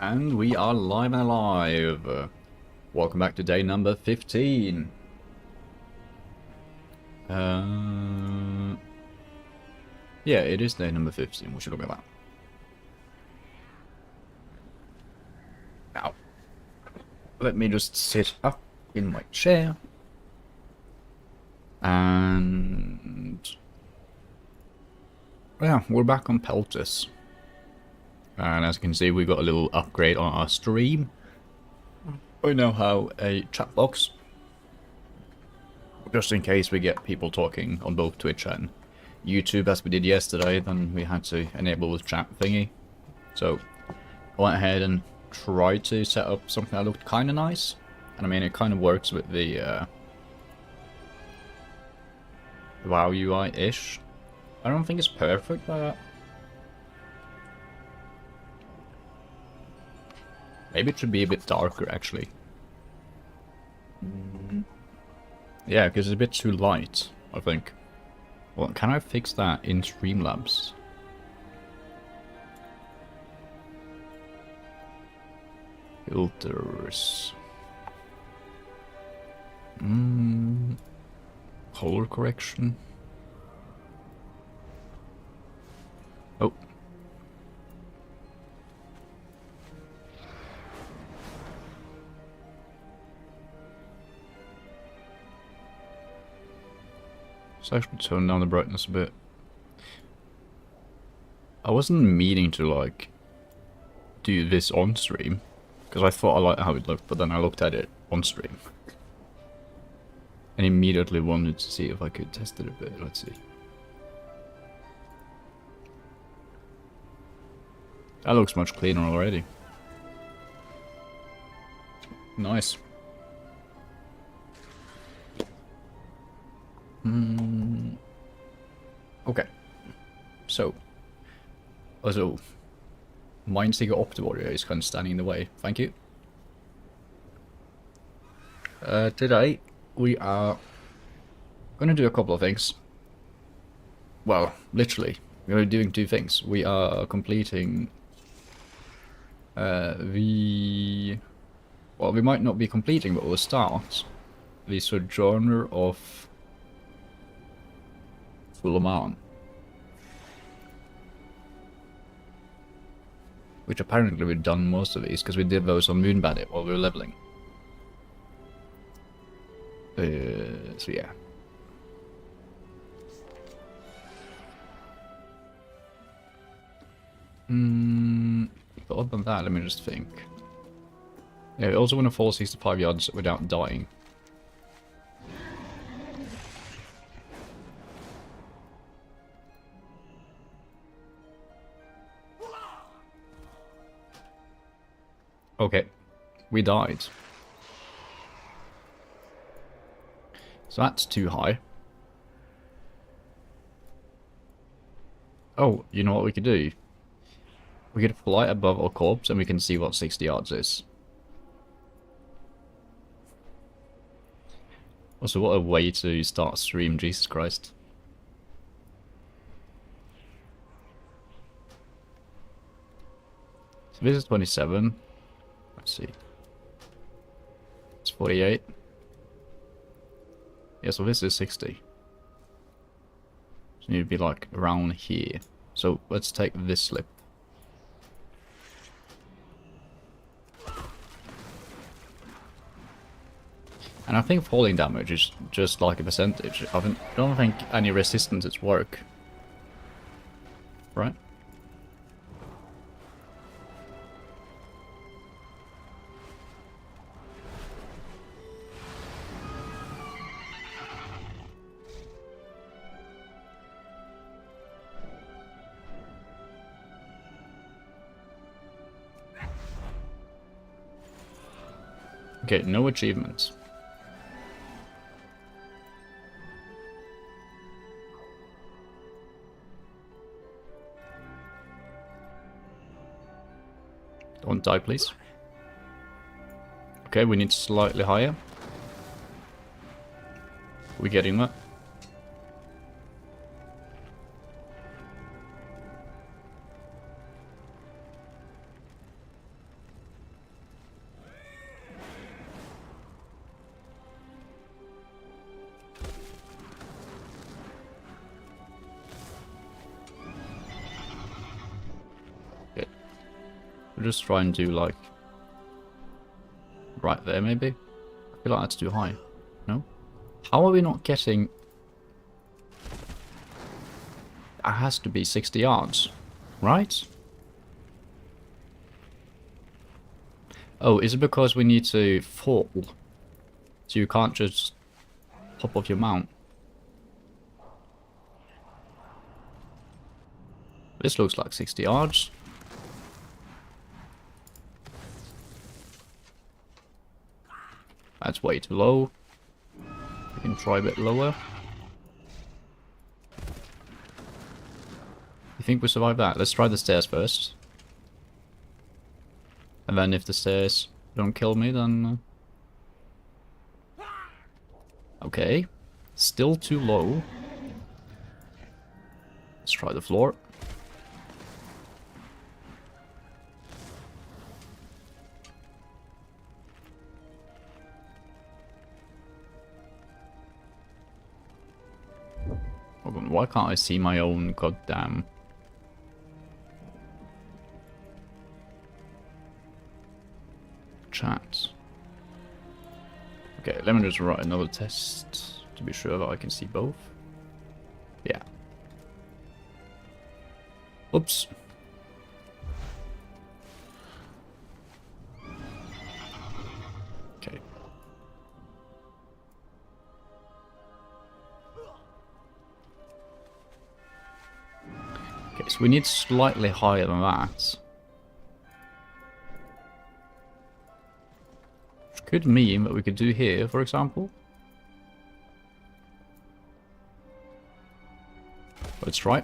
And we are live and alive. Welcome back to day number 15. Yeah, it is day number 15. We should look at that. Now, let me just sit up in my chair. And yeah, we're back on Peltis. And as you can see, we got a little upgrade on our stream. We now have a chat box. Just in case we get people talking on both Twitch and YouTube as we did yesterday, then we had to enable the chat thingy. So I went ahead and tried to set up something that looked kind of nice. And I mean, it kind of works with the WoW UI-ish. I don't think it's perfect, but maybe it should be a bit darker, actually. Yeah, because it's a bit too light, I think. Well, can I fix that in Streamlabs? Filters. Color correction. Oh. Let's actually turn down the brightness a bit. I wasn't meaning to, like, do this on stream, because I thought I liked how it looked, but then I looked at it on stream. And immediately wanted to see if I could test it a bit. Let's see. That looks much cleaner already. Nice. Okay. So. Also, Mindseeker Optiwarrior is kind of standing in the way. Thank you. Today, we are going to do a couple of things. Well, literally, we're doing two things. We are completing well, we might not be completing, but we'll start the Sojourner of Fulaman, which apparently we've done most of these because we did those on Moon Bandit while we were leveling. So yeah. But other than that, let me just think. Yeah, we also want to fall 65 yards without dying. Okay, we died. So that's too high. Oh, you know what we could do? We could fly above our corpse and we can see what 60 yards is. Also, what a way to start a stream, Jesus Christ. So this is 27. Let's see. It's 48. Yeah, so this is 60. So you need to be like around here. So let's take this slip. And I think falling damage is just like a percentage. I don't think any resistances work. Right? Okay, no achievements. Don't die, please. Okay, we need slightly higher. We're getting that. We'll just try and do like right there maybe. I feel like that's too high. No? How are we not getting... That has to be 60 yards, right? Oh, is it because we need to fall? So you can't just hop off your mount? This looks like 60 yards. That's way too low. We can try a bit lower. You think we survive that? Let's try the stairs first. And then if the stairs don't kill me, then... Okay. Still too low. Let's try the floor. Hold on, why can't I see my own goddamn... chat? Okay, let me just write another test to be sure that I can see both. Yeah. Oops. Okay. Okay, so we need slightly higher than that. Which could mean that we could do here, for example. Let's try.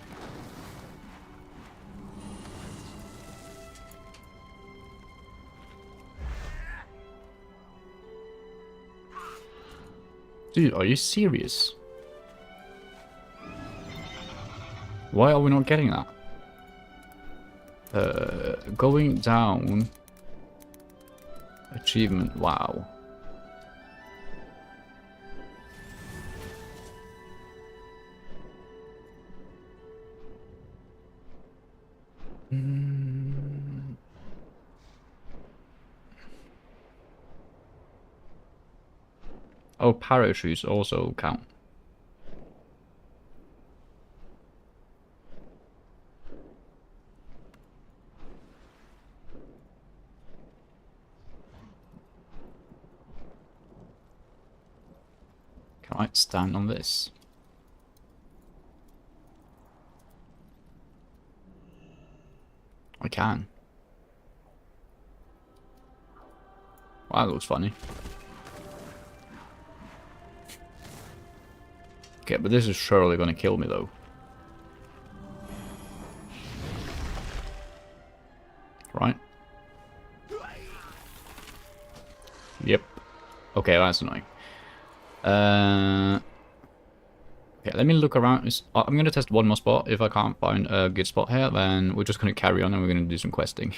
Dude, are you serious? Why are we not getting that? Going down. Achievement, wow. Oh, parachutes also count. Can I stand on this? I can. Wow, that looks funny. Okay, but this is surely gonna kill me though. Right? Yep. Okay, that's annoying. Okay, let me look around. I'm gonna test one more spot. If I can't find a good spot here, then we're just gonna carry on and we're gonna do some questing.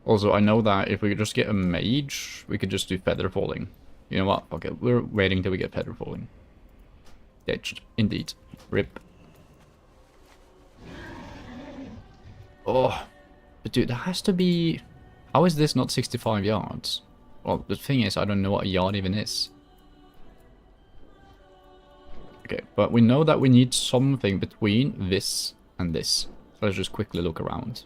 Also, I know that if we could just get a mage, we could just do feather falling. You know what? Okay, we're waiting till we get feather falling. Ditched. Indeed. Rip. Oh. But dude, that has to be... How is this not 65 yards? Well, the thing is, I don't know what a yard even is. Okay, but we know that we need something between this and this. So let's just quickly look around.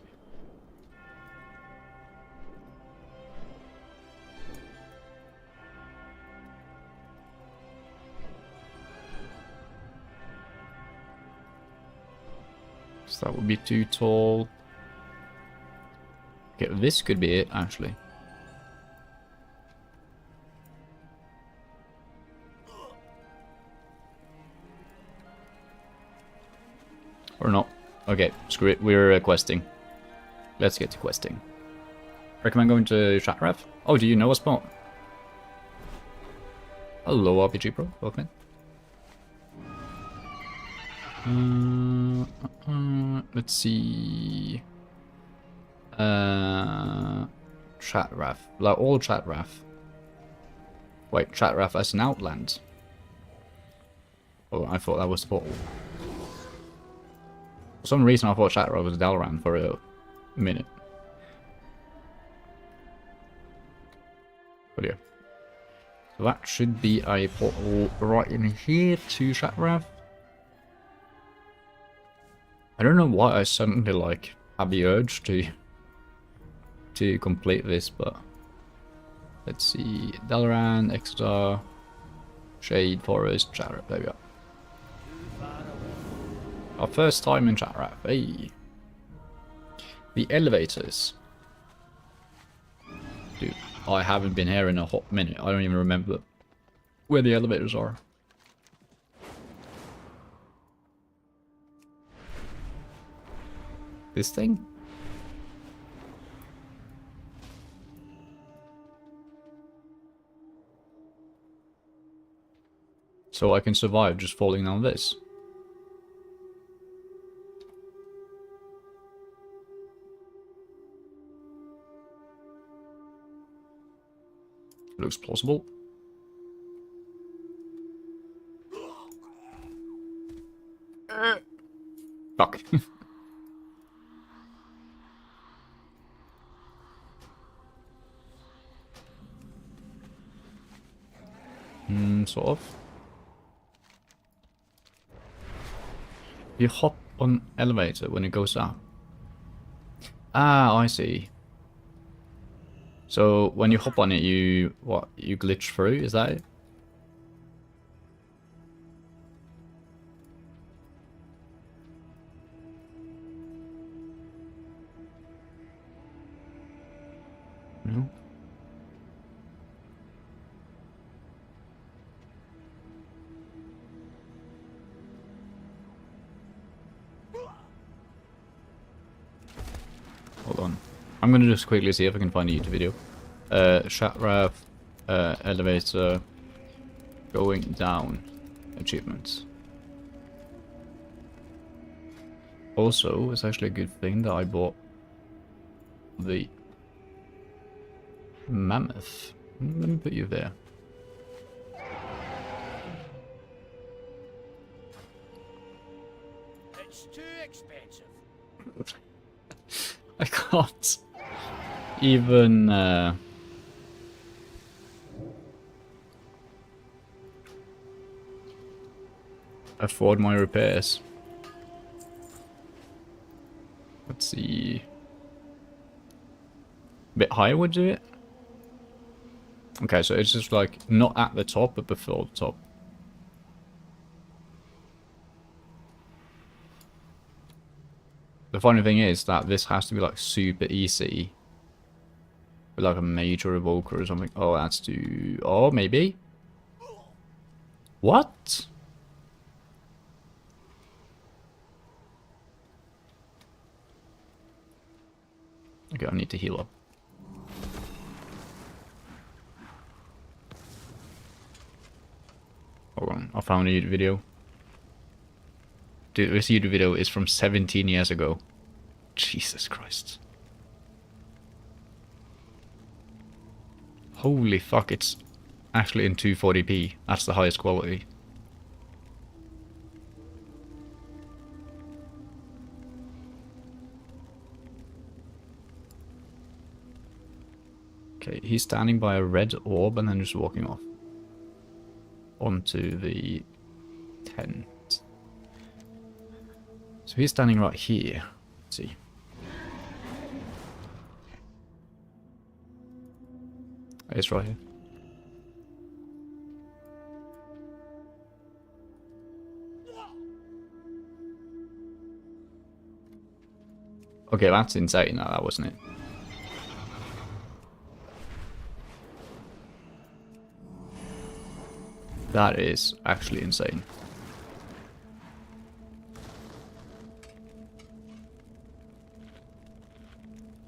So that would be too tall. Okay, this could be it, actually. Or not. Okay, screw it. We're questing. Let's get to questing. Recommend going to chat ref? Oh, do you know a spot? Hello, RPG Pro. Welcome in. Let's see. Chat ref. Like all chat ref. Wait, chat ref as an outland. Oh, I thought that was the portal. For some reason I thought Shatterer was Dalaran for a minute. But yeah. So that should be a portal right in here to Shatterer. I don't know why I suddenly like have the urge to complete this, but let's see. Dalaran, Exeter, Shade, Forest, Shatterer. There we go. Our first time in Shatterer. Hey. The elevators. Dude, I haven't been here in a hot minute. I don't even remember where the elevators are. This thing? So I can survive just falling down this. Looks plausible. Fuck. Sort of. You hop on elevator when it goes up. Ah, I see. So when you hop on it, you glitch through, is that it? No. Hold on. I'm gonna just quickly see if I can find a YouTube video. Shatterer, elevator, going down, achievements. Also, it's actually a good thing that I bought the mammoth. Let me put you there. It's too expensive. I can't even afford my repairs. Let's see. A bit higher would do it. Okay, so it's just like not at the top, but before the top. The funny thing is that this has to be like super easy. With like a major evoker or something. Oh, that's too... Oh, maybe? What? Okay, I need to heal up. Hold on, I found a YouTube video. Dude, this YouTube video is from 17 years ago. Jesus Christ. Holy fuck, it's actually in 240p. That's the highest quality. Okay, he's standing by a red orb and then just walking off. Onto the tent. So he's standing right here. Let's see. It's right here. Okay, that's insane. No, that wasn't it. That is actually insane.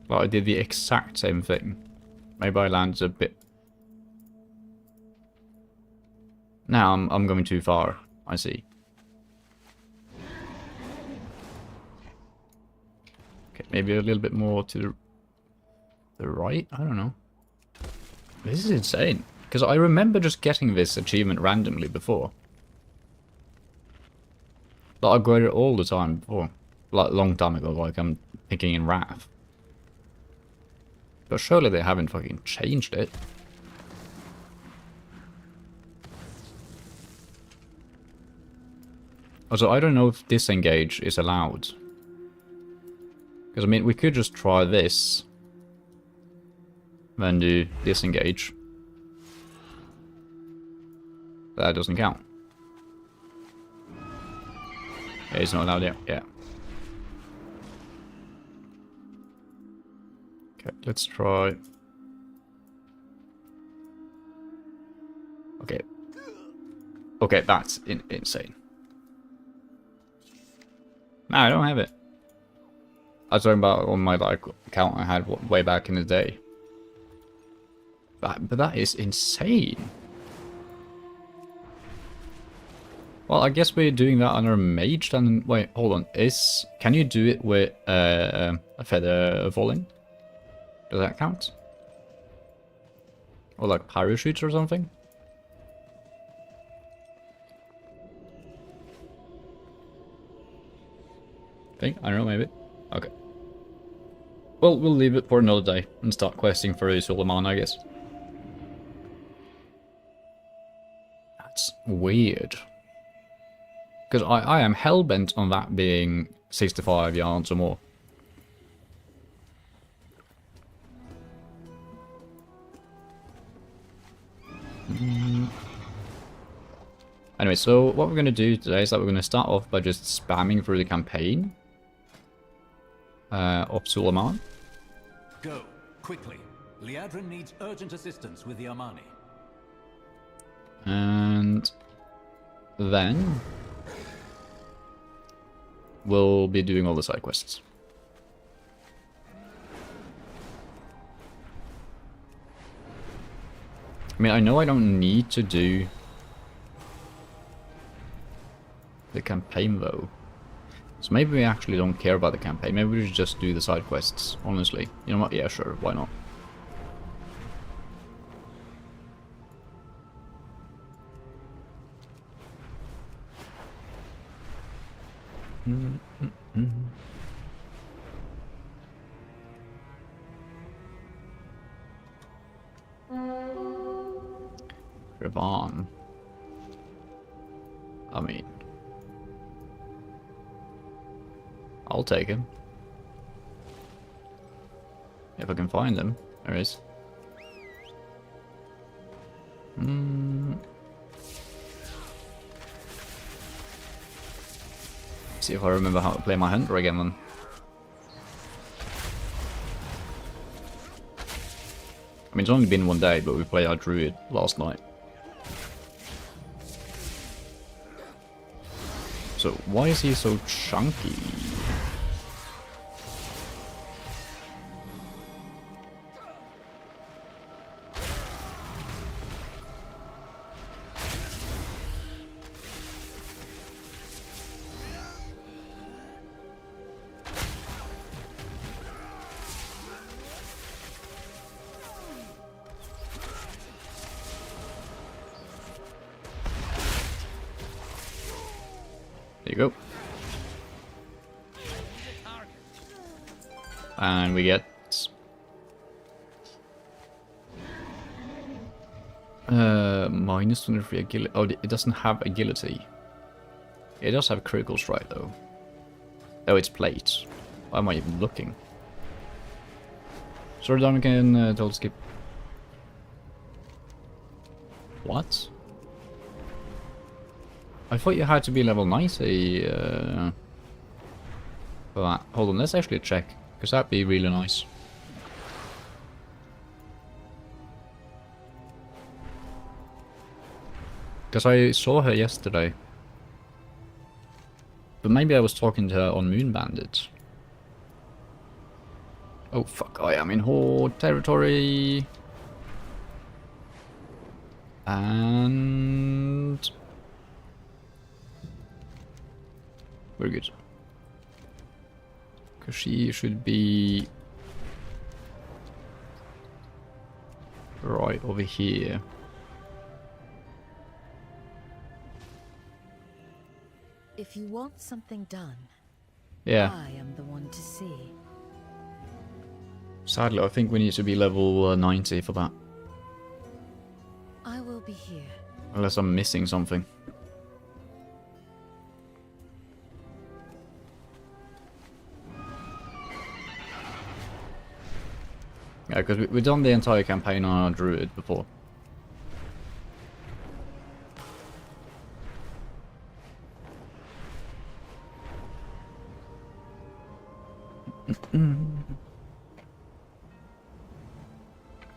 Well, I did the exact same thing. Maybe I landed a bit... Now I'm going too far, I see. Okay, maybe a little bit more to the right? I don't know. This is insane. Because I remember just getting this achievement randomly before. Like, I got it all the time before. Like, a long time ago, like I'm thinking in Wrath. But surely they haven't fucking changed it. Also, I don't know if disengage is allowed. Because, I mean, we could just try this. Then do disengage. That doesn't count. Yeah, it's not allowed yet. Yeah. Okay, let's try. Okay. Okay, that's insane. No, I don't have it. I was talking about on my like account I had way back in the day. But that is insane. Well, I guess we're doing that under a mage then. Wait, hold on. Can you do it with a feather falling? Does that count? Or like parachutes or something? Think? I don't know, maybe. Okay. Well, we'll leave it for another day and start questing for Suleiman, I guess. That's weird. Because I am hellbent on that being 65 yards or more. Anyway, so what we're going to do today is that we're going to start off by just spamming through the campaign of Suleiman. Go, quickly. Liadrin needs urgent assistance with the Armani. And then we'll be doing all the side quests. I mean, I know I don't need to do the campaign though. So maybe we actually don't care about the campaign. Maybe we should just do the side quests, honestly. You know what? Yeah, sure. Why not? Ravan. I mean, I'll take him. If I can find him. There he is. See if I remember how to play my hunter again then. I mean, it's only been one day, but we played our druid last night. So, why is he so chunky? There you go. And we get minus 23 agility. Oh, it doesn't have agility. It does have critical strike though. Oh, it's plates. Why am I even looking? Sorry, Dominican, total skip. What? I thought you had to be level 90 for that. Hold on, let's actually check, because that'd be really nice. Because I saw her yesterday. But maybe I was talking to her on Moon Bandit. Oh fuck, I am in Horde territory. And very good. Because she should be right over here. If you want something done, Yeah. I am the one to see. Sadly, I think we need to be level 90 for that. I will be here. Unless I'm missing something. Yeah, because we've done the entire campaign on a druid before.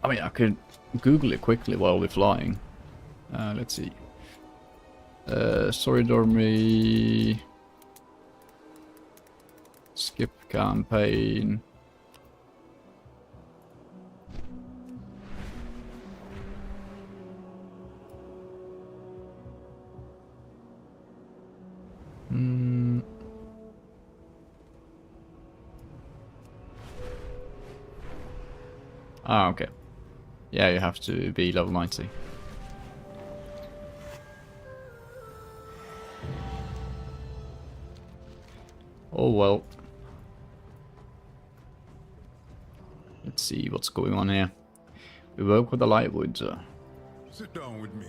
I mean, I could Google it quickly while we're flying. Let's see. Story dormy. Skip campaign. Ah, okay. Yeah, you have to be level 90. Oh well. Let's see what's going on here. We work with the lightwood. Sit down with me.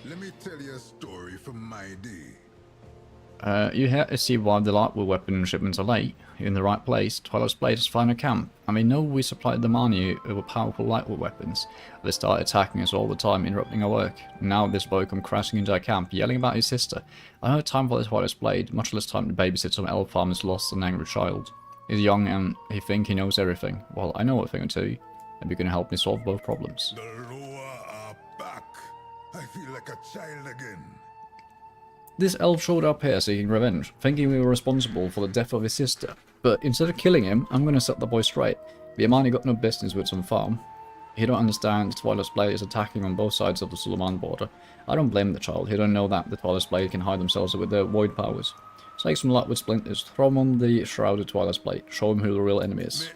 Let me tell you a story from my day. You here to see why the lightwood weapon shipments are late. You're in the right place. Twilight's Blade is flying a camp. I mean, no, we supplied the money with powerful lightwood weapons. They start attacking us all the time, interrupting our work. Now this boy come crashing into our camp, yelling about his sister. I don't have time for this Twilight's Blade, much less time to babysit some elf farmer's lost and angry child. He's young and he thinks he knows everything. Well, I know a thing or two. Maybe you can help me solve both problems. The Loa are back. I feel like a child again. This elf showed up here seeking revenge, thinking we were responsible for the death of his sister. But instead of killing him, I'm gonna set the boy straight. The Amani got no business with some farm. He don't understand the Twilight's Blade is attacking on both sides of the Suleiman border. I don't blame the child, he don't know that the Twilight's Blade can hide themselves with their void powers. Take some lightwood splinters, throw them on the shrouded Twilight's Blade, show him who the real enemy is.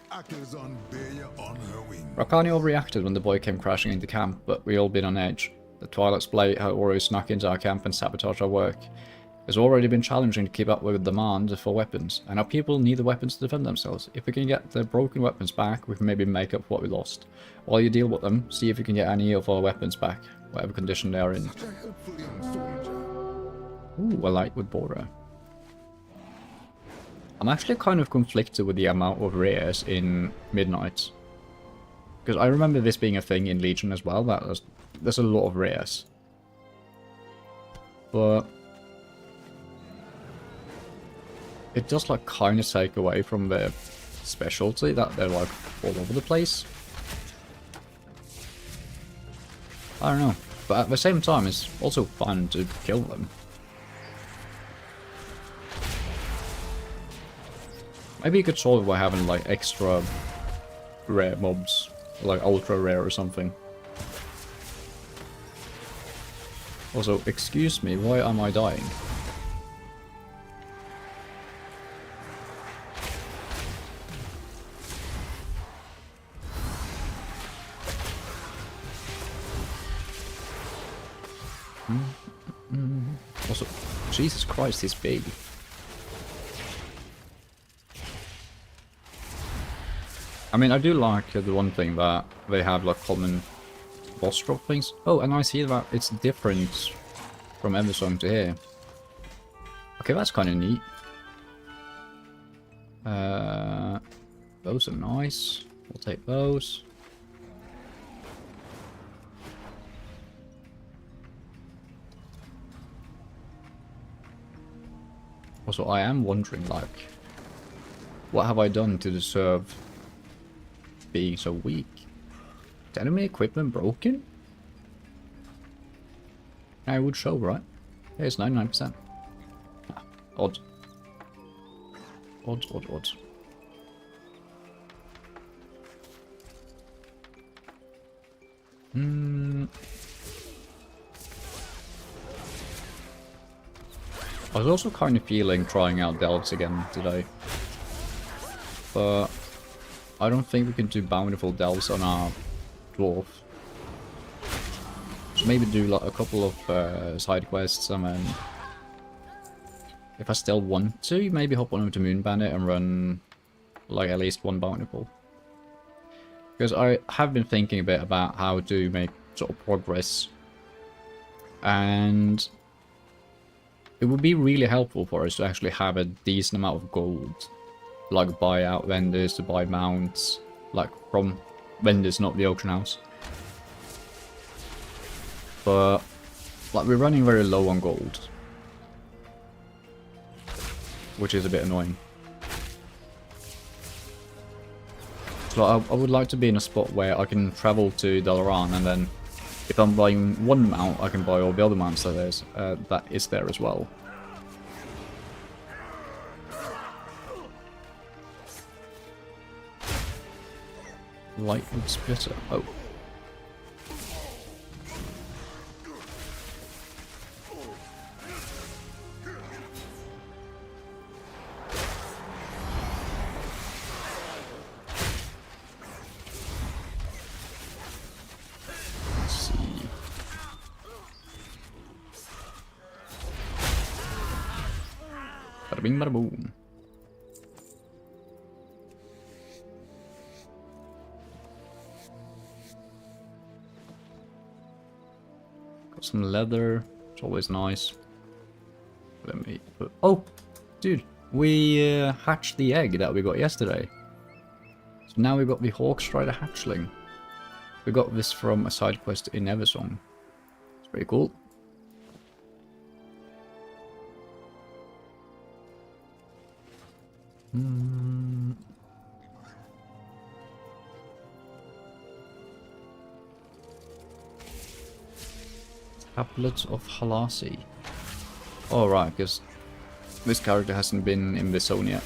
Rakani overreacted when the boy came crashing into camp, but we all been on edge. The Twilight's Blade had already snuck into our camp and sabotaged our work. It's already been challenging to keep up with the demand for weapons, and our people need the weapons to defend themselves. If we can get the broken weapons back, we can maybe make up for what we lost. While you deal with them, see if you can get any of our weapons back, whatever condition they are in. Ooh, a lightwood border. I'm actually kind of conflicted with the amount of rares in Midnight. Because I remember this being a thing in Legion as well, that there's a lot of rares. But it does like kind of take away from their specialty that they're like all over the place. I don't know, but at the same time it's also fun to kill them. Maybe you could solve it by having like extra rare mobs, like ultra rare or something. Also, excuse me, why am I dying? Also, Jesus Christ, he's big. I mean, I do like the one thing that they have like common boss drop things. Oh, and I see that it's different from Eversong to here. Okay, that's kind of neat. Those are nice. We'll take those. Also, I am wondering, like, what have I done to deserve being so weak? Is enemy equipment broken? I would show, right? Yeah, it's 99%. Ah, odd. Odds, odds, odds. I was also kind of feeling trying out delves again today. But I don't think we can do bountiful delves on our dwarf. So maybe do like a couple of side quests and then if I still want to, maybe hop on over to Moon Bandit and run like at least one bounty pool. Because I have been thinking a bit about how to make sort of progress. And it would be really helpful for us to actually have a decent amount of gold. Like buy out vendors, to buy mounts, like from vendors, not the auction house. But like we're running very low on gold, which is a bit annoying. So I would like to be in a spot where I can travel to Dalaran, and then if I'm buying one mount, I can buy all the other mounts that is there as well. Lightwood splitter. Oh. Let's see. Bada bing, bada boom. Got some leather. It's always nice. Let me put... Oh! Dude, we hatched the egg that we got yesterday. So now we got the Hawkstrider hatchling. We got this from a side quest in Eversong. It's pretty cool. Tablet of Halasi. Oh right, because this character hasn't been in this zone yet.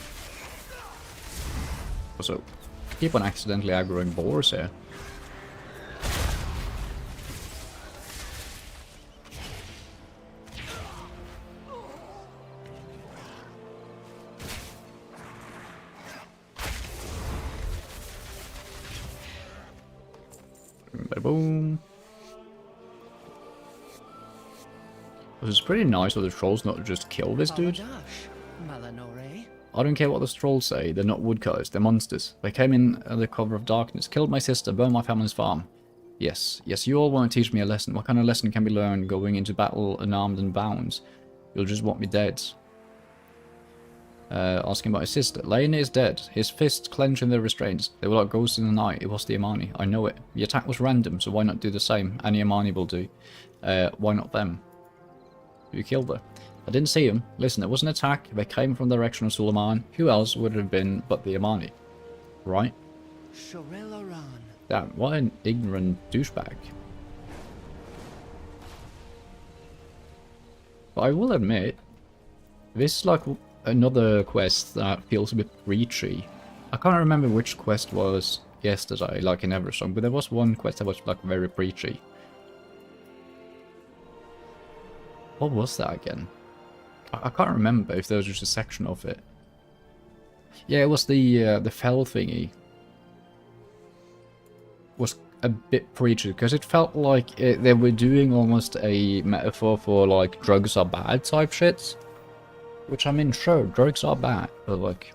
Also, I keep on accidentally aggroing boars here. Bada boom. It's pretty nice of the trolls not to just kill this dude. I don't care what the trolls say, they're not woodcutters, they're monsters. They came in under cover of darkness, killed my sister, burned my family's farm. Yes, you all want to teach me a lesson. What kind of lesson can be learned going into battle unarmed and bound? You'll just want me dead. Asking about his sister. Lane is dead. His fists clenched in their restraints. They were like ghosts in the night. It was the Imani. I know it. The attack was random, so why not do the same? Any Imani will do. Why not them? You killed her. I didn't see him. Listen, it was an attack. They came from the direction of Suleiman. Who else would it have been but the Imani? Right? Damn, what an ignorant douchebag. But I will admit, this is like another quest that feels a bit preachy. I can't remember which quest was yesterday, like in Eversong, but there was one quest that was like very preachy. What was that again? I can't remember if there was just a section of it. Yeah, it was the fell thingy. Was a bit preachy because it felt like they were doing almost a metaphor for like drugs are bad type shit. Which I mean, sure, drugs are bad, but like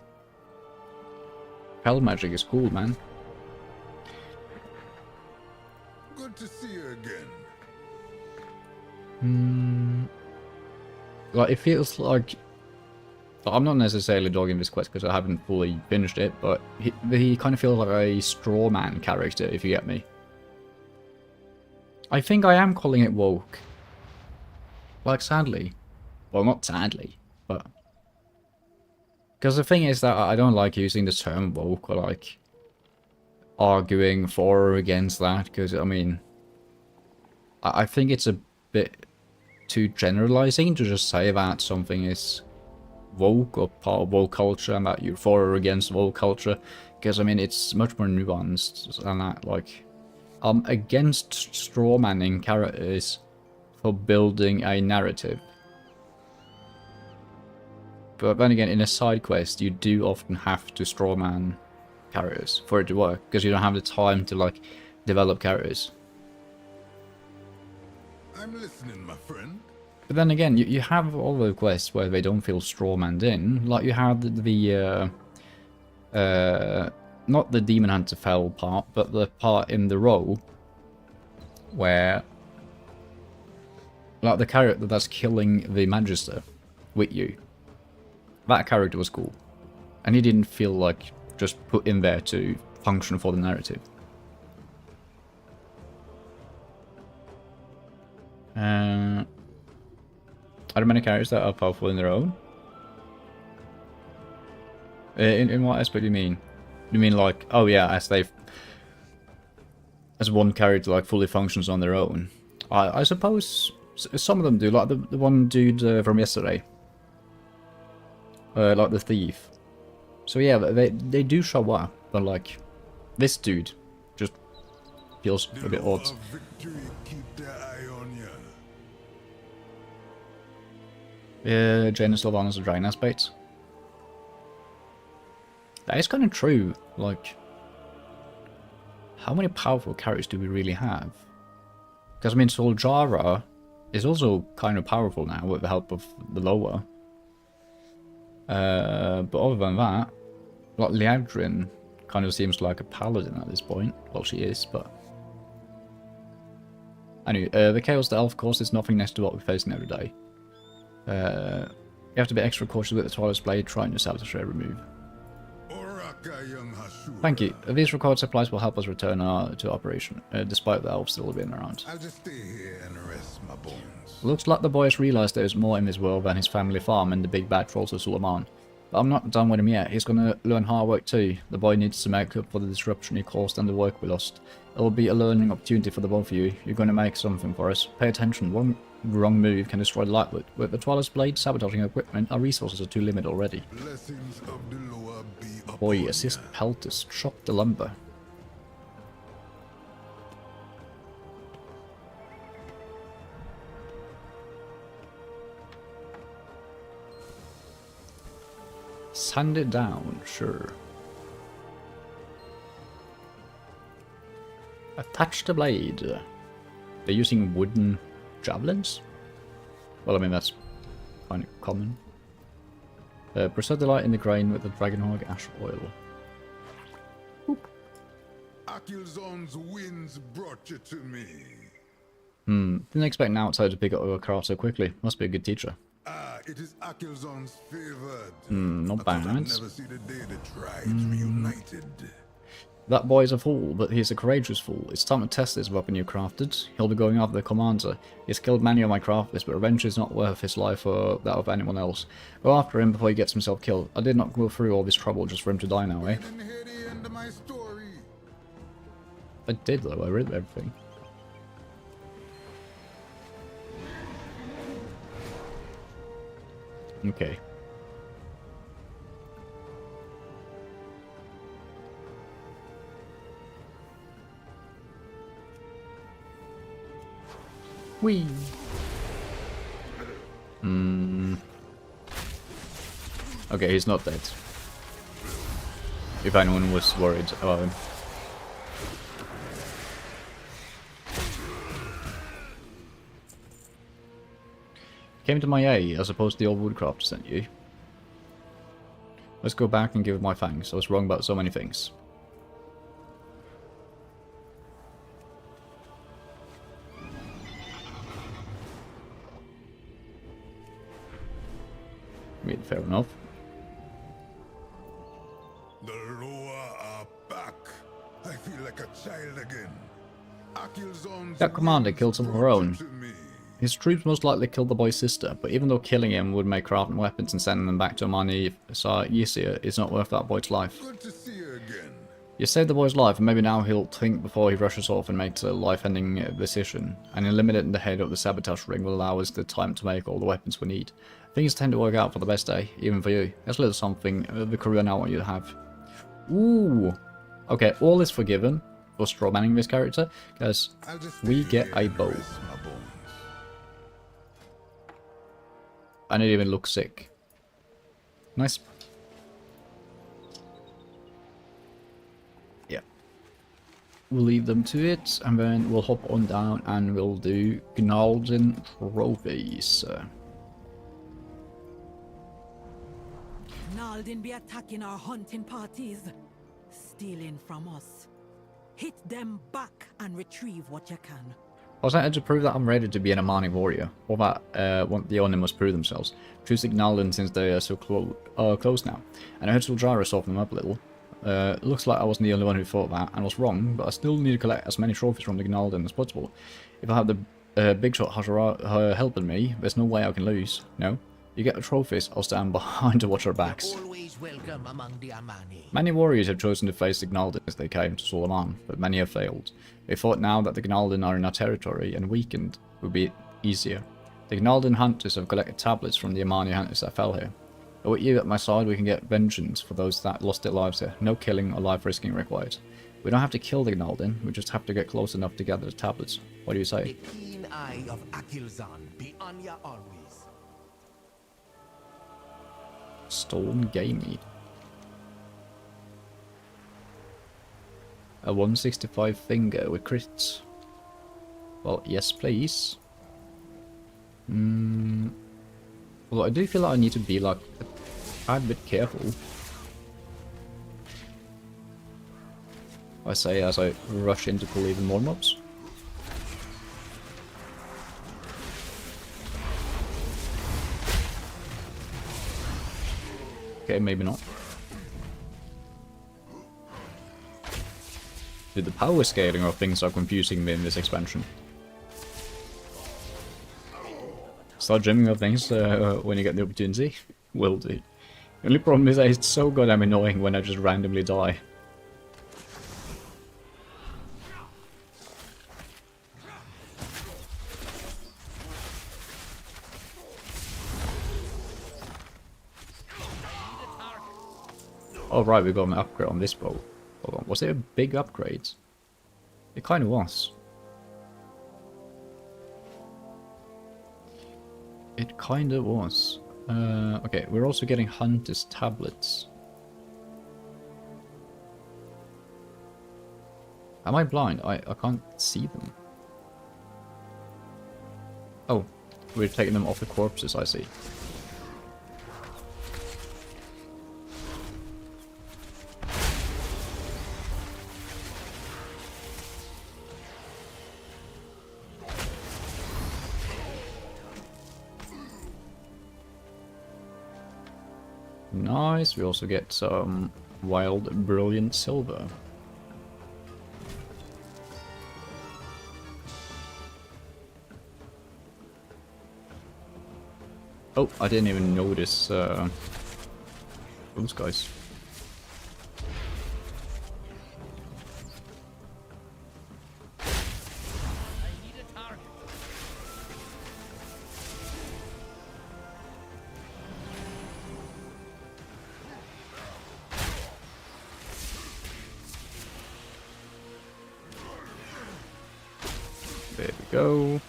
fell magic is cool, man. Good to see you again. Like, it feels like... I'm not necessarily dogging this quest because I haven't fully finished it, but he kind of feels like a straw man character, if you get me. I think I am calling it woke. Like, sadly. Well, not sadly, but... Because the thing is that I don't like using the term woke, or like... arguing for or against that, because, I mean... I think it's a bit too generalizing to just say that something is woke or part of woke culture and that you're for or against woke culture, because I mean it's much more nuanced than that. Like, I'm against strawmanning characters for building a narrative, but then again in a side quest you do often have to strawman characters for it to work, because you don't have the time to like develop characters. I'm listening, my friend. But then again, you have all the quests where they don't feel strawmanned in. Like you had the not the Demon Hunter fell part, but the part in the role where, like, the character that's killing the Magister with you. That character was cool. And he didn't feel like just put in there to function for the narrative. Are there many characters that are powerful in their own? In what aspect do you mean? You mean like, oh yeah, as one character like fully functions on their own? I suppose some of them do, like the one dude from yesterday. Like the thief. So yeah, they do show up, but like, this dude just feels a bit odd. Janus Sylvanas a dragon aspect. That is kind of true. Like, how many powerful characters do we really have? Because I mean, Soljara is also kind of powerful now with the help of the lower. But other than that, like Liadrin kind of seems like a paladin at this point. Well, she is, but anyway, the Chaos the Elf course is nothing next to what we're facing every day. You have to be extra cautious with the Twilight's Blade, trying to sabotage every move. Thank you. These required supplies will help us return to operation, despite the elves still being around. I'll just stay here and rest my bones. Looks like the boy has realised there's more in this world than his family farm and the big bad trolls of Suleiman. But I'm not done with him yet. He's gonna learn hard work too. The boy needs to make up for the disruption he caused and the work we lost. It will be a learning opportunity for the both of you. You're gonna make something for us. Pay attention. One wrong move can destroy the Lightwood. With the Twilight's Blade sabotaging equipment, our resources are too limited already. Blessings of the lower be upon Boy, assist Peltus. Chop the lumber. Sand it down, sure. Attach the blade. They're using wooden javelins? Well, I mean, that's kind of common. Preserve the light in the grain with the Dragonhog ash oil. Akilzon's winds brought you to me. Didn't expect an outsider to pick up a craft so quickly. Must be a good teacher. It is Akilzon's favored. Not I thought I'd bad. never see the day the tribes reunited. That boy is a fool, but he's a courageous fool. It's time to test this weapon you crafted. He'll be going after the commander. He's killed many of my crafters, but revenge is not worth his life or that of anyone else. Go after him before he gets himself killed. I did not go through all this trouble just for him to die now, eh? Didn't hear the end of my story. I did though, I read everything. Okay. Whee! Okay, he's not dead. If anyone was worried about him. Came to my aid, as opposed to the old woodcraft sent you. Let's go back and give it my thanks. I was wrong about so many things. I mean, fair enough. The Loa are back. I feel like a child again. Akilzon's That commander killed some of her own. to me. His troops most likely killed the boy's sister, but even though killing him would make crafting weapons and sending them back to Amani Yisir is not worth that boy's life. Good to see you again. You saved the boy's life, and maybe now he'll think before he rushes off and makes a life-ending decision. And eliminating the head of the sabotage ring will allow us the time to make all the weapons we need. Things tend to work out for the best, eh? Even for you. That's a little something the career now want you to have. Ooh! Okay, all is forgiven for strawmanning this character, because I'll just we stay get here a and bow. rest my bones. And it even looks sick. Nice. Yeah. we'll leave them to it, and then we'll hop on down and we'll do Gnalden trophies. Naldin be attacking our hunting parties, stealing from us. Hit them back and retrieve what you can. I was added to prove that I'm ready to be an Amani warrior, or that want the Oni must prove themselves. Choose Gnalden since they are so close now, and I heard Suljara soften them up a little. Looks like I wasn't the only one who thought that, and was wrong, but I still need to collect as many trophies from the Gnalden as possible. If I have the big shot Hajara helping me, there's no way I can lose. No? You get the trophies, I'll stand behind to watch our backs. Always welcome among the Amani. Many warriors have chosen to face the Gnalden as they came to Suleiman, but many have failed. They thought now that the Gnalden are in our territory and weakened would be easier. The Gnalden hunters have collected tablets from the Amani hunters that fell here. But with you at my side, we can get vengeance for those that lost their lives here. No killing or life risking required. We don't have to kill the Gnalden, we just have to get close enough to gather the tablets. What do you The say? keen eye of Akilzan be on ya always. Stolen gamey. A 165 finger with crits. Well, yes please. Well, I do feel like I need to be like a tad bit careful. I say as I rush in to pull even more mobs. Okay, maybe not. Dude, the power scaling of things are confusing me in this expansion. Start dreaming of things when you get the opportunity. Will do. The only problem is that it's so goddamn annoying when I just randomly die. Oh right, we got an upgrade on this bow. Hold on, was it a big upgrade? It kind of was. It kind of was. Okay, we're also getting Hunter's tablets. Am I blind? I can't see them. Oh, we're taking them off the corpses, I see. Nice, we also get some wild brilliant silver. Oh, I didn't even notice those guys. There we go.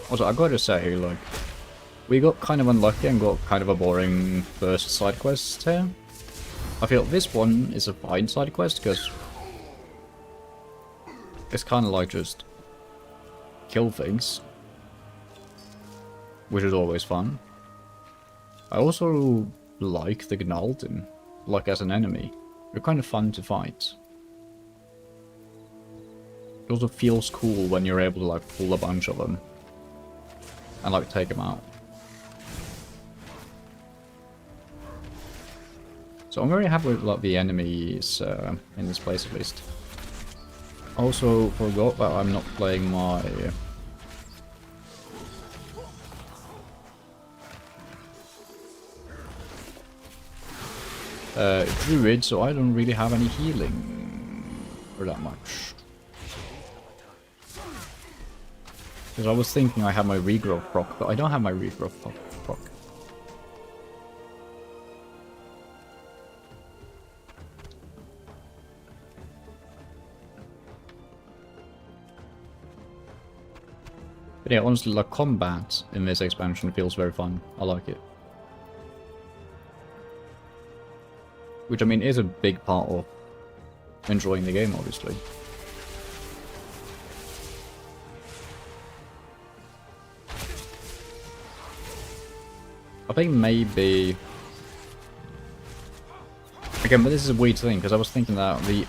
Also, I gotta say, like, we got kind of unlucky and got kind of a boring first side quest here. I feel this one is a fine side quest because it's kind of like just kill things, which is always fun. I also like the Gnalden, like as an enemy. They're kind of fun to fight. It also feels cool when you're able to like pull a bunch of them and like take them out. So I'm very happy with like the enemies in this place at least. Also forgot that I'm not playing my druid, so I don't really have any healing for that much. Because I was thinking I have my regrowth proc, but I don't have my regrowth proc. But yeah, honestly, like combat in this expansion feels very fun. I like it. Which, I mean, is a big part of enjoying the game, obviously. I think maybe... Again, but this is a weird thing, because I was thinking that the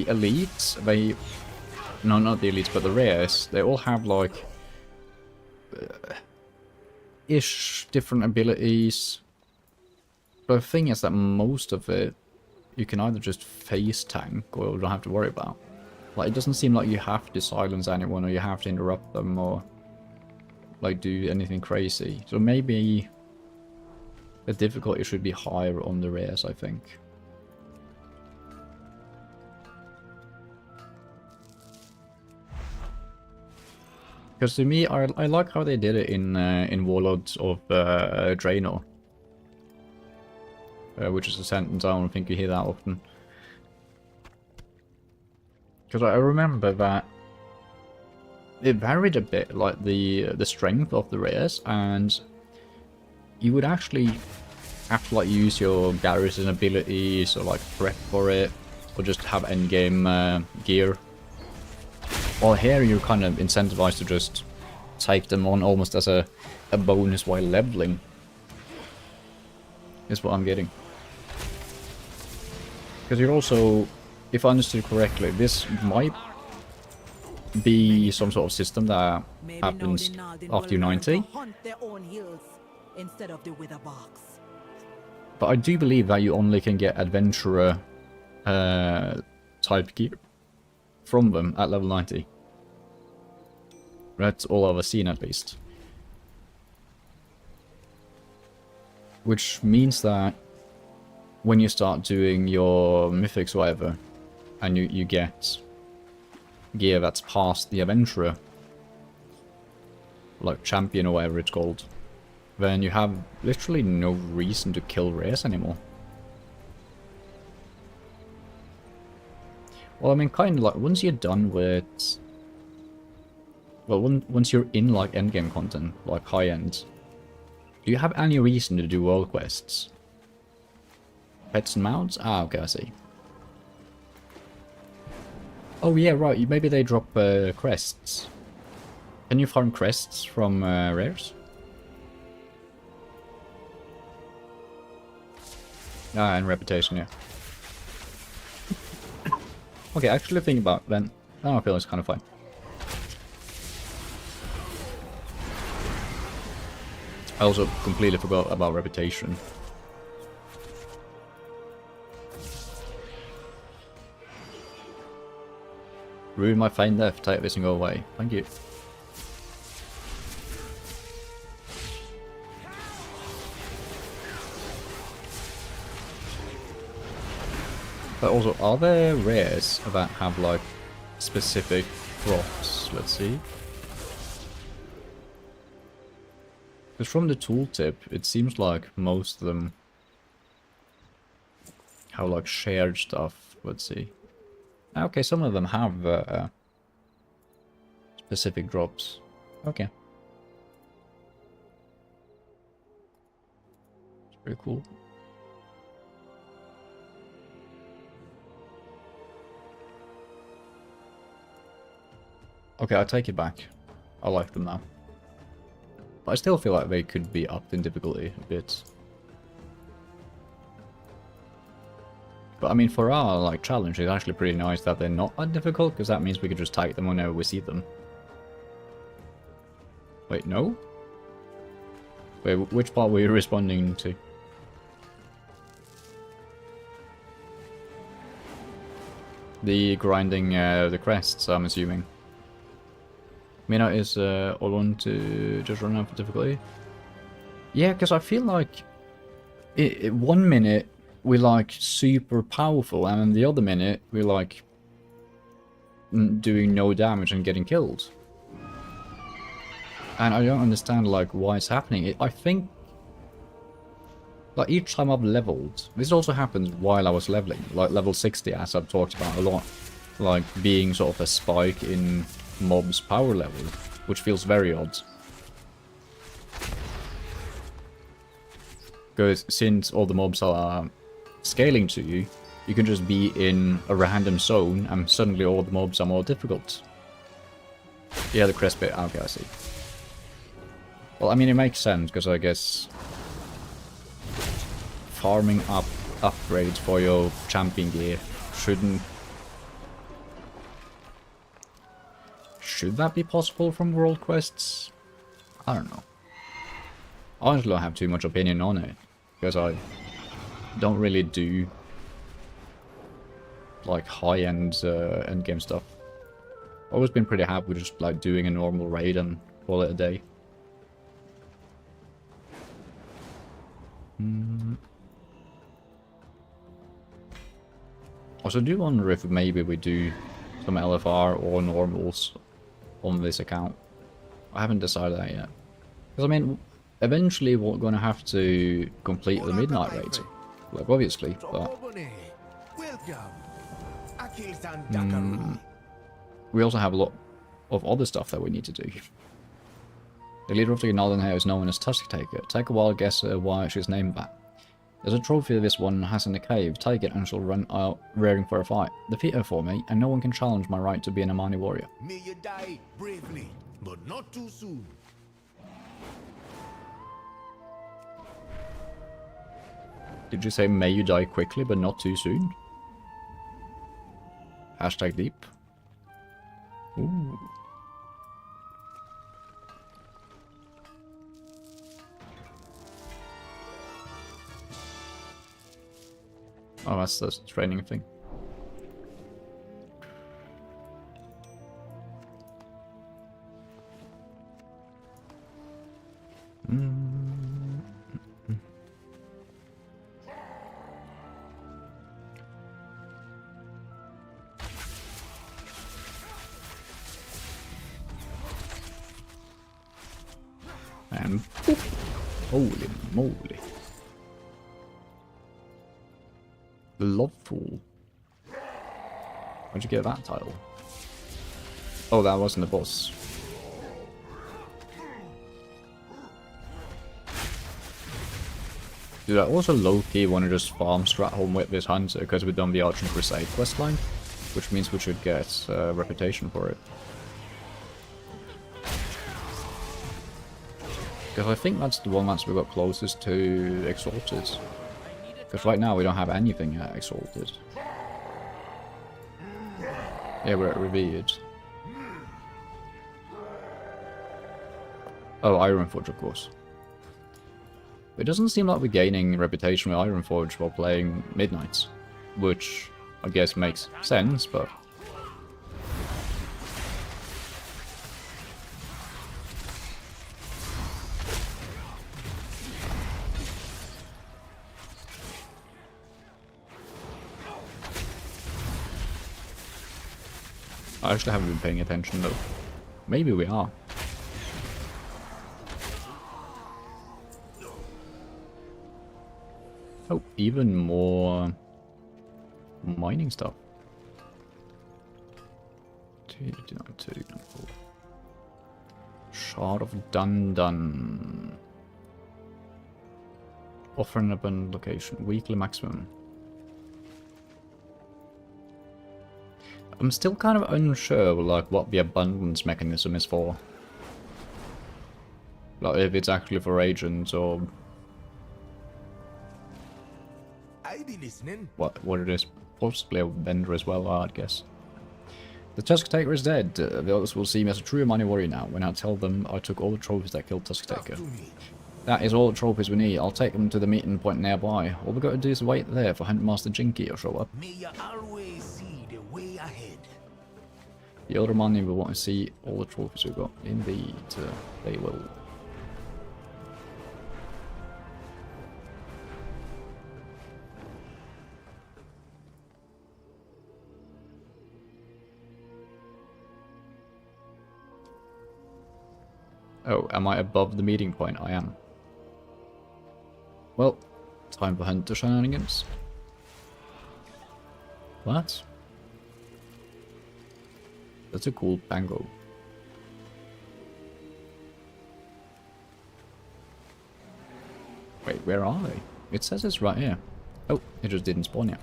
elites, they... No, not the elites, but the rares, they all have, like... ish different abilities. But the thing is that most of it, you can either just face tank, or you don't have to worry about. Like, it doesn't seem like you have to silence anyone, or you have to interrupt them, or... like, do anything crazy. So maybe... the difficulty should be higher on the rares, I think. Because to me, I like how they did it in Warlords of Draenor. Which is a sentence I don't think you hear that often. Because I remember that it varied a bit, like the strength of the rares, and you would actually have to like use your garrison abilities or like prep for it, or just have endgame gear. While here you're kind of incentivized to just take them on almost as a bonus while leveling. Is what I'm getting. Because you're also, if I understood correctly, this might be some sort of system that happens after you're 90. Instead of the wither box. But I do believe that you only can get adventurer type gear from them at level 90. That's all I've ever seen, at least. Which means that when you start doing your mythics or whatever, and you get gear that's past the adventurer, like champion or whatever it's called, then you have literally no reason to kill rares anymore. Well, I mean, kind of like, once you're done with... Well, once you're in, like, endgame content, like high-end, do you have any reason to do world quests? Pets and mounts? Ah, okay, I see. Oh, yeah, right, maybe they drop crests. Can you farm crests from rares? Ah, and reputation, yeah. Okay, actually think about it then. Oh, I feel it's kind of fine. I also completely forgot about reputation. Ruin my fine death, take this and go away. Thank you. But also, are there rares that have like specific drops? Let's see. Because from the tooltip, it seems like most of them have like shared stuff. Let's see. Okay, some of them have specific drops. Okay. It's pretty cool. Okay, I take it back. I like them now. But I still feel like they could be upped in difficulty a bit. But I mean, for our like challenge, it's actually pretty nice that they're not that difficult, because that means we could just take them whenever we see them. Wait, no? Wait, which part were you responding to? The grinding the crests, I'm assuming. Mina is all on to just run out for difficulty. Yeah, because I feel like 1 minute we're like super powerful, and then the other minute we're like doing no damage and getting killed. And I don't understand like why it's happening. I think like each time I've leveled, this also happens while I was leveling, like level 60, as I've talked about a lot, like being sort of a spike in mob's power level, which feels very odd. Because since all the mobs are scaling to you, you can just be in a random zone and suddenly all the mobs are more difficult. Yeah, the crest bit. Okay, I see. Well, I mean, it makes sense, because I guess farming up upgrades for your champion gear shouldn't... Should that be possible from world quests? I don't know. I honestly don't have too much opinion on it, because I don't really do like high-end endgame stuff. Always been pretty happy with just like doing a normal raid and call it a day. Also, I do wonder if maybe we do some LFR or normals on this account. I haven't decided that yet. Because I mean, eventually we're going to have to complete the midnight raid. Like, obviously, but... we also have a lot of other stuff that we need to do. The leader of the northern hair is known as Tusk Taker. Take a wild guess why she's named that. There's a trophy this one has in the cave. Take it and she'll run out rearing for a fight. Defeat her for me, and no one can challenge my right to be an Amani warrior. May you die bravely, but not too soon. Did you say may you die quickly, but not too soon? Hashtag deep. Ooh. Oh, that's the training thing. And poof. Holy moly. Loveful. Where'd you get that title? Oh, that wasn't the boss. Dude, I also low-key want to just farm Stratholm with this hunter because we've done the Argent Crusade questline, which means we should get reputation for it. Because I think that's the one that's we got closest to Exalted. Because right now we don't have anything Exalted. Yeah, we're at Revered. Oh, Ironforge, of course. It doesn't seem like we're gaining reputation with Ironforge while playing Midnights. Which, I guess, makes sense, but... I actually haven't been paying attention though. Maybe we are. Oh, even more mining stuff. Shard of Dun. Offer an abundant location. Weekly maximum. I'm still kind of unsure, like, what the abundance mechanism is for. Like, if it's actually for agents, or... I be listening. What it is. Possibly a vendor as well, I'd guess. The Tusk Taker is dead. The others will see me as a true Amani warrior now, when I tell them I took all the trophies that killed Tusk Taker. That is all the trophies we need. I'll take them to the meeting point nearby. All we got to do is wait there for Huntmaster Jinky to show up. May you always see the way ahead. The other money will want to see all the trophies we got. Indeed, they will. Oh, am I above the meeting point? I am. Well, time for hunter shenanigans. What? That's a cool bango. Wait, where are they? It says it's right here. Oh, it just didn't spawn yet.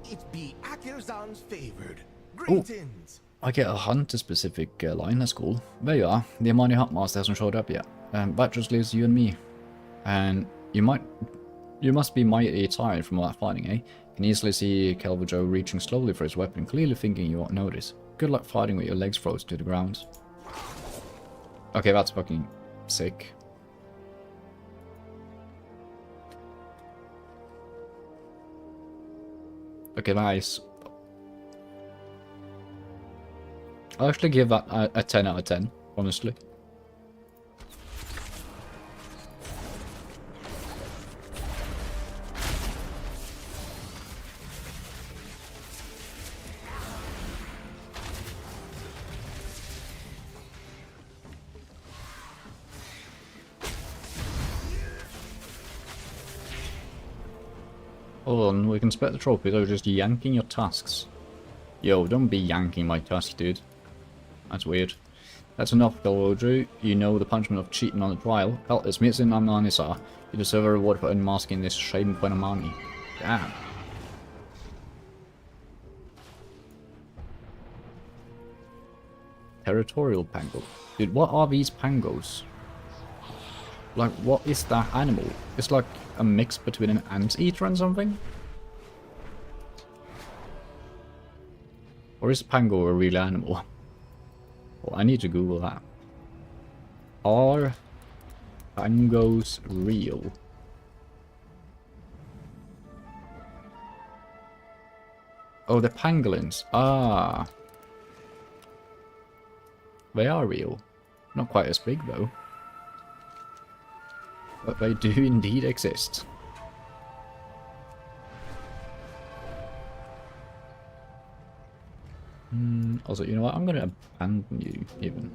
It be Akirzan's favored. Greetings. I get a hunter-specific line, that's cool. There you are. The Amani Huntmaster hasn't showed up yet. That just leaves you and me. And you must be mighty tired from all that fighting, eh? Can easily see Calvajo reaching slowly for his weapon, clearly thinking you won't notice. Good luck fighting with your legs frozen to the ground. Okay, that's fucking sick. Okay, nice. I'll actually give that a 10 out of 10, honestly. Hold on, we can split the trophies or just yanking your tasks. Yo, don't be yanking my task, dude. That's weird. That's enough, Galodru. You know the punishment of cheating on the trial. Hell, it's missing Amnanisa. You deserve a reward for unmasking this shameful Amani. Damn. Territorial pango. Dude, what are these pangos? Like, what is that animal? It's like a mix between an anteater and something? Or is pango a real animal? Well, I need to Google that. Are pangos real? Oh, the pangolins. Ah. They are real. Not quite as big, though. But they do indeed exist. Also, you know what? I'm gonna abandon you, even.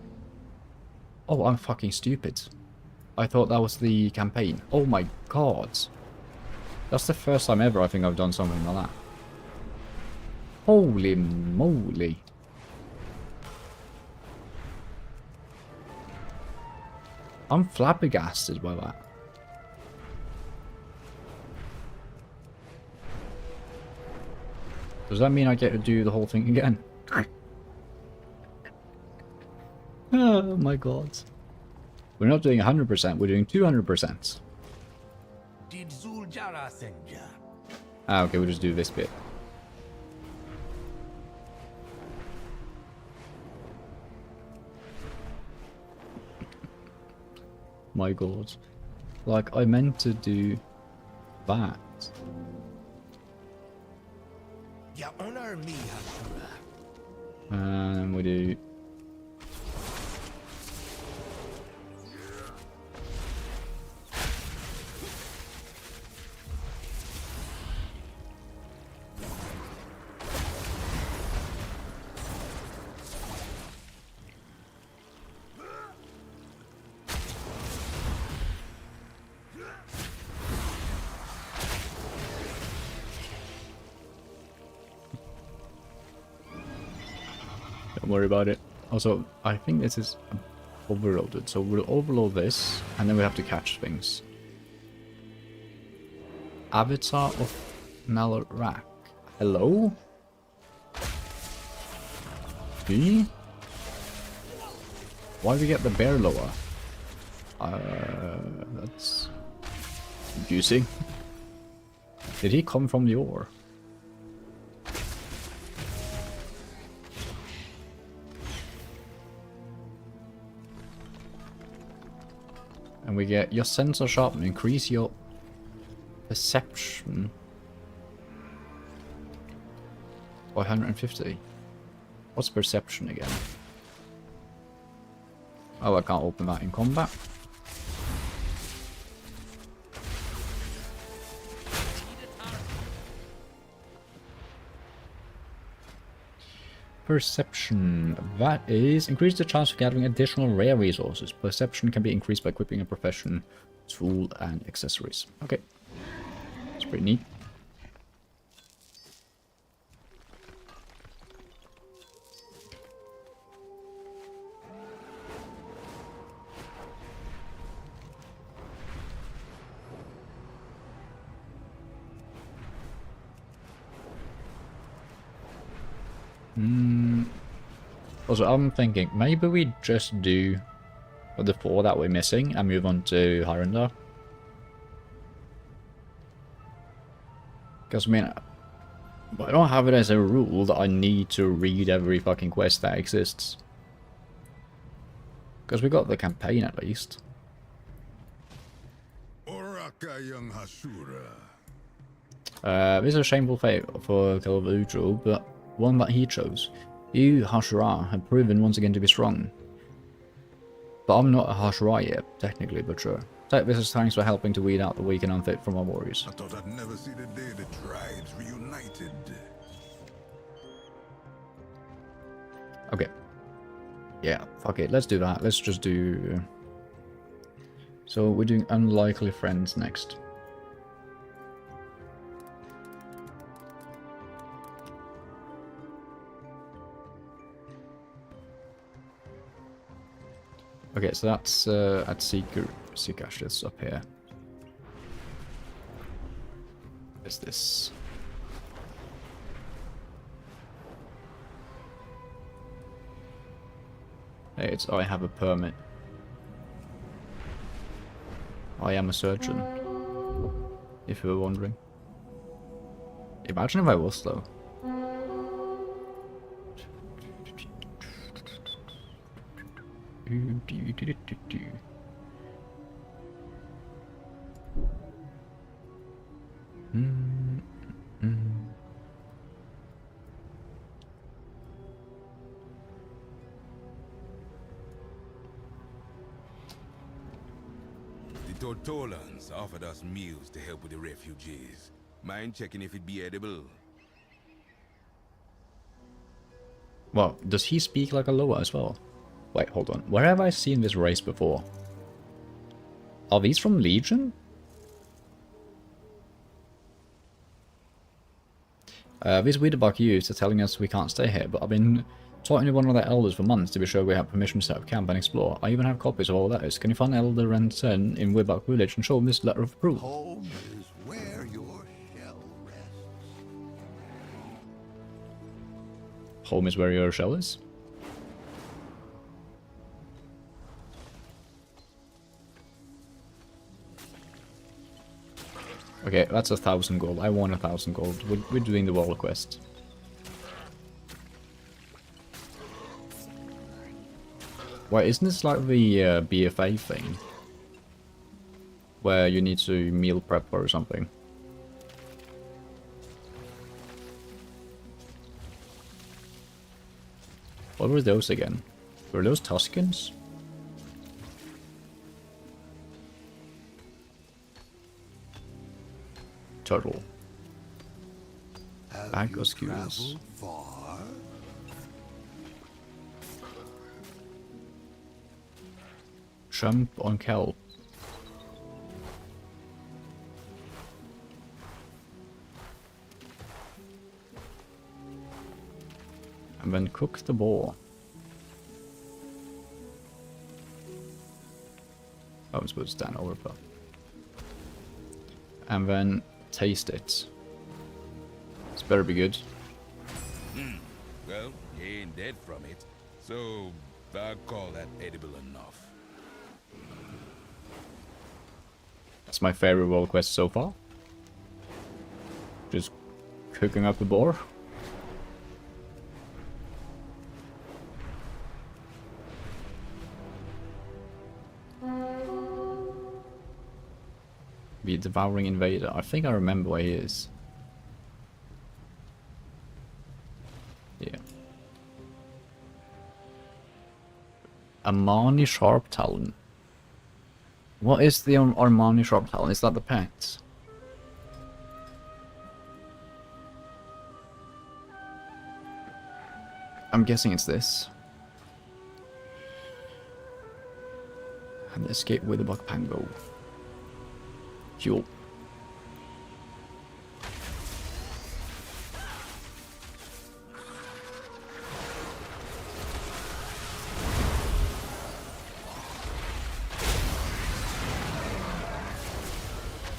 Oh, I'm fucking stupid. I thought that was the campaign. Oh my god. That's the first time ever I think I've done something like that. Holy moly. I'm flabbergasted by that. Does that mean I get to do the whole thing again? Oh my god. We're not doing 100%, we're doing 200%. Did Zuljara send ya? Ah, okay, we'll just do this bit. My god. Like, I meant to do that. Ya honor me, Hashura. And we do... Don't worry about it. Also, I think this is overloaded, so we'll overload this, and then we have to catch things. Avatar of Nalarak. Hello? Me? Why do we get the bear lower? That's confusing. Did he come from the ore? And we get your sense of sharpness, increase your perception by 150. What's perception again? Oh, I can't open that in combat. Perception. That is increase the chance of gathering additional rare resources. Perception can be increased by equipping a profession, tool, and accessories. Okay. That's pretty neat. Also, I'm thinking maybe we just do the 4 that we're missing and move on to Harundar. Because, I mean, I don't have it as a rule that I need to read every fucking quest that exists. Because we got the campaign at least. Oraka young Hasura. This is a shameful fate for Kalimdor, but one that he chose. You, Hashira, have proven once again to be strong. But I'm not a Hashira yet, technically, but sure. Take this as thanks for helping to weed out the weak and unfit from our warriors. I thought I'd never see the day the tribes reunited. Okay. Yeah, fuck it, let's do that. Let's just do... So we're doing unlikely friends next. Okay, so that's at Seekash, that's up here. What's this? Hey, it's I have a permit. I am a surgeon. If you were wondering. Imagine if I was, though. The Tortolans offered us meals to help with the refugees. Mind checking if it'd be edible? Well, does he speak like a Loa as well? Wait, hold on. Where have I seen this race before? Are these from Legion? These Weederbach youths are telling us we can't stay here, but I've been talking to one of their elders for months to be sure we have permission to set up camp and explore. I even have copies of all letters. Can you find Elder Rensen in Weederbach village and show him this letter of approval? Home is where your shell rests. Home is where your shell is? Okay, that's 1,000 gold. I want 1,000 gold. We're doing the wall quest. Wait, isn't this like the BFA thing? Where you need to meal prep or something? What were those again? Were those Tuscans? Turtle. Bank of skewers. Far? Jump on kelp. And then cook the boar. I was supposed to stand over, but... And then taste it. This better be good. Well, you ain't dead from it, so I'd call that edible enough. That's my favorite world quest so far. Just cooking up the boar. The devouring invader. I think I remember where he is. Yeah. Armani Sharp Talon. What is the Armani Sharp Talon? Is that the pet? I'm guessing it's this. And escape with the Buck Pango. Fuel.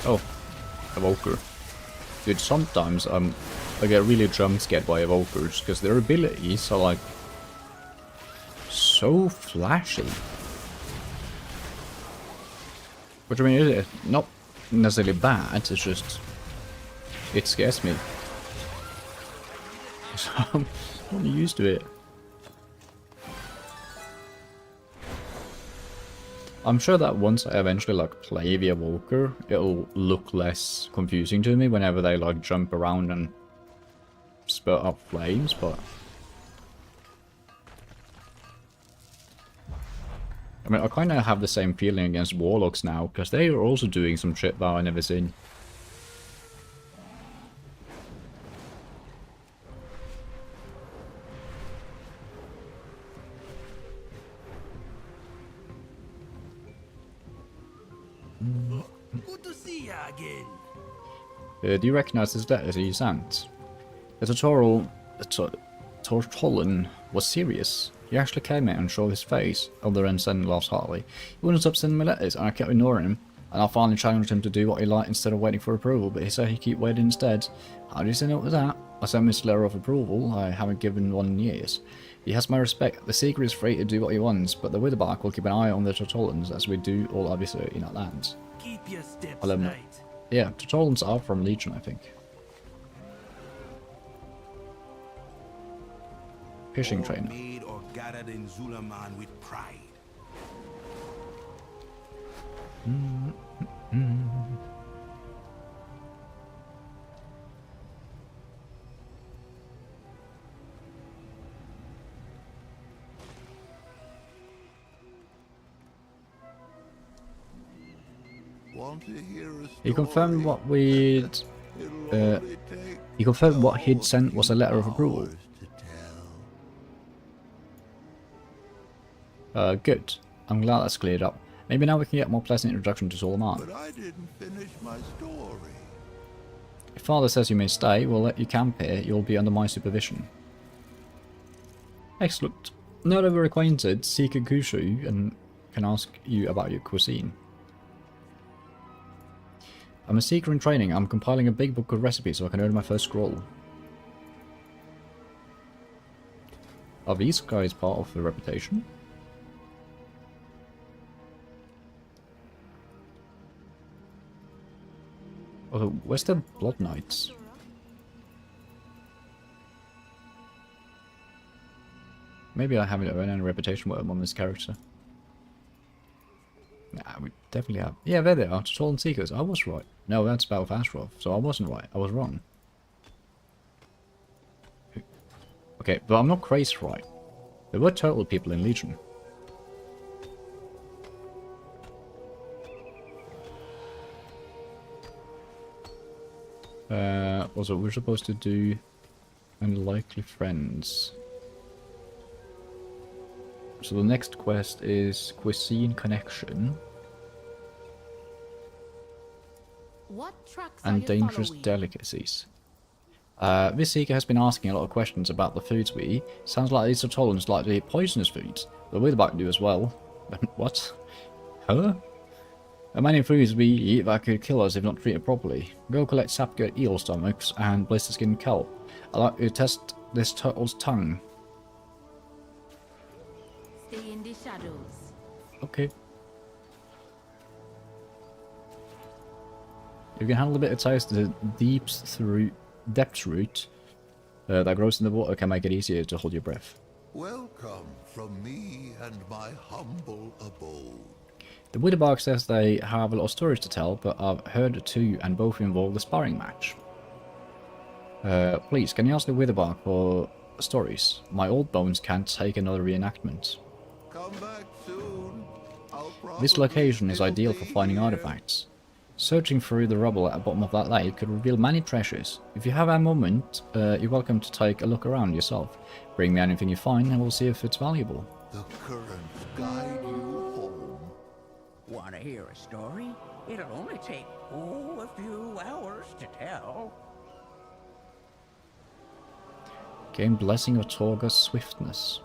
Oh, Evoker. Dude, sometimes I'm I get really jump scared by evokers because their abilities are like so flashy. Which I mean, it's not necessarily bad, it's just it scares me. So I'm not used to it. I'm sure that once I eventually like play the evoker, it'll look less confusing to me whenever they like jump around and spurt up flames, but I mean, I kind of have the same feeling against warlocks now, because they are also doing some shit that I've never seen. Good to see ya again. Do you recognize this letter he sent? The Tortolan was serious. He actually came in and showed his face, other than sending last Harley. He wouldn't stop sending me letters, and I kept ignoring him, and I finally challenged him to do what he liked instead of waiting for approval, but he said he'd keep waiting instead. How do you say no to that? I sent him his letter of approval. I haven't given one in years. He has my respect. The Seeker is free to do what he wants, but the Witherbark will keep an eye on the Tortolans, as we do all obviously in Outland. Keep your steps I'll let him know. light. Yeah, Tortolans are from Legion, I think. Fishing trainer. Made or gathered in Zulaman with pride. Want to hear a He confirmed story? what we'd... It'll only take He confirmed what he'd sent was a letter of approval. hours to tell. Good. I'm glad that's cleared up. Maybe now we can get a more pleasant introduction to Solomon. But I didn't finish my story. If Father says you may stay, we'll let you camp here. You'll be under my supervision. Excellent. Now that we're acquainted, seek a Kushu and can ask you about your cuisine. I'm a seeker in training. I'm compiling a big book of recipes so I can earn my first scroll. Are these guys part of the reputation? Oh, where's the Blood Knights? Maybe I haven't earned any reputation with them on this character. Nah, we definitely have. Yeah, there they are. Stolen Seekers. I was right. No, that's Battle of Ashraf, so I wasn't right. I was wrong. Okay, but I'm not crazy right. There were total people in Legion. Also, we're supposed to do unlikely friends. So the next quest is cuisine connection What tracks and are you dangerous following? delicacies. This seeker has been asking a lot of questions about the foods we eat. Sounds like these are tolerant like to eat poisonous foods. The Witherbark do as well. What? Huh? There are many foods we eat that could kill us if not treated properly. Go collect sapgurt eel stomachs and blister skin kelp. I'd like to test this turtle's tongue. Stay in the shadows. Okay. You can handle a bit of taste. The depth root that grows in the water can make it easier to hold your breath. Welcome from me and my humble abode. The Witherbark says they have a lot of stories to tell, but I've heard two and both involve the sparring match. Please, can you ask the Witherbark for stories? My old bones can't take another reenactment. Come back soon. This location is ideal for finding artifacts. Searching through the rubble at the bottom of that lake could reveal many treasures. If you have a moment, you're welcome to take a look around yourself. Bring me anything you find and we'll see if it's valuable. The currents guide you home. Want to hear a story? It'll only take, a few hours to tell. Gain Blessing of Torga's Swiftness.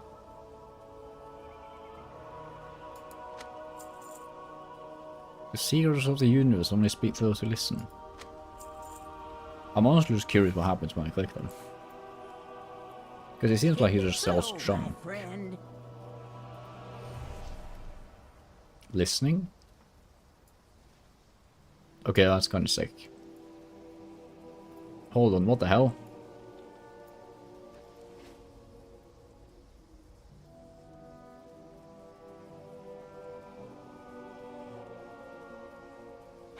The seekers of the universe only speak to those who listen. I'm honestly just curious what happens when I click them. Because it seems like he just sells So, chum. my friend, Listening? Okay, that's kind of sick. Hold on, what the hell?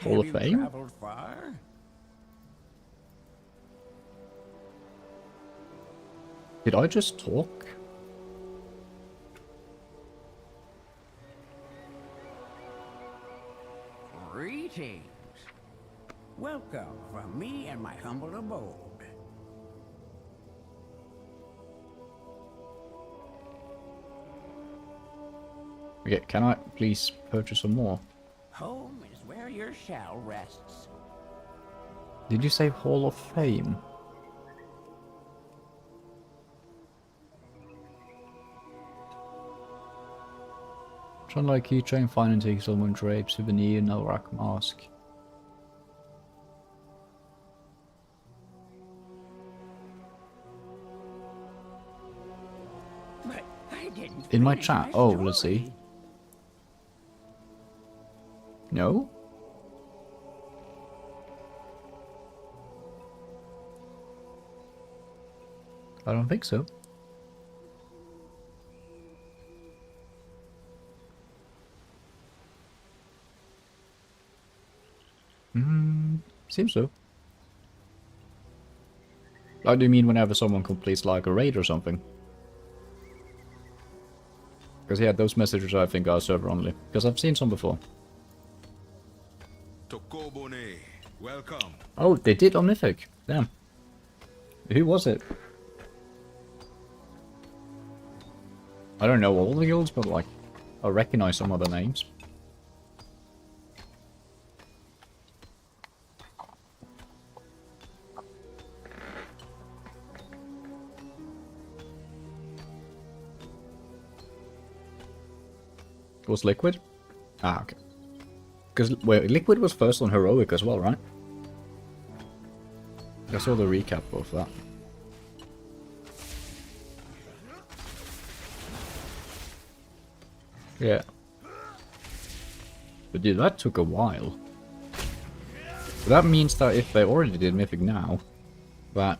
Hall of have you Fame? traveled far? Did I just talk? Greetings. Welcome from me and my humble abode. Okay, can I please purchase some more? Home is where your shell rests. Did you say Hall of Fame? Trying like keychain, fine antique, someone drape, souvenir, no rack mask. But I didn't In my finish chat? my Oh, let's see. story. No? I don't think so. Seems so. Like, do you mean whenever someone completes like a raid or something? Because yeah, those messages I think are server only. Because I've seen some before. Tokobone, welcome. Oh, they did on Mythic. Damn. Who was it? I don't know all the guilds, but like, I recognize some of the names. Was Liquid? Ah, okay. Because, wait, Liquid was first on Heroic as well, right? I saw the recap of that. Yeah. But dude, that took a while. But that means that if they already did Mythic now, that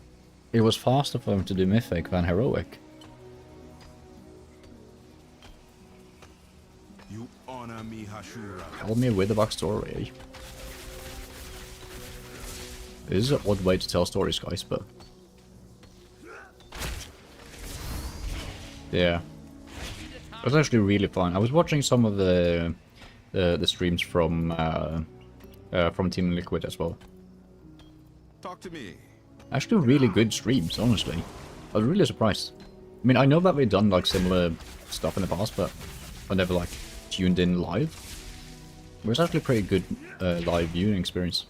it was faster for them to do Mythic than Heroic. You honor me, Hashura. Tell me with the backstory. This is an odd way to tell stories, guys, but... yeah. It was actually really fun. I was watching some of the streams from Team Liquid as well. Talk to me. Actually really good streams, honestly. I was really surprised. I mean, I know that they've done like similar stuff in the past, but I never like tuned in live. It was actually a pretty good live viewing experience.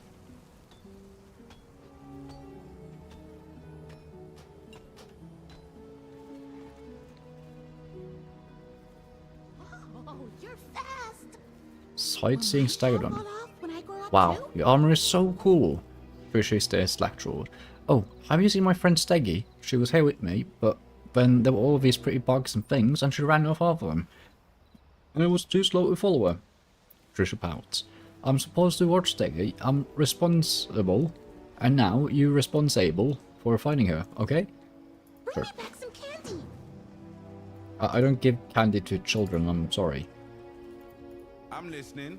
Oh, you're fast. Sightseeing Staggeron. Fall off when I grow up Wow, too? the armor is so cool. Appreciate the Slackjaw. Oh, have you seen my friend Steggy? She was here with me, but then there were all of these pretty bugs and things, and she ran off after them. And I was too slow to follow her. Trisha pouts. I'm supposed to watch Steggy. I'm responsible, and now you're responsible for finding her, okay? Bring me back some candy. I don't give candy to children, I'm sorry. I'm listening.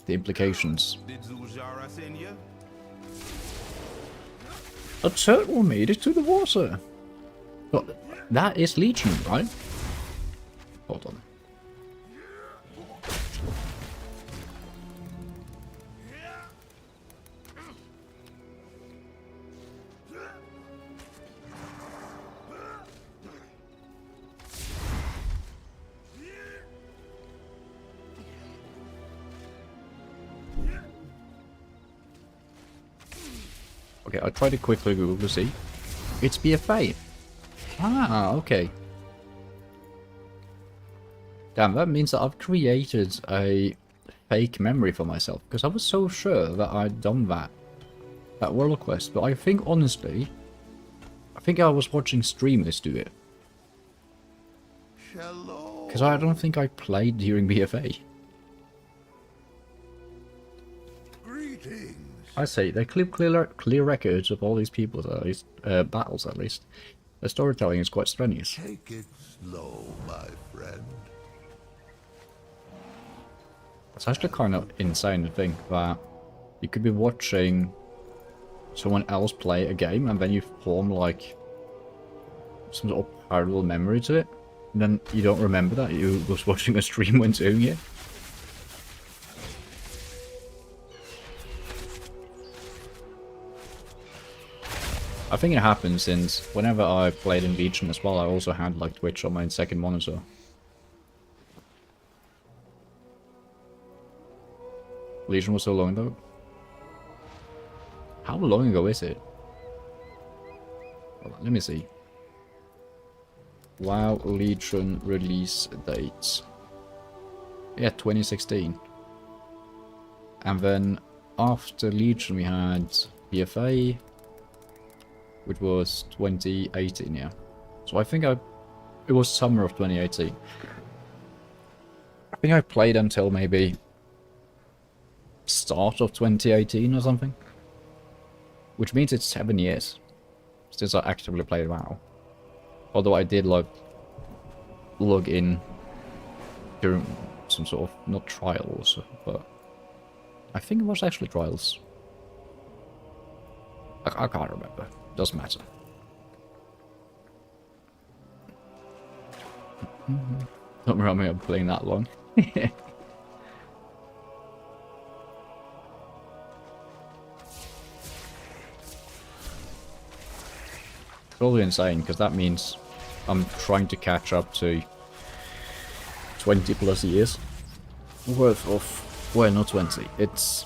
The implications. Did Zujara send you? A turtle made it to the water. But that is leeching, right? Hold on. Okay, I tried to quickly Google to see. It's BFA. Ah, okay. Damn, that means that I've created a fake memory for myself, because I was so sure that I'd done that at World Quest, but I think, honestly, I think I was watching streamers do it. Hello. Because I don't think I played during BFA. Greetings. I say, they keep clear records of all these people's at least, battles at least. The storytelling is quite strenuous. Take it slow, my friend. It's actually kind of insane to think that you could be watching someone else play a game and then you form like some sort of parallel memory to it. And then you don't remember that you was watching a stream when doing it. I think it happened since whenever I played in Legion as well, I also had like Twitch on my second monitor. Legion was so long ago. How long ago is it? Hold on, let me see. WoW Legion release dates. Yeah, 2016. And then after Legion we had BFA, which was 2018, yeah. So I think it was summer of 2018. I think I played until maybe start of 2018 or something. Which means it's 7 years since I actively played WoW. Although I did like log in during some sort of, not trials, but I think it was actually trials. I can't remember. Doesn't matter. Don't remember me playing that long. Totally insane, because that means I'm trying to catch up to 20 plus years worth of, well, not 20, it's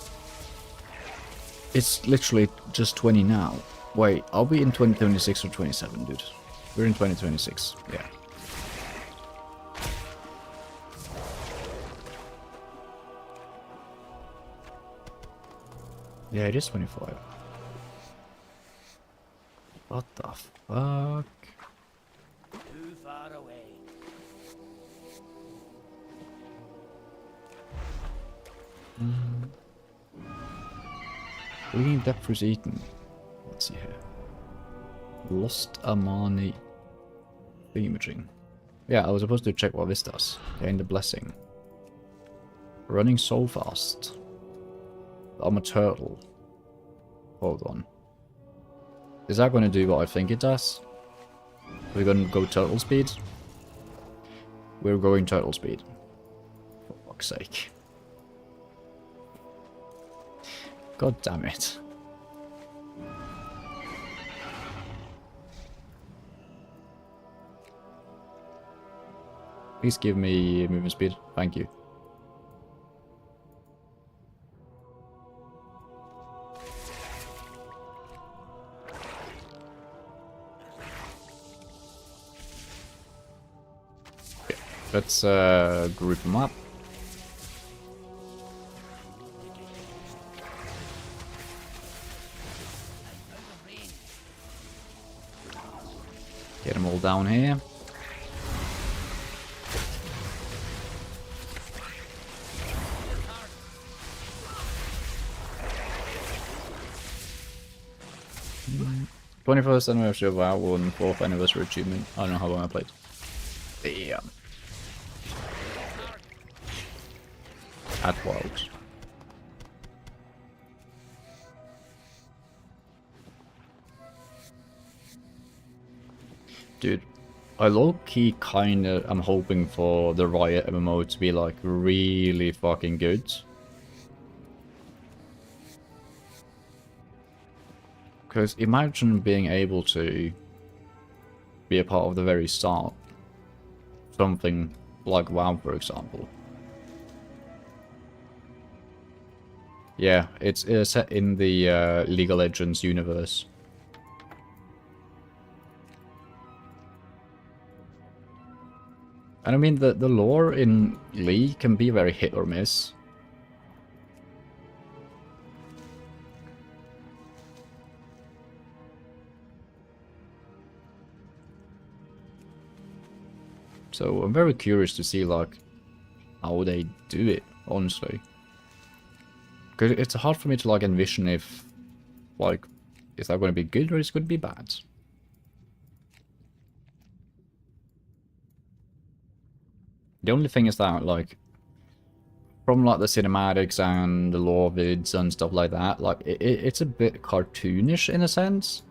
literally just 20 now. Wait, I'll be in 2026 or 27, dude. We're in 2026, yeah. Yeah, it is 25. What the fuck? Too far away. Reading depth was eaten. Let's see here. Lost Amani imaging. Yeah, I was supposed to check what this does. Gain the blessing. Running so fast. I'm a turtle. Hold on. Is that going to do what I think it does? We're going to go turtle speed? We're going turtle speed. For fuck's sake. God damn it. Please give me movement speed. Thank you. Okay, let's group them up. Get them all down here. Mm. 21st anniversary of WoW and 4th anniversary achievement. I don't know how long I played. Damn. At World. Dude, I low-key kinda am hoping for the Riot MMO to be like really fucking good. Because imagine being able to be a part of the very start. Something like WoW, for example. Yeah, it's set in the League of Legends universe. And I mean, the lore in League can be very hit or miss. So I'm very curious to see like how they do it, honestly. Because it's hard for me to like envision if like is that going to be good or is it going to be bad. The only thing is that like from like the cinematics and the lore vids and stuff like that, like it's a bit cartoonish in a sense.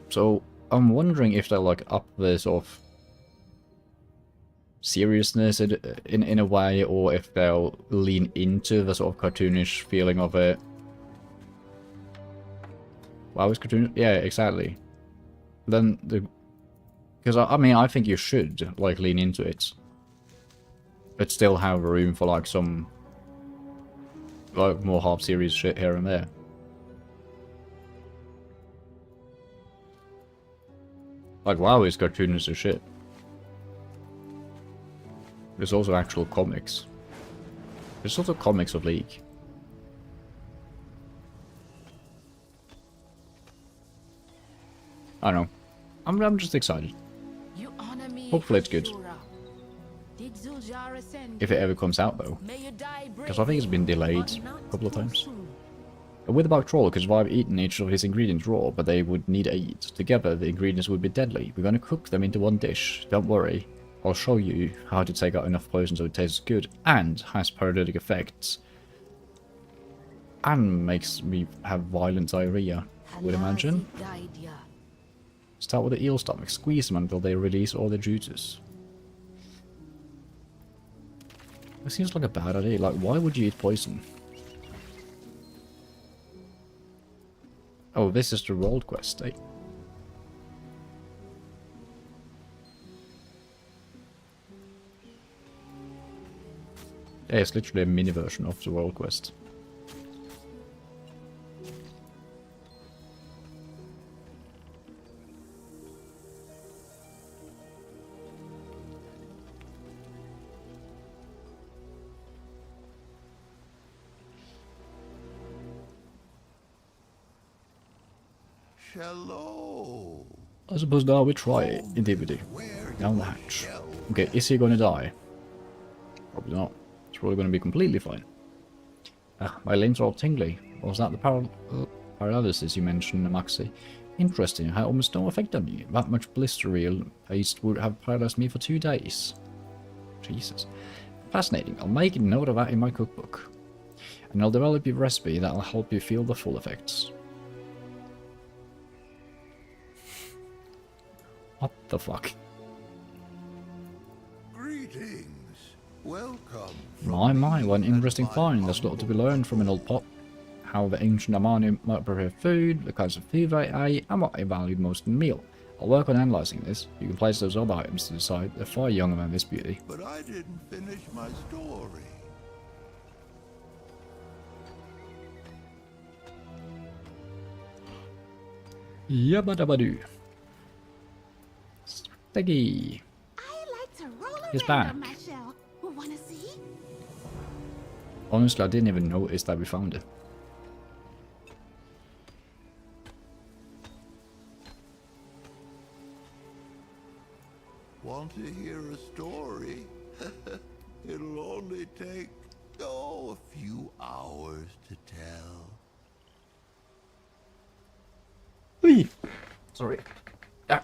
So I'm wondering if they're like up the sort of seriousness in a way, or if they'll lean into the sort of cartoonish feeling of it. Wow, it's cartoonish? Yeah, exactly. Then the... Because I mean, I think you should like lean into it. But still have room for like some like more half-series shit here and there. Like, WoW is cartoonish as shit. There's also actual comics. There's also comics of League. I don't know. I'm just excited. You honor me. Hopefully it's good. Did Zul'jar ascend? If it ever comes out though. May you die Because I think it's been delayed but not a couple of too times. soon. A witherback troll could survive eating each of his ingredients raw, but they would need to eat. Together, the ingredients would be deadly. We're going to cook them into one dish. Don't worry. I'll show you how to take out enough poison so it tastes good and has paralytic effects. And makes me have violent diarrhea, I would imagine. Start with the eel stomach. Squeeze them until they release all their juices. It seems like a bad idea. Like, why would you eat poison? Oh, this is the world quest, eh? Yeah, it's literally a mini version of the world quest. Hello. I suppose now we try it. Indeed. Down the hatch. Okay, is he gonna die? Probably not. It's probably gonna be completely fine. Ah, my limbs are all tingly. Was that the paralysis you mentioned, Maxi? Interesting, had almost no effect on you. That much blistery paste would have paralyzed me for 2 days. Jesus. Fascinating. I'll make a note of that in my cookbook. And I'll develop a recipe that'll help you feel the full effects. What the fuck? Greetings. Welcome. My, what an interesting find. There's a lot to be learned from an old pot. How the ancient Amani might prepare food, the kinds of food they ate, and what they valued most in a meal. I'll work on analysing this. You can place those other items to the side. They're far younger than this beauty. But I didn't finish my story. Yabba dabba doo. Steggy. I like to roll He's around back. on my shell. Wanna see? Honestly, I didn't even notice that we found it. Want to hear a story? It'll only take, a few hours to tell. Whee! Sorry. Ah.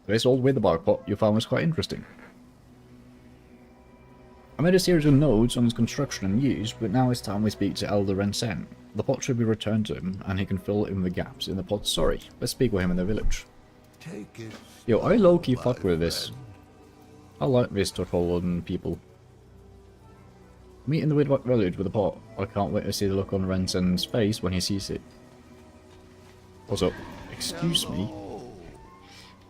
This old witherbark pot you found was quite interesting. I made a series of notes on its construction and use, but now it's time we speak to Elder Rensen. The pot should be returned to him, and he can fill in the gaps in the pot's story. Let's speak with him in the village. Take it. Yo, I low-key my fuck with this. friend. I like this Tortollan people. Meet in the Witherbark village with a pot. I can't wait to see the look on Rensen's face when he sees it. Also, excuse me. Hello.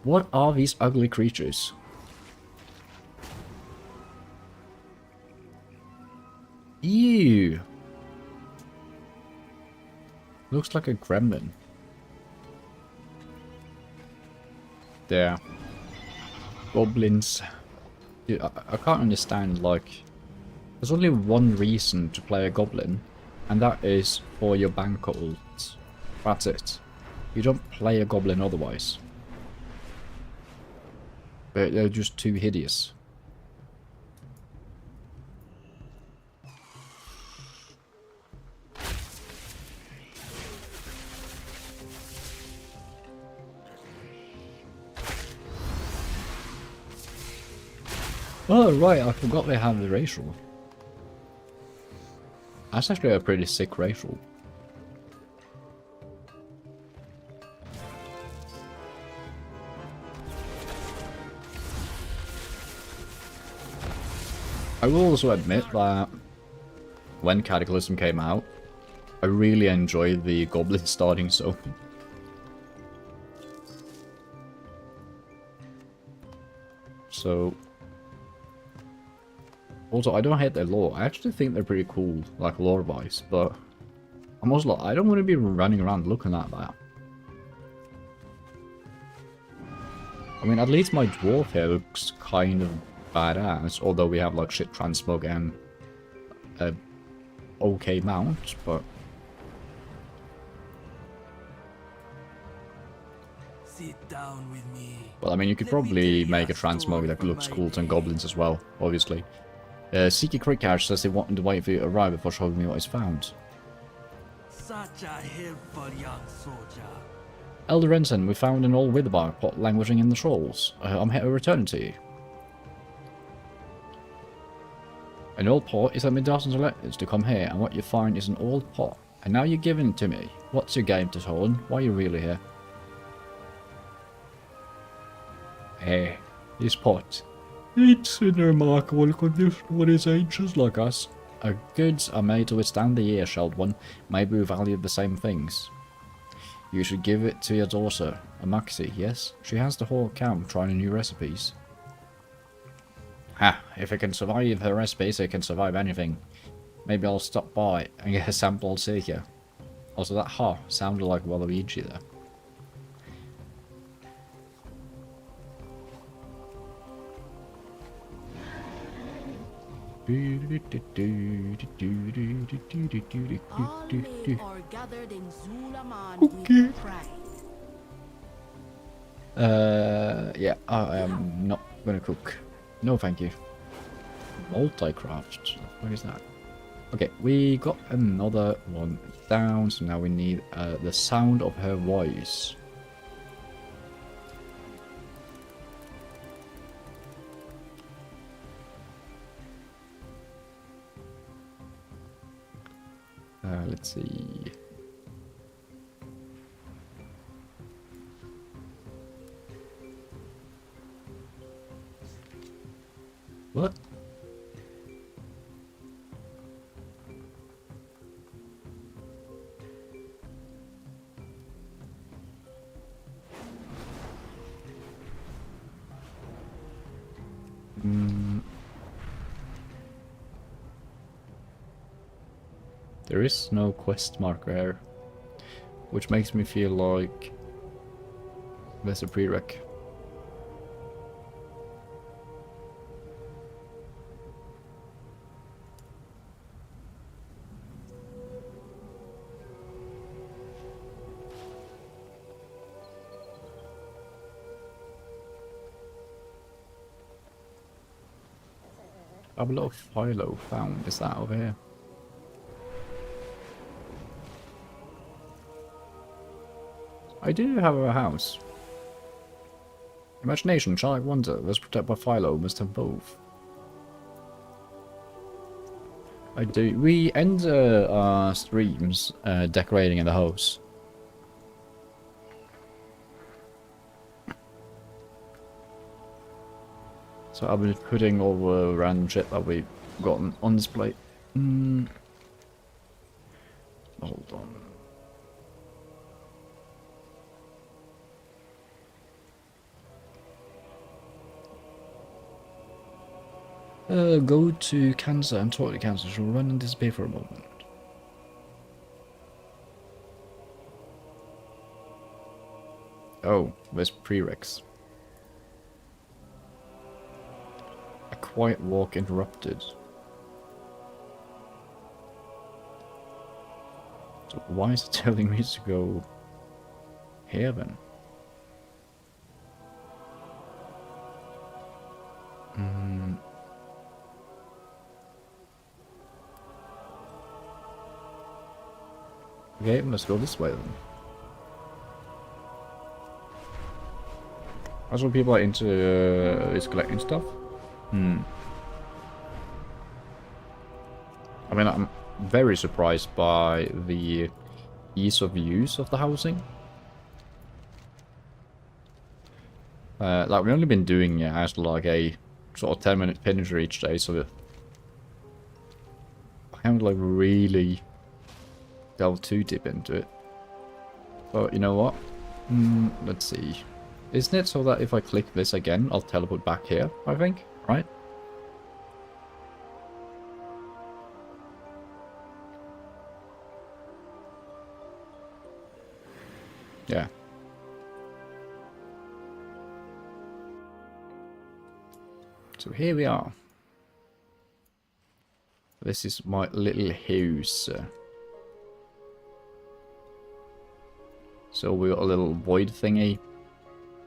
What are these ugly creatures? Ew! Looks like a gremlin. There. Goblins. Dude, I can't understand, like... There's only one reason to play a goblin, And that is for your bank ult. That's it. You don't play a goblin otherwise. But they're just too hideous. Oh right, I forgot they have the racial. That's actually a pretty sick racial. I will also admit that when Cataclysm came out, I really enjoyed the goblin starting so. So also, I don't hate their lore. I actually think they're pretty cool, like lore-wise, but I'm also like, I don't want to be running around looking at that. I mean, at least my dwarf here looks kind of badass, although we have like shit transmog and a okay mount, but Sit down with me. well, I mean, you could probably make a transmog that looks cool to goblins as well, obviously. Seeky Crickcash says they wanted to wait for you to arrive before showing me what is found. Such a helpful young soldier. Elder Ensign, we found an old witherbark pot languishing in the shoals. I'm here to return it to you. An old pot? You sent me dozens of letters to come here, and what you find is an old pot. And now you're giving it to me. What's your game, Totolan? Why are you really here? This pot. It's in a remarkable condition for its ancients like us. Our goods are made to withstand the year, shelled one. Maybe we value the same things. You should give it to your daughter, a Maxie, yes? She has the whole camp trying new recipes. Ha! If it can survive her recipes, it can survive anything. Maybe I'll stop by and get a sample seeker. Also, that ha sounded like Waluigi there. All men are gathered in Zulaman with pride. Yeah, I am not gonna cook. No, thank you. Multi-craft. What is that? Okay, we got another one down, so now we need the sound of her voice. Let's see. What? There is no quest marker here, which makes me feel like there's a prereq. I have a lot of philo found. Is that over here? I do have a house. Imagination, childlike wonder, those protected by philo must have both. I do. We end our streams decorating in the house. So I've been putting all the random shit that we've gotten on display. Hold on. Go to Cancer and talk to Cancer. She'll run and disappear for a moment. Oh, there's prereqs. A quiet walk interrupted. So why is it telling me to go here then? Okay, let's go this way then. That's what people are into is collecting stuff. I mean, I'm very surprised by the ease of use of the housing. Like, we've only been doing it as like a sort of 10-minute finisher each day, so I haven't like really delved too deep into it. But you know what? Let's see. Isn't it so that if I click this again, I'll teleport back here, I think? Right? Yeah. So here we are. This is my little house. So we got a little void thingy.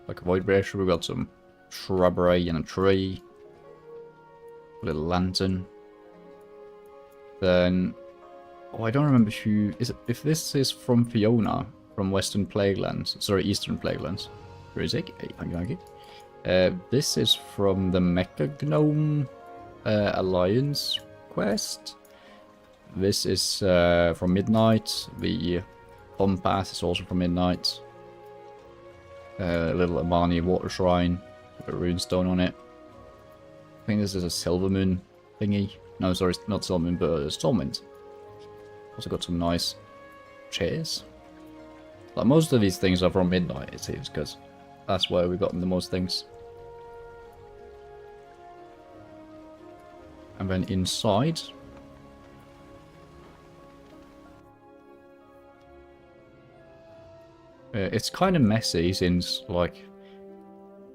Like a void breaker. We got some shrubbery and a tree. A little lantern. Then... Oh, I don't remember who... Is it, if this is from Fiona, from Western Plaguelands. Sorry, Eastern Plaguelands. Where is it? Thank you. This is from the Mecha Gnome Alliance quest. This is from Midnight. The compass is also from Midnight. A little Amani water shrine with a runestone on it. I think this is a Silver Moon thingy. No, sorry, not Silver Moon, but a Stormwind. Also got some nice chairs. Like, most of these things are from Midnight, it seems, because that's where we've gotten the most things. And then inside... it's kind of messy since, like,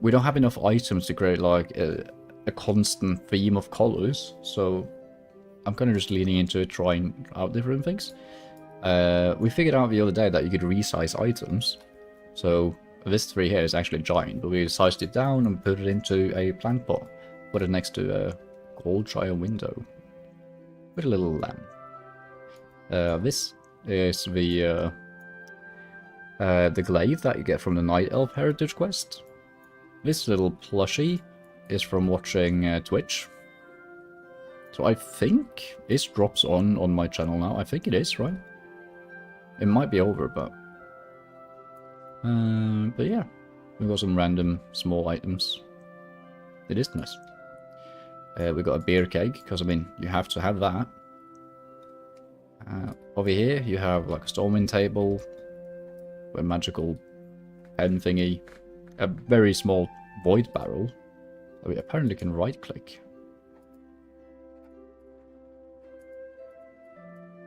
we don't have enough items to create, like, a constant theme of colors. So I'm kind of just leaning into it, trying out different things. We figured out the other day that you could resize items. So this tree here is actually giant, but we sized it down and put it into a plant pot. Put it next to a gold giant window with a little lamp. This is the glaive that you get from the Night Elf Heritage quest. This little plushie is from watching Twitch. So I think this drops on my channel now. I think it is, right? It might be over, but yeah, we've got some random small items. It is nice. We got a beer keg, because I mean, you have to have that. Over here, you have like a storming table, a magical pen thingy, a very small void barrel that we apparently can right click.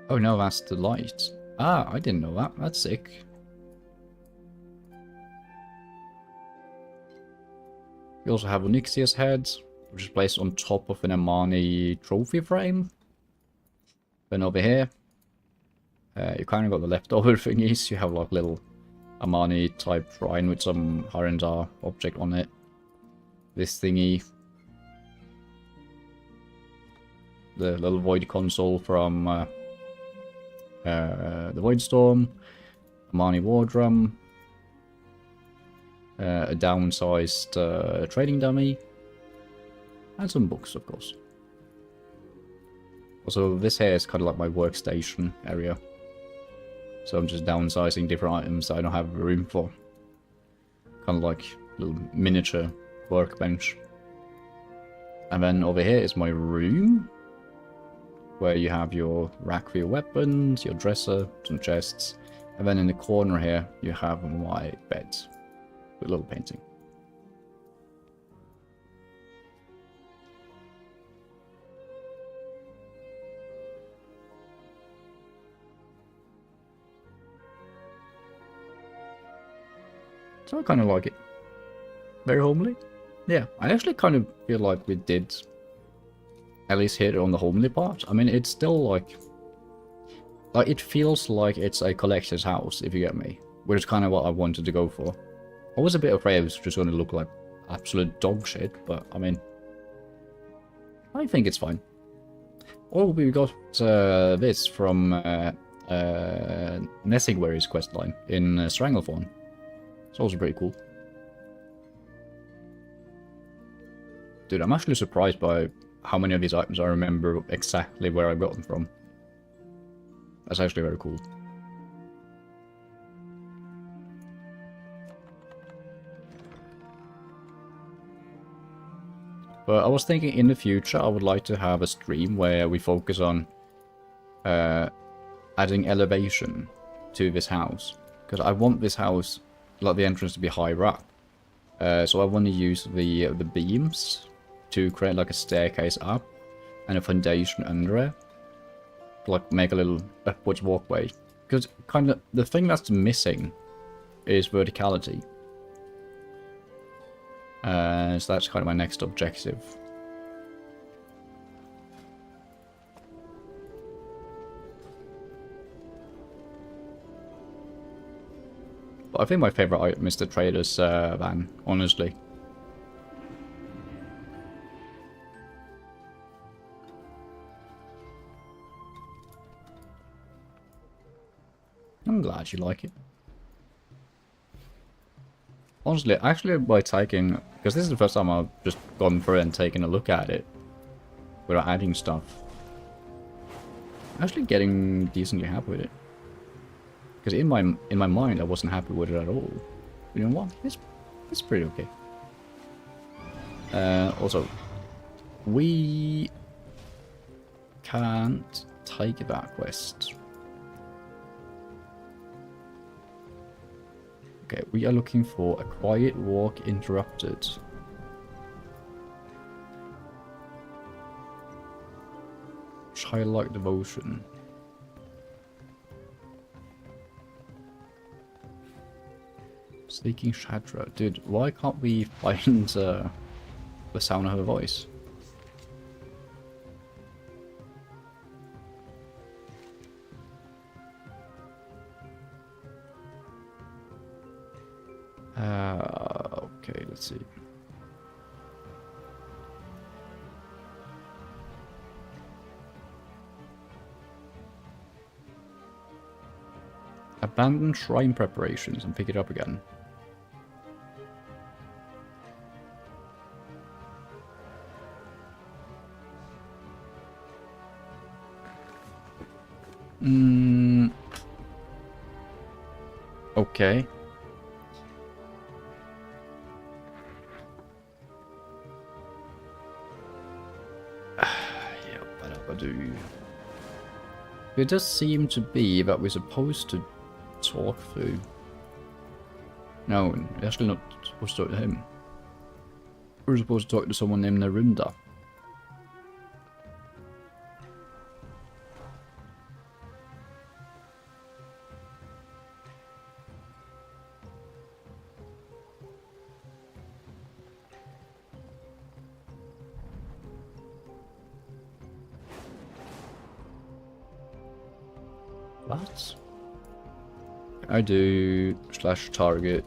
Oh no, that's the light. Ah, I didn't know that. That's sick. We also have Onyxia's head, which is placed on top of an Amani trophy frame. Then over here, you kind of got the leftover thingies. You have like little Amani type shrine with some Harendar object on it. This thingy. The little void console from the Void Storm. Amani War Drum. A downsized trading dummy. And some books, of course. Also, this here is kind of like my workstation area. So I'm just downsizing different items that I don't have room for. Kind of like a little miniature workbench. And then over here is my room, where you have your rack for your weapons, your dresser, some chests. And then in the corner here, you have my bed with a little painting. So I kind of like it. Very homely. Yeah, I actually kind of feel like we did at least hit it on the homely part. I mean, it's still like Like, it feels like it's a collector's house, if you get me. Which is kind of what I wanted to go for. I was a bit afraid it was just going to look like absolute dog shit, but I mean, I think it's fine. Oh, we got this from Nessingwary's questline in Stranglethorn. It's also pretty cool. Dude, I'm actually surprised by how many of these items I remember exactly where I got them from. That's actually very cool. But I was thinking in the future I would like to have a stream where we focus on adding elevation to this house. Because I want this house, like the entrance, to be higher up. So I want to use the beams to create like a staircase up and a foundation under it. Like make a little upwards walkway. Because kind of the thing that's missing is verticality. So that's kind of my next objective. But I think my favorite item is the trader's van, honestly. I'm glad you like it. Honestly, actually by taking, because this is the first time I've just gone through and taken a look at it without adding stuff. I'm actually getting decently happy with it. Because in my mind I wasn't happy with it at all. You know what? It's pretty okay. Also, we can't take that quest. Okay, we are looking for a quiet walk interrupted. Childlike devotion. Seeking Shadra. Dude, why can't we find the sound of her voice? Okay, let's see. Abandon shrine preparations and pick it up again. Okay. It does seem to be that we're supposed to talk through. No, we're actually not supposed to talk to him. We're supposed to talk to someone named Narunda. What? I do / target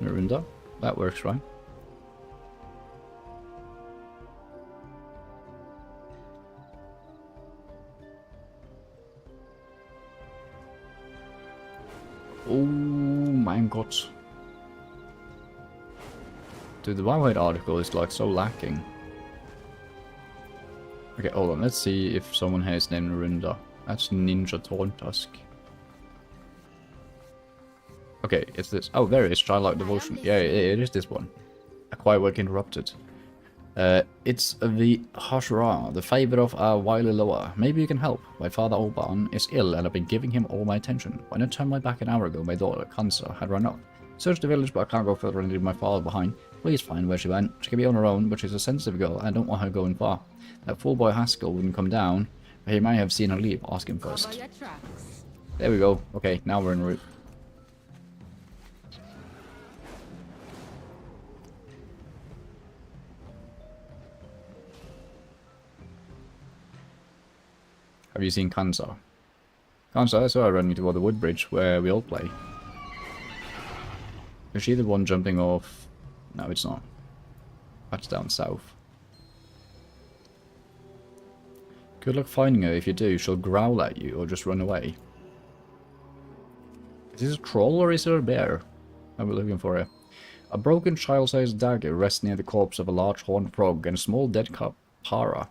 Narunda. That works, right? Oh my god. Dude, the Wild article is like so lacking. Okay, hold on, let's see if someone has named Narunda. That's Ninja Tauntusk. Okay, it's this. Oh, there it is. Childlike Devotion. Yeah, it is this one. A quiet work interrupted. It's the Hashra, the favor of our wily lower. Maybe you can help. My father Oban is ill and I've been giving him all my attention. When I turned my back an hour ago, my daughter, Kansa, had run off. Searched the village, but I can't go further and leave my father behind. Please find where she went. She can be on her own, but she's a sensitive girl and I don't want her going far. That fool boy Haskell wouldn't come down, but he may have seen her leave. Ask him first. There we go. Okay, now we're en route. Have you seen Kansa? Kansa, I saw her running toward the woodbridge where we all play. Is she the one jumping off? No, it's not. That's down south. Good luck finding her. If you do, she'll growl at you or just run away. Is this a troll or is it a bear? I'm looking for her. A broken child-sized dagger rests near the corpse of a large horned frog and a small dead kapara.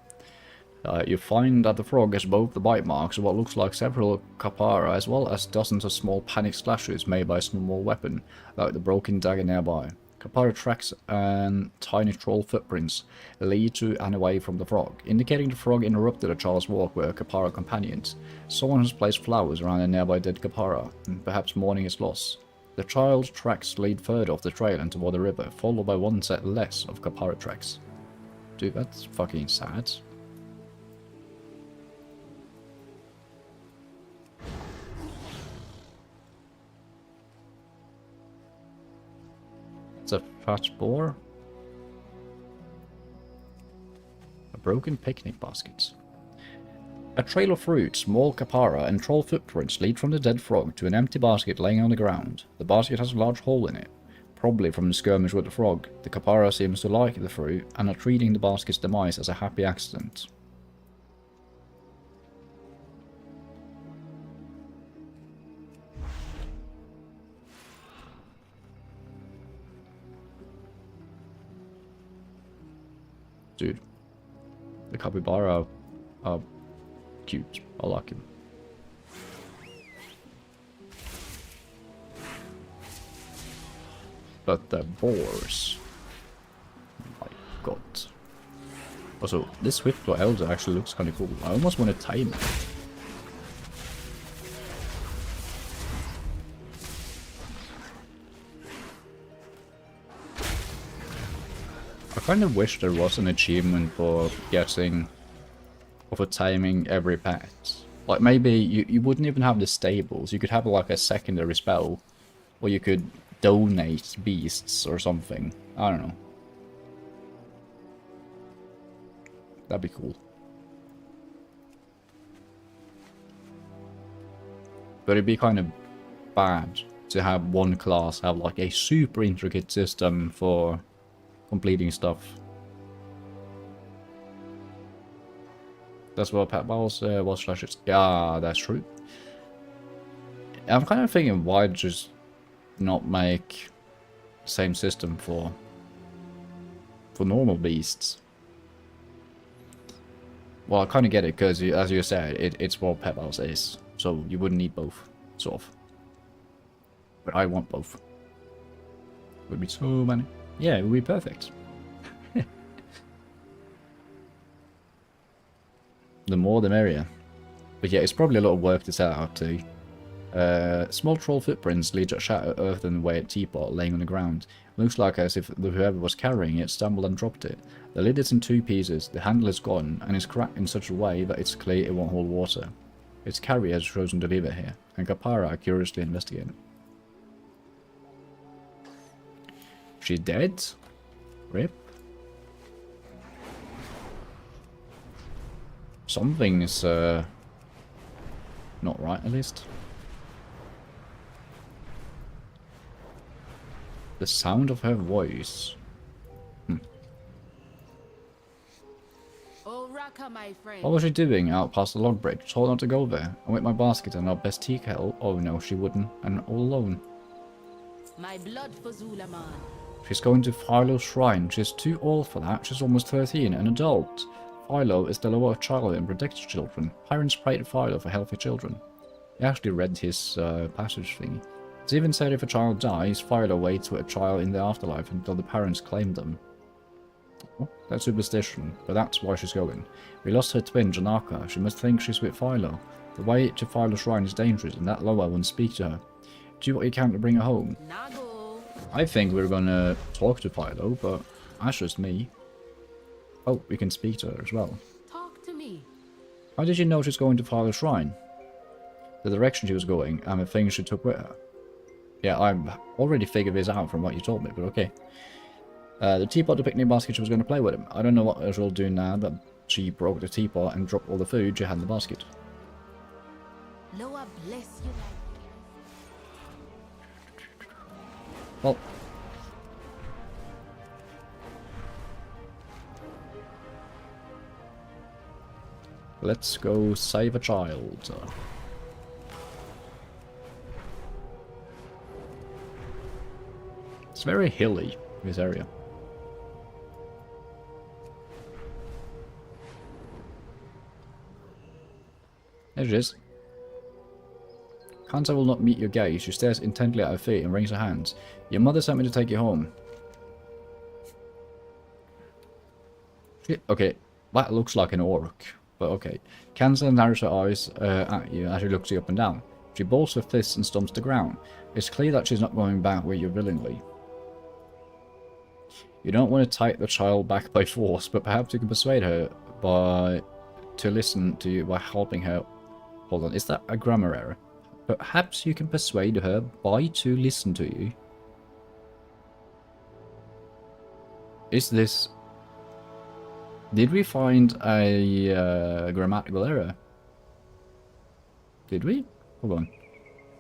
You find that the frog has both the bite marks of what looks like several kapara as well as dozens of small panic slashes made by a small weapon, like the broken dagger nearby. Kapara tracks and tiny troll footprints lead to and away from the frog, indicating the frog interrupted a child's walk with her kapara companions. Someone has placed flowers around a nearby dead kapara, and perhaps mourning its loss. The child's tracks lead further off the trail and toward the river, followed by one set less of kapara tracks. Dude, that's fucking sad. It's a fat boar. A broken picnic basket. A trail of fruit, small kapara, and troll footprints lead from the dead frog to an empty basket laying on the ground. The basket has a large hole in it, probably from the skirmish with the frog. The kapara seems to like the fruit and are treating the basket's demise as a happy accident. Dude, the capybara are cute. I like him. But the boars, my god. Also, this Swiftclaw Elder actually looks kind of cool. I almost want to tame it. I kind of wish there was an achievement for getting, or for taming every pet. Like maybe you wouldn't even have the stables, you could have like a secondary spell, or you could donate beasts or something. I don't know. That'd be cool. But it'd be kind of bad to have one class have like a super intricate system for completing stuff. That's what Pat Bowles was slashes. Yeah, that's true. I'm kind of thinking why just not make the same system for normal beasts. Well, I kind of get it because, as you said, it's what Pet Bowles is, so you wouldn't need both, sort of. But I want both. Would be so many. Yeah, it would be perfect. The more the merrier. But yeah, it's probably a lot of work to set out too. Small troll footprints lead to a shattered earthen weighted teapot laying on the ground. Looks like as if whoever was carrying it stumbled and dropped it. The lid is in two pieces, the handle is gone, and is cracked in such a way that it's clear it won't hold water. Its carrier has chosen to leave it here, and Kapara are curiously investigating. She's dead? Rip? Something is not right, at least. The sound of her voice. Oh, Raka, my friend. What was she doing out past the log bridge? Told her to go there. And with my basket and our best tea kettle. Oh no, she wouldn't. And all alone. My blood for Zulaman. She's going to Philo's shrine. She's too old for that. She's almost 13, an adult. Philo is the lover of childhood and protects children. Parents pray to Philo for healthy children. He actually read his passage thingy. It's even said if a child dies, Philo waits with a child in the afterlife until the parents claim them. Oh, that's superstition, but that's why she's going. We lost her twin, Janaka. She must think she's with Philo. The way to Philo's shrine is dangerous, and that lower won't speak to her. Do what you can to bring her home. Nago. I think we're gonna talk to Philo, but that's just me. Oh, we can speak to her as well. Talk to me. How did you know she's going to Philo's shrine? The direction she was going, and the things she took with her. Yeah, I've already figured this out from what you told me, but okay. The teapot, the picnic basket, she was going to play with him. I don't know what she'll do now that she broke the teapot and dropped all the food she had in the basket. Loa bless you like Well. Let's go save a child. It's very hilly, this area. There it is. Kansa will not meet your gaze. She stares intently at her feet and wrings her hands. Your mother sent me to take you home. Shit. Okay, that looks like an orc, but okay. Kansa narrows her eyes at you as she looks you up and down. She balls her fists and stomps the ground. It's clear that she's not going back where you willingly. You don't want to take the child back by force, but perhaps you can persuade her to listen to you by helping her. Hold on, is that a grammar error? Perhaps you can persuade her to listen to you. Is this... Did we find a grammatical error? Did we? Hold on.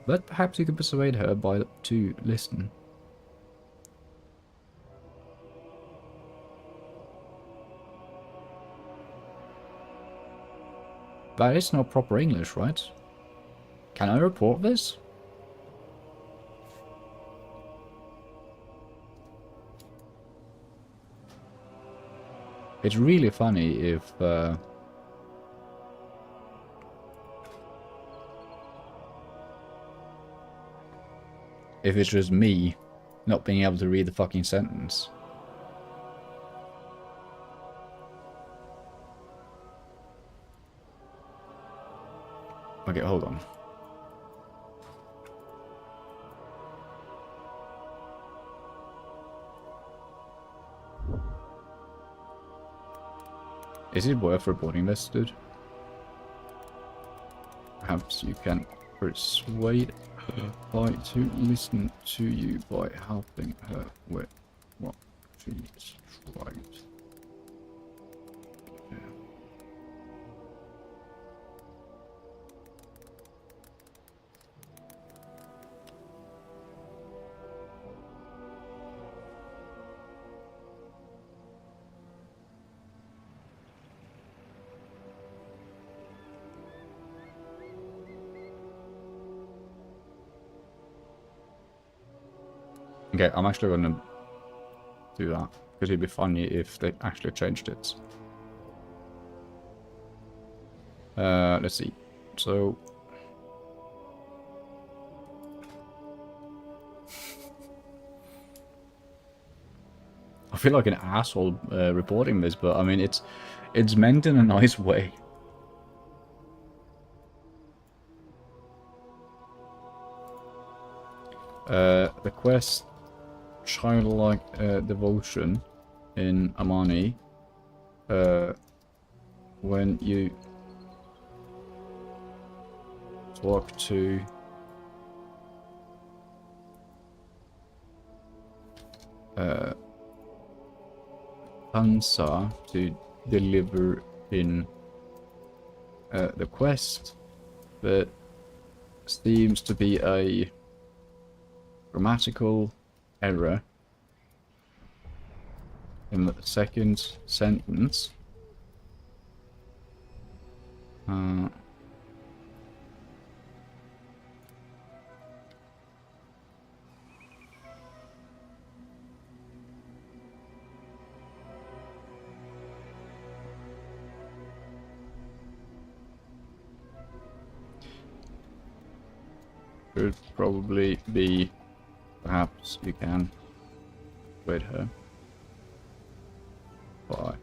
But perhaps you can persuade her to listen. That is not proper English, right? Can I report this? It's really funny if it's just me not being able to read the fucking sentence. Okay, hold on. Is it worth reporting this, dude? Perhaps you can persuade her to listen to you by helping her with what she's trying. Yeah. Okay, I'm actually gonna do that, because it'd be funny if they actually changed it. Let's see. So... I feel like an asshole reporting this, but I mean, it's meant in a nice way. The quest childlike devotion in Amani, when you talk to Hansa to deliver in the quest, there seems to be a grammatical error in the second sentence. Should probably be, perhaps you can persuade her by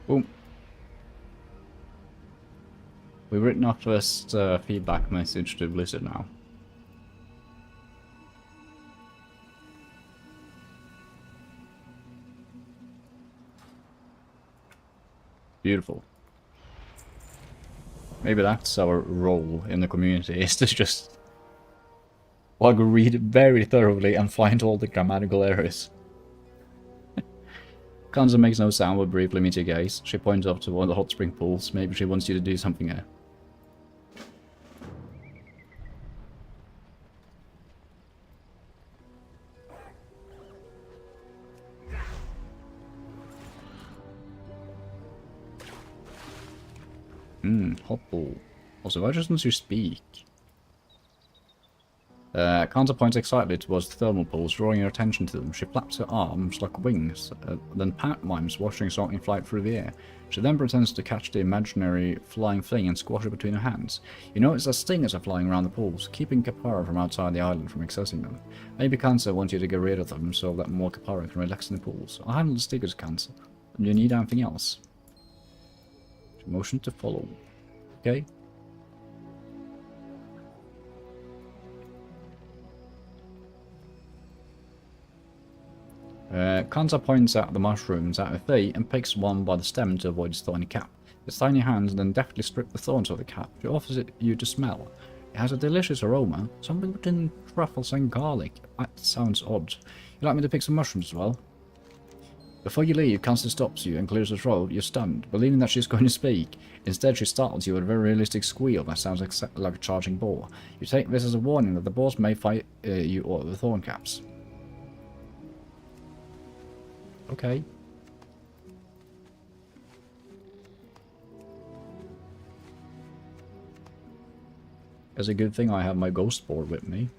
boom. We've written our first feedback message to Blizzard now. Beautiful. Maybe that's our role in the community, is to just like read it very thoroughly and find all the grammatical errors. Kanza makes no sound but briefly meets your gaze. She points up to one of the hot spring pools. Maybe she wants you to do something here. Hot pool. Also, why doesn't you speak? Kanza points excitedly towards the thermal pools, drawing your attention to them. She flaps her arms like wings, then pantomimes watching something fly through the air. She then pretends to catch the imaginary flying thing and squash it between her hands. You notice that stingers are flying around the pools, keeping Kapara from outside the island from accessing them. Maybe Kanza wants you to get rid of them so that more Kapara can relax in the pools. I'll handle the stingers, Kanza. Do you need anything else? She motioned to follow. Okay. Kanza points out the mushrooms at her feet and picks one by the stem to avoid its thorny cap. Its tiny hands then deftly strip the thorns of the cap. She offers it you to smell. It has a delicious aroma, something between truffles and garlic. That sounds odd. You'd like me to pick some mushrooms as well? Before you leave, Kanza stops you and clears her throat. You're stunned, believing that she's going to speak. Instead, she startles you with a very realistic squeal that sounds like a charging boar. You take this as a warning that the boars may fight you over the thorn caps. Okay. It's a good thing I have my ghost board with me.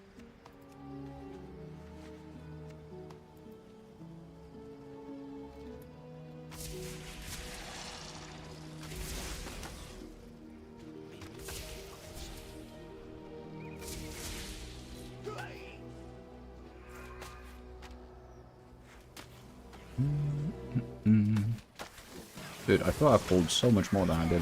Dude, I thought I pulled so much more than I did.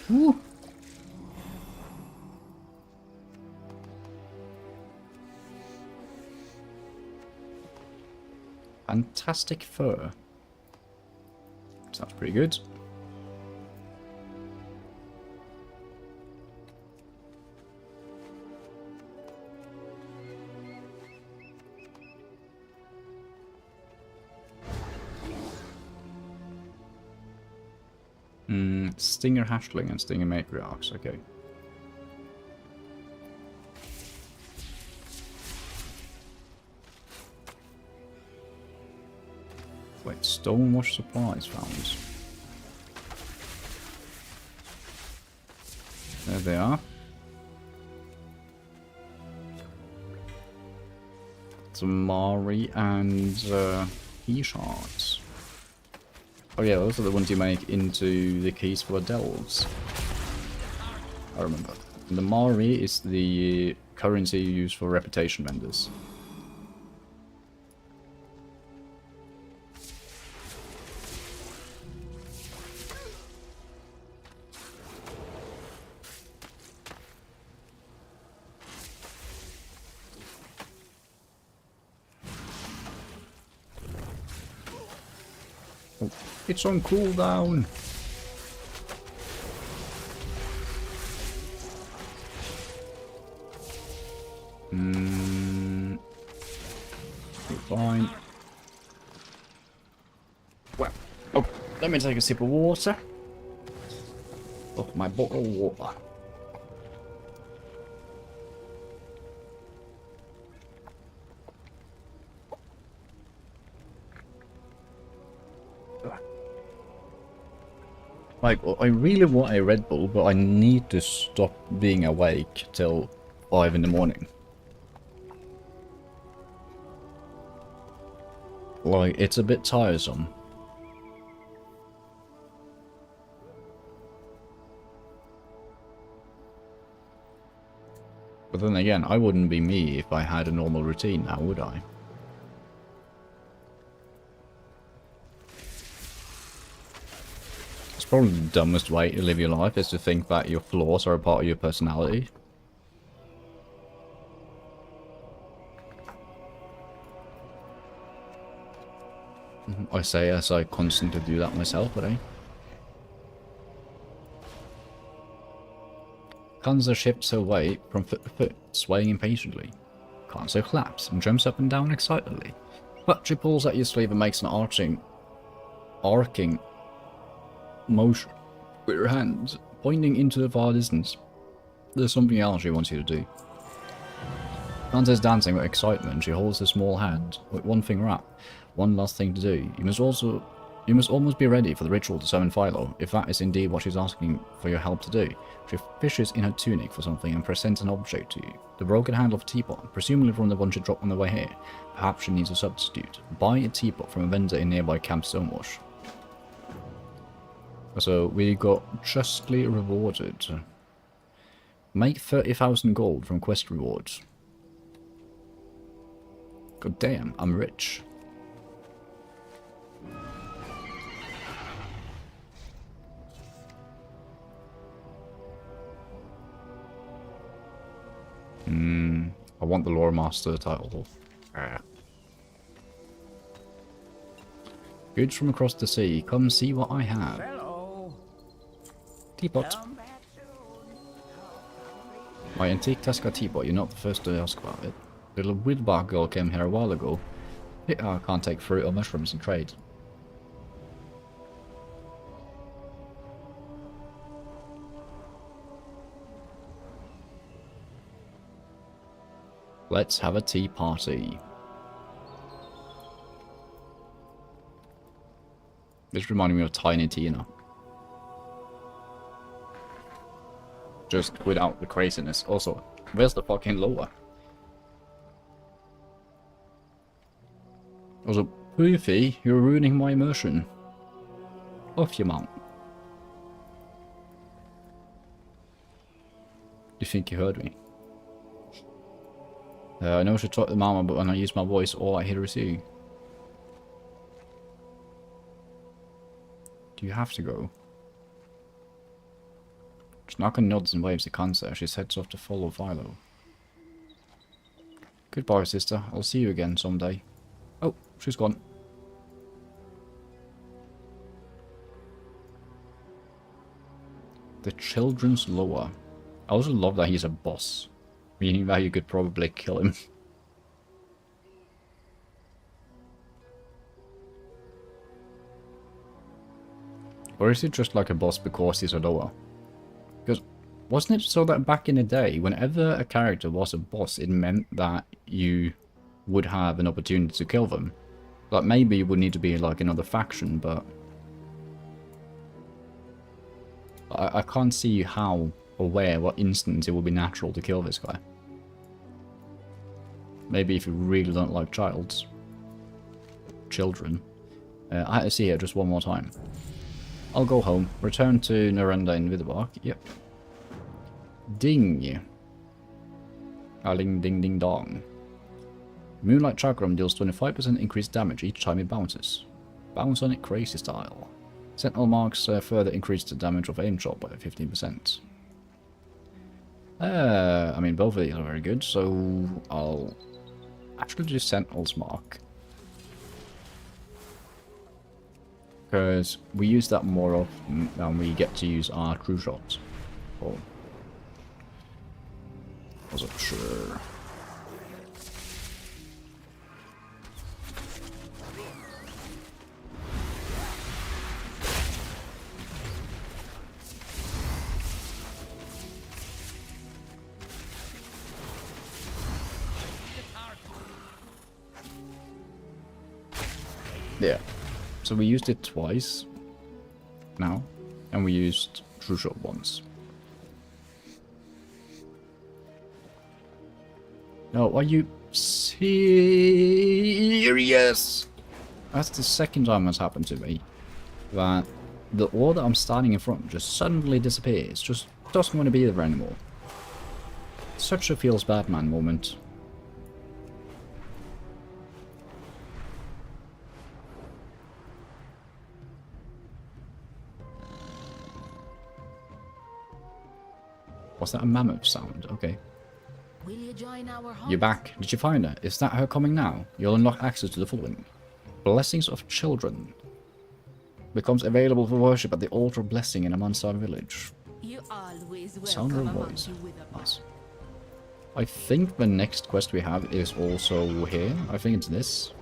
Woo. Fantastic fur. Sounds pretty good. Stinger hatchling and stinger matriarchs, okay. Wait, stonewash supplies found. There they are. Some Mari and E-shards. Oh yeah, those are the ones you make into the keys for the delves. I remember. And the Mari is the currency you use for reputation vendors. It's on cooldown. You're fine. Well, oh, let me take a sip of water. Oh, my bottle of water. Like, I really want a Red Bull, but I need to stop being awake till 5 in the morning. Like, it's a bit tiresome. But then again, I wouldn't be me if I had a normal routine now, would I? Probably the dumbest way to live your life is to think that your flaws are a part of your personality. I say as I constantly do that myself, but eh? Kanza shifts her weight from foot to foot, swaying impatiently. Kanza claps and jumps up and down excitedly. But she pulls at your sleeve and makes an arcing motion with her hands, pointing into the far distance. There's something else she wants you to do. Kanza's dancing with excitement. She holds her small hand with one finger up. One last thing to do. You must almost be ready for the ritual to summon Philo, if that is indeed what she's asking for your help to do. She fishes in her tunic for something and presents an object to you. The broken handle of a teapot, presumably from the one she dropped on the way here. Perhaps she needs a substitute. Buy a teapot from a vendor in nearby Camp Stonewash. So we got justly rewarded. Make 30,000 gold from quest rewards. God damn, I'm rich. I want the Lore Master title. Goods from across the sea, come see what I have. Hello. Teapot. Come back soon. My antique Tesca teapot, you're not the first to ask about it. Little Widbark girl came here a while ago. I can't take fruit or mushrooms in trade. Let's have a tea party. This reminded me of Tiny Tina. Just without the craziness. Also, where's the fucking lower? Also, Poofy, you're ruining my immersion. Off your mount. You think you heard me? I know I should talk to Mama, but when I use my voice, all I hear is you. Do you have to go? Snark nods and waves at Kansa as she sets off to follow Philo. Goodbye, sister. I'll see you again someday. Oh, she's gone. The Children's Lower. I also love that he's a boss. Meaning that you could probably kill him. Or is it just like a boss because he's a lower? Because wasn't it so that back in the day, whenever a character was a boss, it meant that you would have an opportunity to kill them? Like maybe you would need to be like another faction, but I can't see how or where, what instance it would be natural to kill this guy. Maybe if you really don't like children. I had to see it just one more time. I'll go home. Return to Northrend in Widbark. Yep. Ding. Ding ding ding dong. Moonlight Chakram deals 25% increased damage each time it bounces. Bounce on it crazy style. Sentinel marks further increase the damage of aim shot by 15%. I mean, both of these are very good, so I'll actually do Sentinel's mark. Because we use that more often than we get to use our true shots. Oh. Wasn't sure. Yeah. So we used it twice now, and we used True Shot once. No, are you serious? That's the second time that's happened to me. That the ore that I'm standing in front just suddenly disappears. Just doesn't want to be there anymore. Such a feels bad man moment. Was that a mammoth sound? Okay. Will you join our hunt? You're back. Did you find her? Is that her coming now? You'll unlock access to the following. Blessings of Children. Becomes available for worship at the altar of blessing in a Mansar village. You always Sound welcome of among voice. the Witherbar. Nice. I think the next quest we have is also here. I think it's this.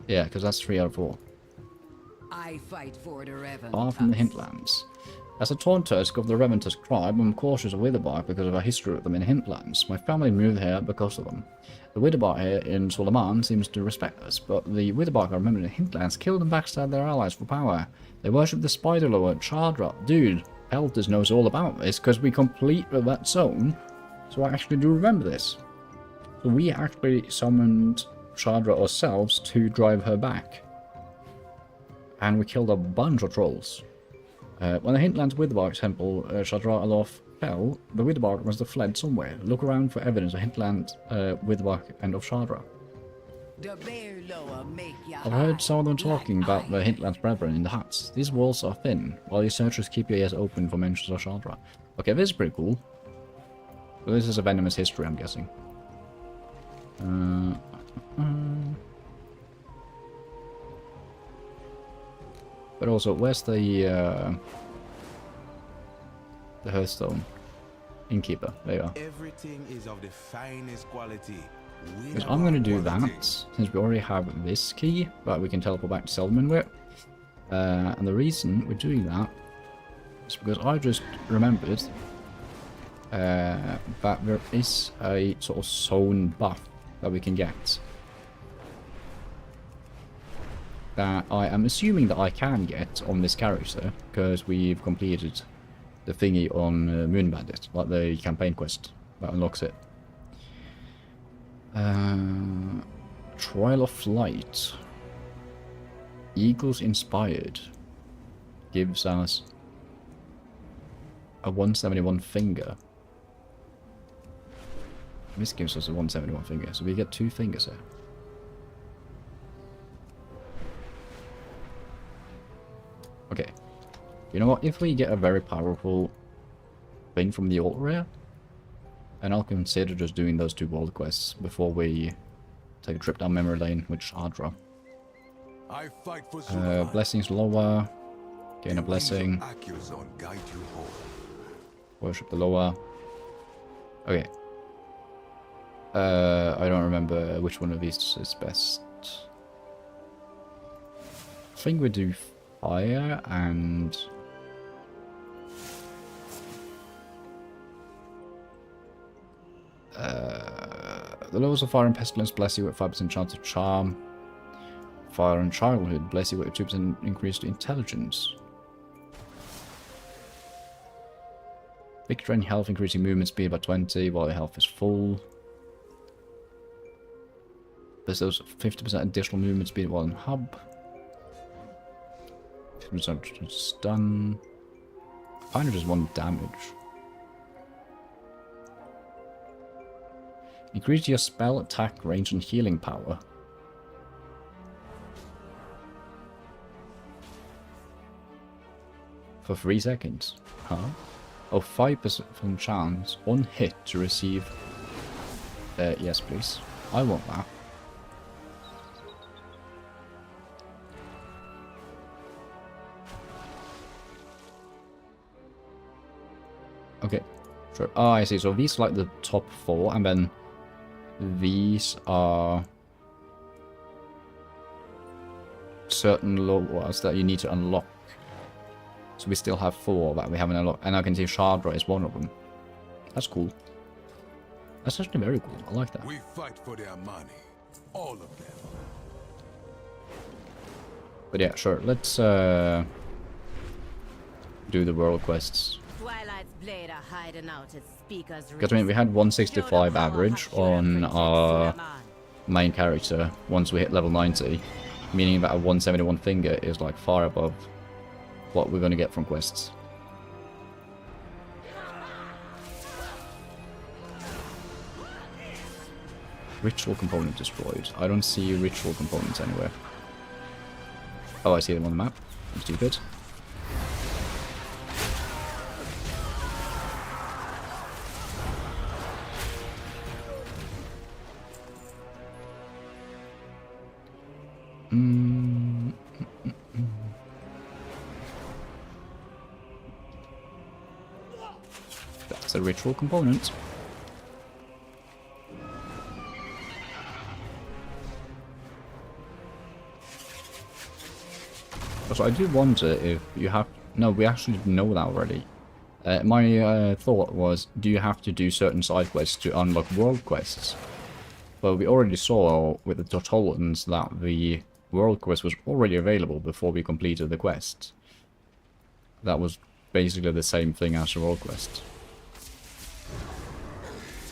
Yeah, because that's 3 out of 4. I fight for the Revan. Far from the Hintlands. As a Tauntusk of the Reventusk tribe, I'm cautious of Witherbark because of our history with them in Hintlands. My family moved here because of them. The Witherbark here in Suleiman seems to respect us, but the Witherbark I remember in Hintlands killed and backstabbed their allies for power. They worship the Spider Lord, Chadra. Dude, Pelters knows all about this because we completed that zone, so I actually do remember this. So we actually summoned Chadra ourselves to drive her back. And we killed a bunch of trolls. When the Hintlands Witherbark temple Chadra Alof fell, the Witherbark must have fled somewhere. Look around for evidence of Hintland Witherbark and of Chadra. I've heard some of them talking about the Hintlands brethren in the huts. These walls are thin, while your searchers keep your ears open for mentions of Chadra. Okay, this is pretty cool. So this is a venomous history, I'm guessing. But also, where's the Hearthstone? Innkeeper, there you are. Everything is of the finest quality. Because I'm going to do that, since we already have this key that we can teleport back to Selman with. And the reason we're doing that is because I just remembered that there is a sort of zone buff that we can get. That I am assuming that I can get on this character, because we've completed the thingy on Moon Bandit, like the campaign quest that unlocks it. Trial of Flight. Eagles Inspired gives us a 171 finger. This gives us a 171 finger, so we get 2 fingers here. Okay, you know what, if we get a very powerful thing from the altar here, and I'll consider just doing those 2 world quests before we take a trip down memory lane with Chadra. I fight for Blessings lower, gain a blessing, Guide you home. worship the lower. Okay. I don't remember which one of these is best. I think we do fire and... the lowers of Fire and Pestilence bless you with 5% chance of charm. Fire and Childhood bless you with a 2% increase to intelligence. Victory and health increasing movement speed by 20 while your health is full. There's those 50% additional movement speed while in hub. 50% stun. Kind of just 1 damage. Increase your spell, attack, range, and healing power. For 3 seconds. Huh? Oh, 5% chance on hit to receive... yes, please. I want that. Okay, sure. Oh, I see. So these are like the top 4, and then these are certain lowers that you need to unlock. So we still have 4 that we haven't unlocked, and I can see Chadra is one of them. That's cool. That's actually very cool. I like that. We fight for their money. All of them. But yeah, sure. Let's do the world quests. Twilight's blade are hiding out at Speaker's Because I mean, we had 165 average on our main character once we hit level 90, meaning that a 171 finger is like far above what we're going to get from quests. Ritual component destroyed. I don't see ritual components anywhere. Oh, I see them on the map. I'm stupid. That's a ritual component. So I do wonder if you have... No, we actually know that already. My thought was, do you have to do certain side quests to unlock world quests? Well, we already saw with the Tortollans that the world quest was already available before we completed the quest. That was basically the same thing as the world quest.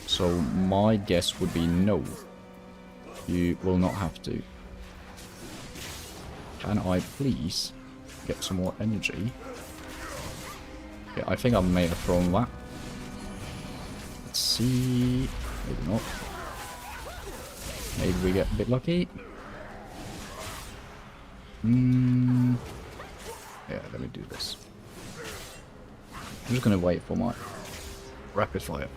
So my guess would be no. You will not have to. Can I please get some more energy? Okay, I think I may have thrown that. Let's see. Maybe not. Maybe we get a bit lucky. Yeah, let me do this. I'm just gonna wait for my rapid fire.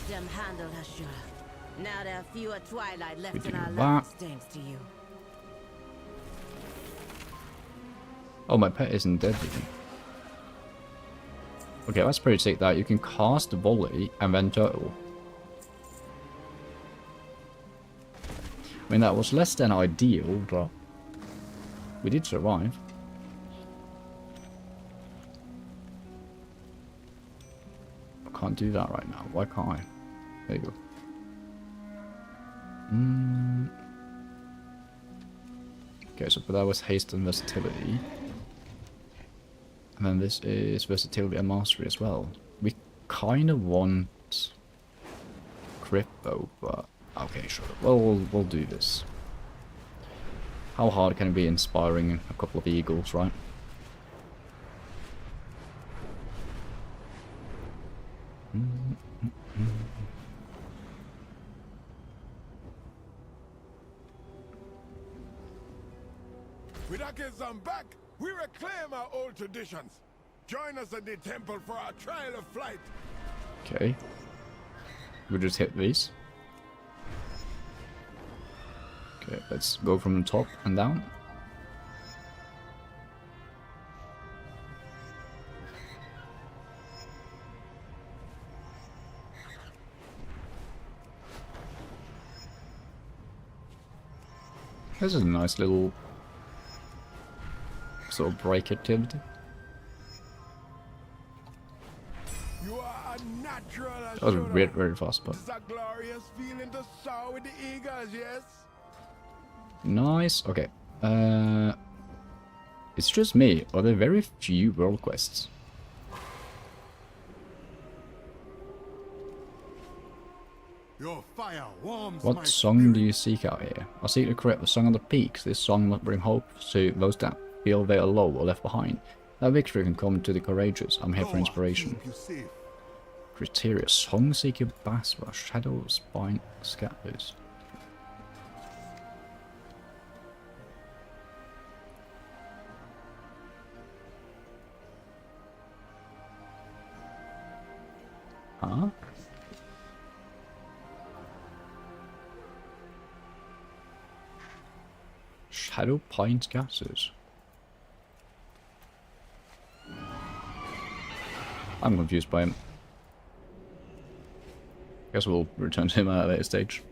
Them handled, Ashura. Now there are fewer twilight left in our that. lands, thanks to you. Oh, my pet isn't dead yet. Okay, that's pretty sick that you can cast volley and then turtle. I mean, that was less than ideal, but we did survive. I can't do that right now. Why can't I? There you go. Okay, so but that was haste and versatility. And then this is versatility and mastery as well. We kind of want crypto, but okay, sure. Well, we'll do this. How hard can it be inspiring a couple of eagles, right? With Akesam back, we reclaim our old traditions. Join us at the temple for our trial of flight. Okay. We just hit these. Okay, let's go from the top and down. This is a nice little sort of break activity. You are a natural. That was very fast, but It's a glorious feeling to soar with the eagles, yes? nice. Okay. It's just me. Are there very few world quests? Your fire warms What song do you seek out here? I seek to create the song of the peaks. This song will bring hope to those that feel they are low or left behind. That victory can come to the courageous. I'm here for inspiration. Criteria. Song seeker Baswa. Shadow spine scatters. Huh? Shadow pine gases. I'm confused by him. Guess we'll return to him at a later stage.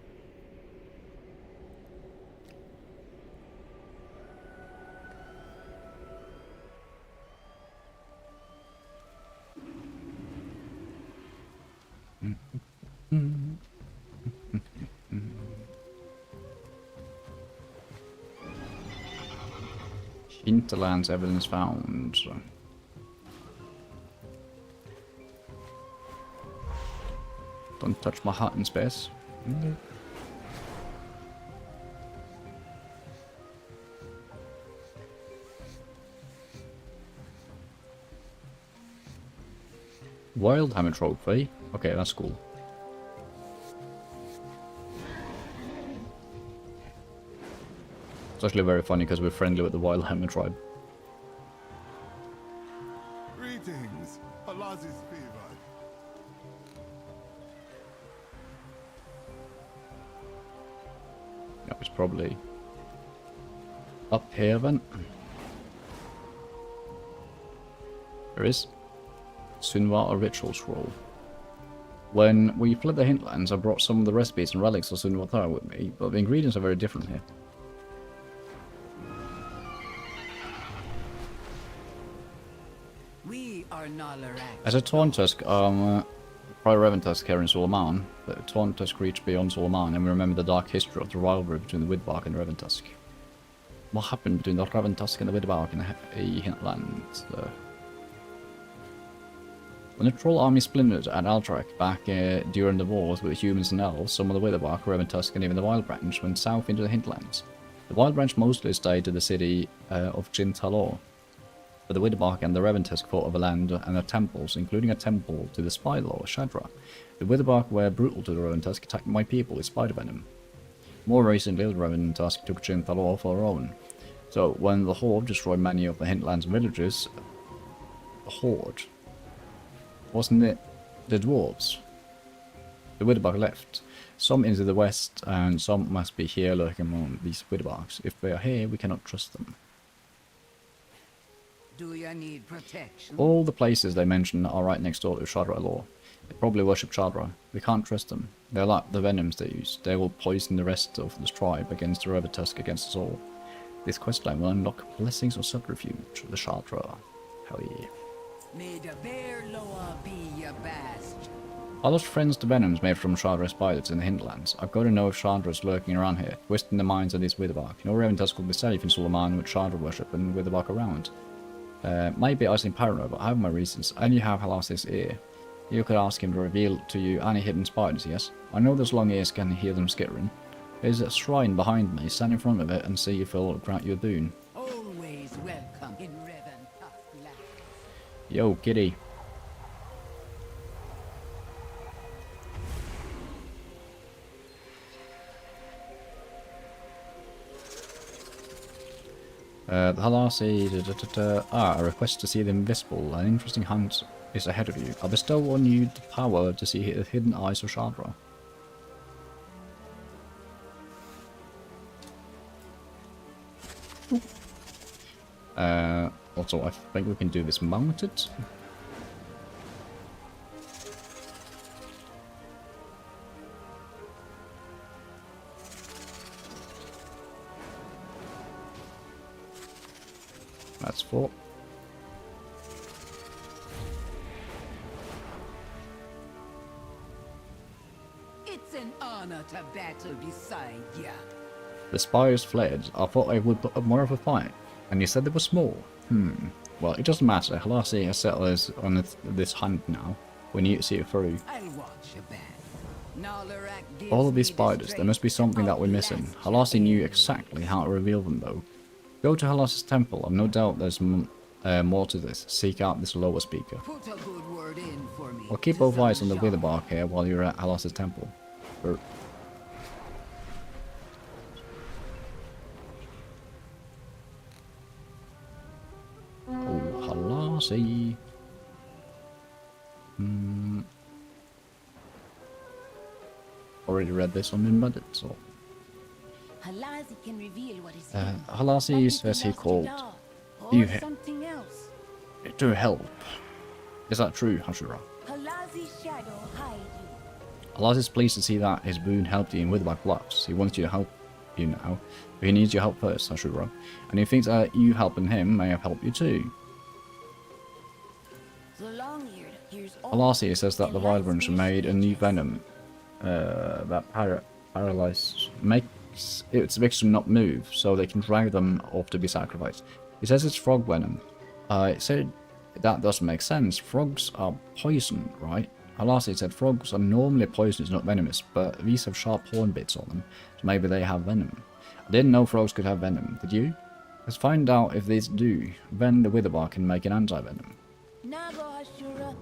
Hinterlands evidence found. Don't touch my heart in space. Wild Hammer Trophy. Okay, that's cool. It's actually very funny because we're friendly with the Wild Hammer tribe. Greetings, Alazi's fever. That was probably up here then. There is Sunwata Ritual Scroll. When we fled the hinterlands, I brought some of the recipes and relics of Sunwata with me, but the ingredients are very different here. We are Nalarak. As a Tauntusk, prior Reventusk here in Suleiman, the Tauntusk reached beyond Suleiman, and we remember the dark history of the rivalry between the Widbark and the Reventusk. What happened between the Reventusk and the Widbark in the hinterlands? When the troll army splintered at Alterac back during the wars with the humans and elves, some of the Witherbark, Reventusk, and even the Wild Branch went south into the hinterlands. The Wild Branch mostly stayed to the city of Jintalor, but the Witherbark and the Reventusk fought over land and their temples, including a temple to the Spy Lord, Shadra. The Witherbark were brutal to the Reventusk, attacking my people with spider venom. More recently, the Reventusk took Jintalor for their own. So, when the Horde destroyed many of the hinterlands and villages, the Horde... wasn't it the dwarves? The Witherbark left. Some into the west, and some must be here lurking among these Witherbarks. If they are here, we cannot trust them. Do you need protection? All the places they mention are right next door to Shadra Law. They probably worship Shadra. We can't trust them. They're like the venoms they use. They will poison the rest of this tribe against the Reventusk against us all. This questline will unlock blessings of subterfuge, the Shadra. Hell yeah. May the bear loa be your best. I lost friends to venoms made from Shadra spiders in the hinterlands. I've got to know if Shadra is lurking around here, twisting the minds of these Witherbark. No Reventusk will be safe in Suleiman with Shadra worship and Witherbark around. Maybe I seem paranoid, but I have my reasons, and you have Halas's ear. You could ask him to reveal to you any hidden spiders, yes? I know those long ears can hear them skittering. There's a shrine behind me, stand in front of it and see if he'll grant you a boon. Always welcome in Revan land. Yo, kitty. The Halasi, a request to see the invisible. An interesting hunt is ahead of you. I bestow on you the power to see the hidden eyes of Shadra. Also, I think we can do this mounted. That's 4. It's an honor to battle beside ya. The spires fled. I thought I would put up more of a fight. And you said they were small. Well, it doesn't matter. Halasi has settled us on this hunt now. We need to see it through. I'll watch your back. Nalarak gives All of these me the spiders, there must be something that we're missing. strength Halasi of knew last exactly how to reveal them though. Go to Halasi's temple. I've no doubt there's more to this. Seek out this lower speaker. Put a good word in for me. I'll keep both eyes on the Witherbark here while you're at Halasi's temple. Oh, Halasi. Already read this on Minbudget, so... Halazi can reveal what is Halasi says he called you something else. to help. Is that true, Hashura? Halazi's shadow hide you. Halasi is pleased to see that his boon helped you in Witherbark Bluffs. He wants you to help you now, but he needs your help first, Hashura. And he thinks that you helping him may have helped you too. The long-eared hears all. Halasi says that the Wild Branch made a new venom that paralyzes makes its victim not move, so they can drag them off to be sacrificed. He says it's frog venom. I said that doesn't make sense. Frogs are poison, right? Halasi said frogs are normally poisonous, not venomous, but these have sharp horn bits on them, so maybe they have venom. I didn't know frogs could have venom, did you? Let's find out if these do. Then the Witherbark can make an anti-venom. Nago Hashura.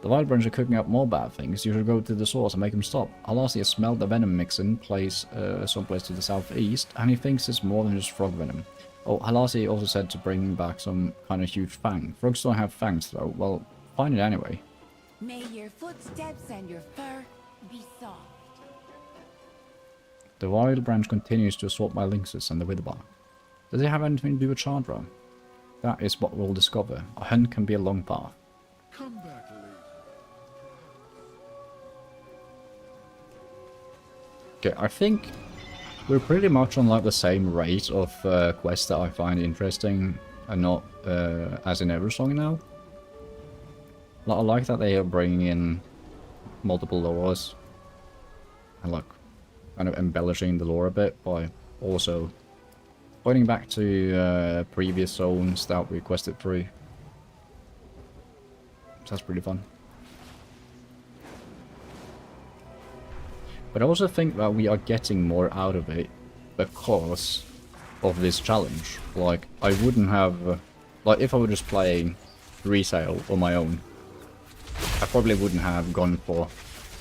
The Wild Branch are cooking up more bad things. You should go to the source and make them stop. Halasi has smelled the venom mix in place someplace to the southeast, and he thinks it's more than just frog venom. Oh, Halasi also said to bring back some kind of huge fang. Frogs don't have fangs though. Well, find it anyway. May your footsteps and your fur be soft. The wild branch continues to assault my lynxes and the witherbark. Does it have anything to do with Chandra? That is what we'll discover. A hunt can be a long path. Come back later. Okay, I think we're pretty much on like the same rate of quests that I find interesting and not as in Eversong now. Like, I like that they are bringing in multiple lores and like kind of embellishing the lore a bit by also pointing back to previous zones that we quested through. So that's pretty fun. But I also think that we are getting more out of it because of this challenge. Like, I wouldn't have... like, if I were just playing resale on my own, I probably wouldn't have gone for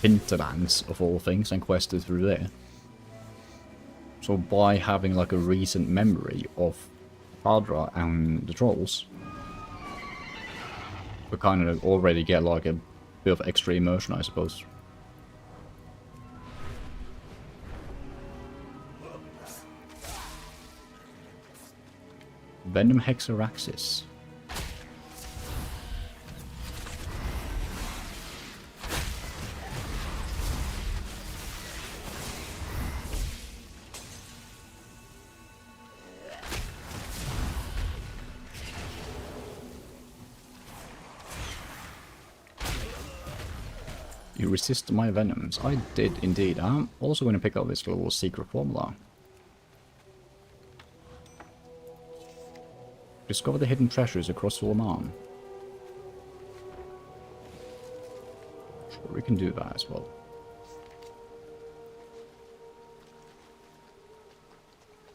hinterlands, of all things, and quested through there. So by having, like, a recent memory of Caldra and the trolls, we kind of already get, like, a bit of extra immersion, I suppose. Venom Hexaraxis. You resist my venoms. I did indeed. I'm also going to pick up this little secret formula. Discover the hidden treasures across Ulman. Sure, we can do that as well.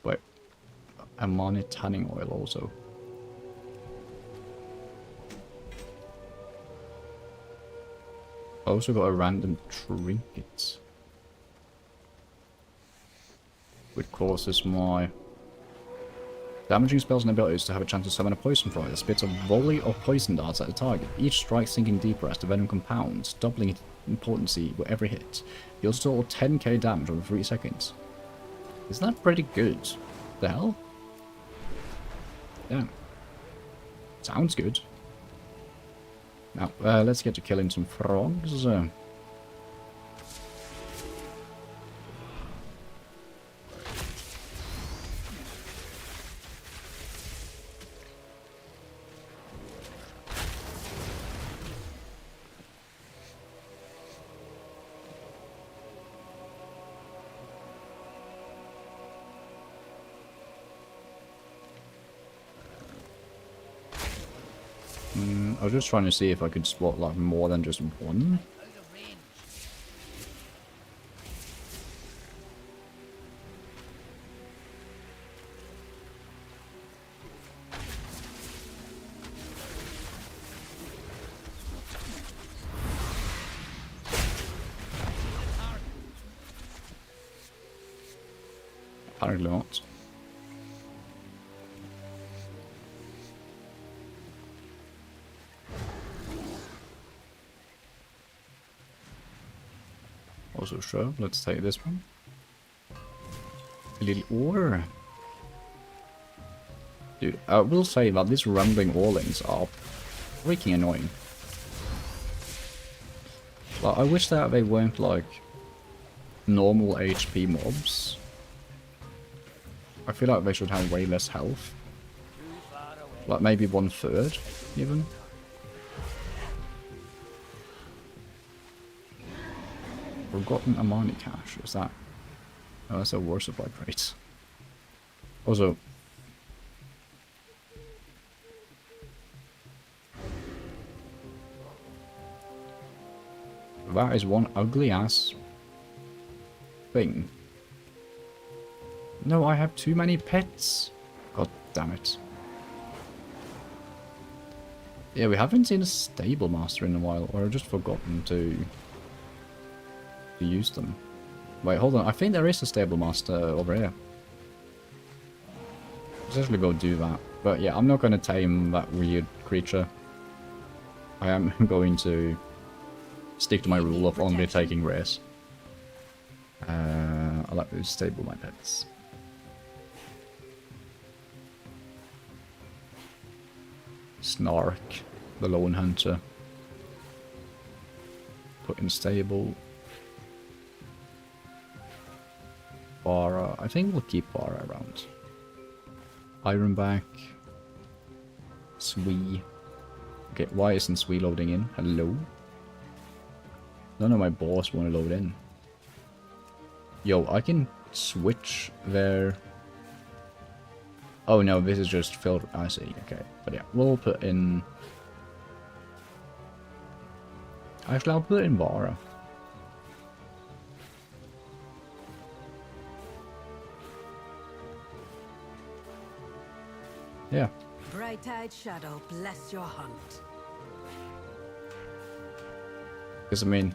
Wait, Amani tanning oil also. I also got a random trinket, which causes my damaging spells and abilities to have a chance to summon a poison fly that spits a volley of poison darts at the target. Each strike sinking deeper as the venom compounds, doubling its potency with every hit. Deals a total of 10k damage over 3 seconds. Isn't that pretty good? The hell? Yeah. Sounds good. Now, let's get to killing some frogs. I was just trying to see if I could spot like more than just one. Apparently not. Also sure, let's take this one. A little ore. Dude, I will say that these rumbling orlings are freaking annoying. Like, I wish that they weren't like normal HP mobs. I feel like they should have way less health. Like maybe 1/3 even. Forgotten Amani cache, is that? Oh, that's a war supply crate. Also, that is one ugly ass thing. No, I have too many pets. God damn it. Yeah, we haven't seen a stable master in a while, or I've just forgotten to use them. Wait, hold on. I think there is a stable master over here. let's actually go do that. But yeah, I'm not going to tame that weird creature. I am going to stick to my rule of only taking rares. I like to stable my pets. Snark, the lone hunter. Put in stable. Bara, I think we'll keep Bara around. Ironback. Swee. Okay, why isn't Swee loading in? Hello? None of my boss want to load in. Yo, I can switch their... Oh no, this is just filter. I see, okay. But yeah, we'll put in... Actually, I'll put in Vara. Yeah. Bright-eyed shadow, bless your hunt. Because, I mean,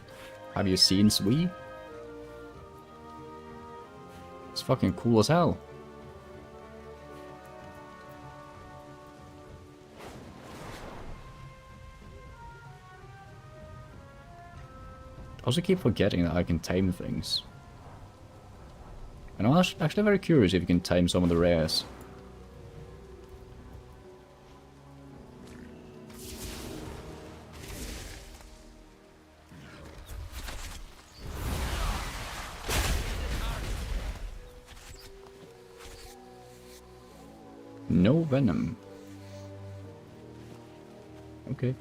have you seen Swee? It's fucking cool as hell. I also keep forgetting that I can tame things. And I'm actually very curious if you can tame some of the rares. No venom. Okay.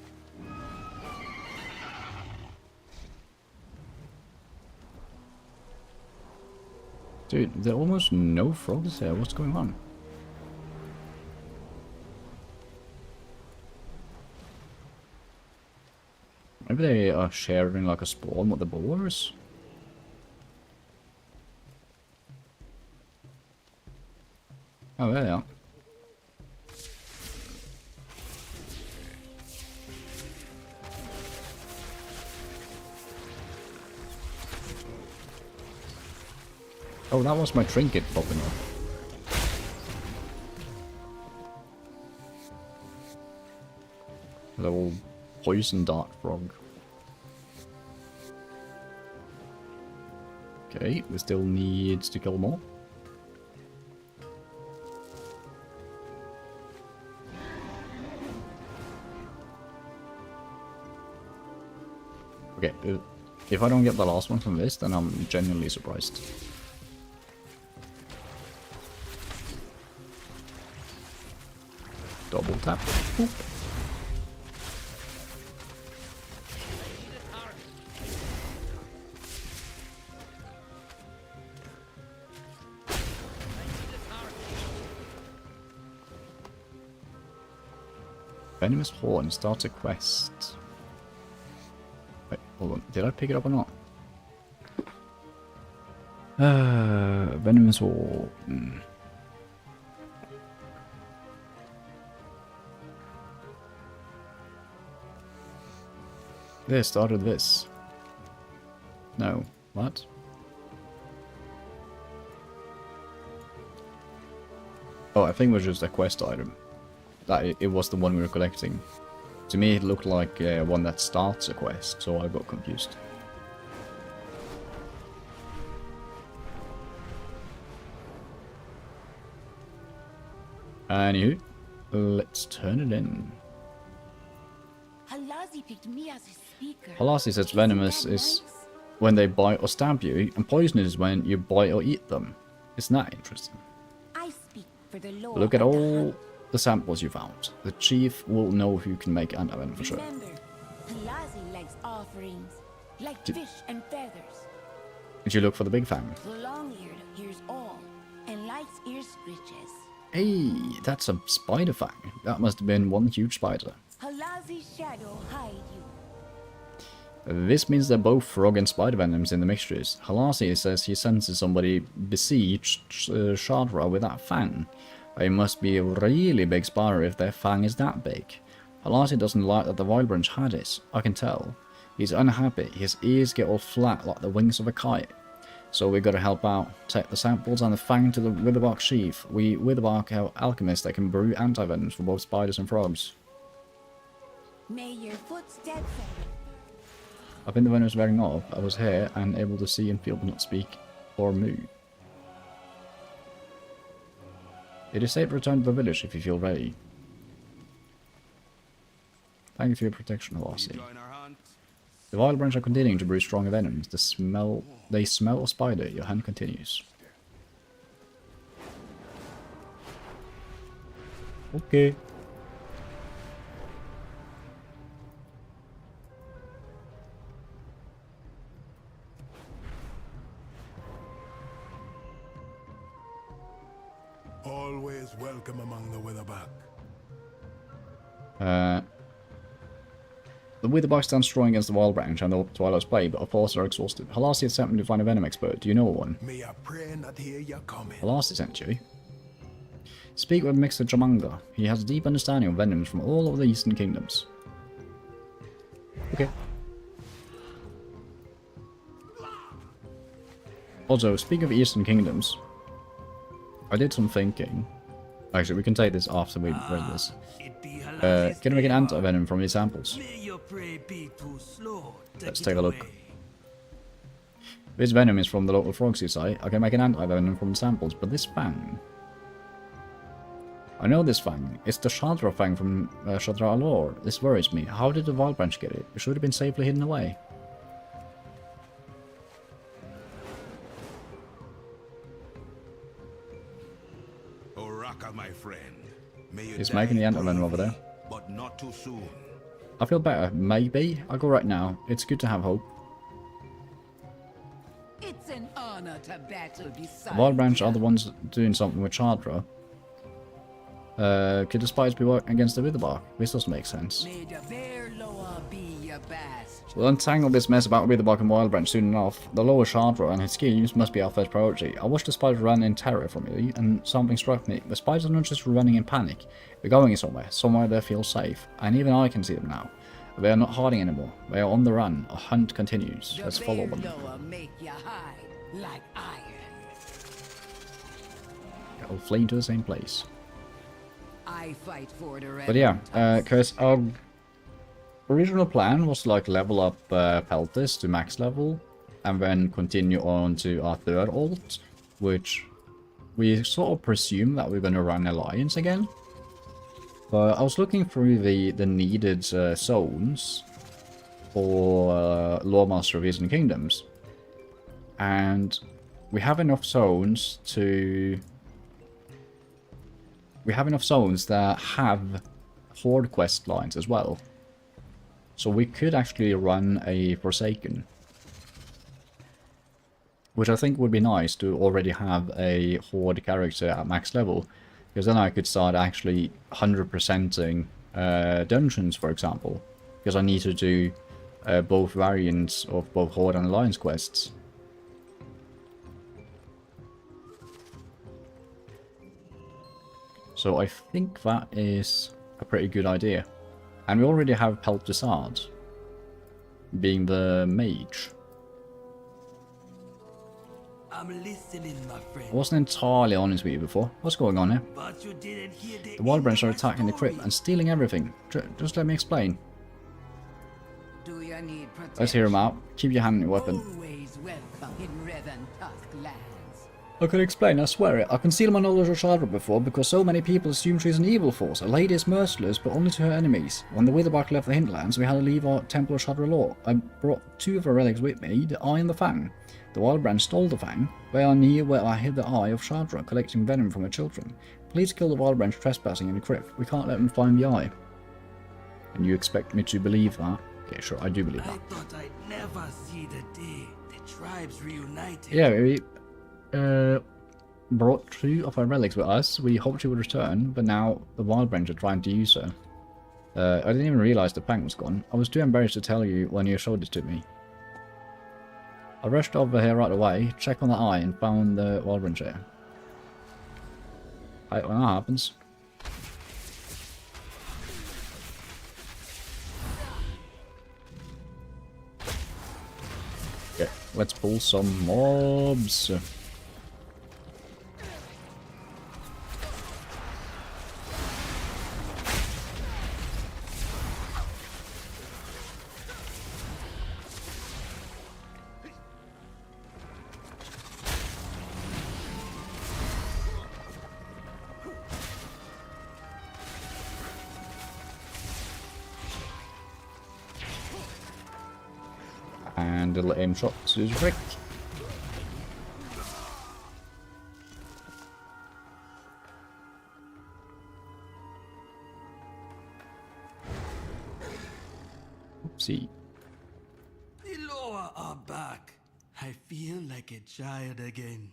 Dude, there are almost no frogs here. What's going on? Maybe they are sharing like a spawn with the boars? Oh, there they are. Oh, that was my trinket popping up. Little poison dart frog. Okay, we still need to kill more. Okay, if I don't get the last one from this, then I'm genuinely surprised. Double tap. Oop. Venomous Horn starts a quest. Wait, hold on. Did I pick it up or not? Venomous Horn. They started this. No. What? Oh, I think it was just a quest item. That it was the one we were collecting. To me it looked like one that starts a quest, so I got confused. Anywho, let's turn it in. Halazi picked me as his speaker. Halasi says venomous is when they bite or stab you, and poisonous is when you bite or eat them. Isn't that interesting? I speak for the Lord. Look at all the samples you found. The chief will know who can make antivenom for sure. Remember, Halazi likes offerings, like fish and feathers. Did you look for the big fang? The long-eared hears all, and likes ear scritches. Hey, that's a spider fang. That must have been one huge spider. Halazi's shadow hide you. This means they're both frog and spider venoms in the mixtures. Halasi says he senses somebody besieged Shadra with that fang. It must be a really big spider if their fang is that big. Halasi doesn't like that the Wild Branch had it, I can tell. He's unhappy, his ears get all flat like the wings of a kite. So we gotta help out. Take the samples and the fang to the witherbark sheath. We witherbark have alchemists that can brew antivenoms for both spiders and frogs. May your footsteps ever. I think the venom is wearing off. I was here and able to see and feel but not speak or move. It is safe to return to the village if you feel ready. Thank you for your protection, Halasi. The wild branch are continuing to brew stronger venoms. They smell of spider. Your hunt continues. Okay. Always welcome among the witherback. The witherbark stands strong against the wild branch and the Twilight's blade, but our forces are exhausted. Halasi has sent me to find a venom expert. Do you know one? May I pray not hear you coming. Halasi sent you. Speak with Mixer Jamanga. He has a deep understanding of venoms from all of the Eastern Kingdoms. Okay. Also, speaking of Eastern Kingdoms, I did some thinking. Actually, we can take this after we read this. Can we make an antivenom from these samples? Let's take a look. This venom is from the local frog site. I can make an antivenom from the samples, but this fang... I know this fang. It's the Shadra fang from Shadra Alor. This worries me. How did the wild branch get it? It should have been safely hidden away. Oraka, my friend. He's making the antivenom over there. But not too soon. I feel better. Maybe. I'll go right now. It's good to have hope. It's an honor to battle beside The wild branch are the ones doing something with Shadra. Could the spiders be working against the witherbark? This doesn't make sense. May the bear loa be your best. We'll untangle this mess about witherbark and wild branch soon enough. The lower Shadra and his schemes must be our first priority. I watched the spiders run in terror from me, and something struck me. The spiders are not just running in panic. They're going somewhere they feel safe. And even I can see them now. They are not hiding anymore. They are on the run. A hunt continues. Let's follow them. Make you hide like iron. They'll flee to the same place. I fight for the But yeah, because our original plan was to like level up Peltis to max level and then continue on to our third alt, which we sort of presume that we're going to run Alliance again. But I was looking through the needed zones for Lawmaster of Eastern Kingdoms, and we have enough zones to... We have enough zones that have Horde quest lines as well. So we could actually run a Forsaken. Which I think would be nice to already have a Horde character at max level. Because then I could start actually 100%ing dungeons, for example. Because I need to do both variants of both Horde and Alliance quests. So I think that is a pretty good idea. And we already have Peltisard being the mage. I'm listening, my friend. I wasn't entirely honest with you before. What's going on here? But you didn't hear The wild branch are attacking the crypt and stealing everything. Just let me explain. Do you need protection? Let's hear him out. Keep your hand on your weapon. Always welcome in Revan Tusk lands. I can explain, I swear it. I concealed my knowledge of Shadra before because so many people assume she's an evil force. A lady is merciless, but only to her enemies. When the Witherbark left the hinterlands, we had to leave our Temple of Shadra Law. I brought two of her relics with me, the Eye and the Fang. The Wild Branch stole the Fang. They are near where I hid the Eye of Shadra, collecting venom from her children. Please kill the Wild Branch trespassing in the crypt. We can't let them find the Eye. And you expect me to believe that? Okay, sure, I do believe that. I thought I'd never see the day the tribes reunited. Yeah, we brought two of her relics with us. We hoped she would return, but now the Wild Branch are trying to use her. I didn't even realize the Fang was gone. I was too embarrassed to tell you when you showed it to me. I rushed over here right away, checked on the Eye, and found the Wild Branch here. Right, when that happens. Okay. Let's pull some mobs. And a little aim shot to Rick. Oopsie. The Loa are back. I feel like a child again.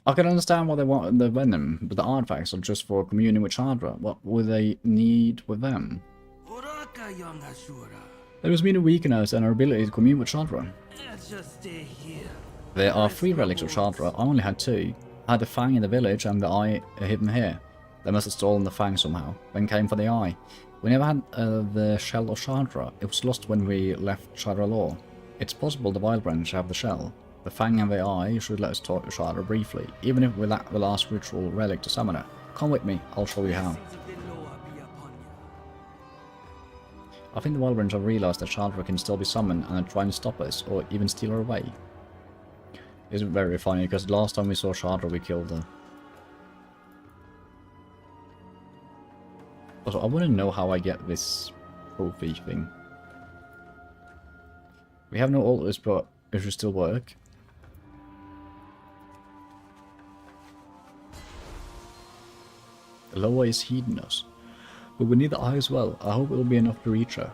I can understand why they want the venom, but the artifacts are just for communing with Chandra. What would they need with them? Oraka, young Ashura. They must mean to weaken us and our ability to commune with Chandra. Let's just stay here. There are 3 relics of Chandra. I only had 2. I had the Fang in the village and the Eye hidden here. They must have stolen the Fang somehow, then came for the Eye. We never had the Shell of Chandra. It was lost when we left Chandra Law. It's possible the Wild Branch have the Shell. The Fang and the Eye should let us talk to Chandra briefly, even if we lack the last ritual relic to summon her. Come with me, I'll show you how. I think the Wild Branch have realised that Chandra can still be summoned and are trying to stop us, or even steal her away. It's very funny, because last time we saw Chandra we killed her. Also, I want to know how I get this trophy thing. We have no altars, but it should still work. The Loa is heeding us. But we need the Eye as well. I hope it will be enough to reach her.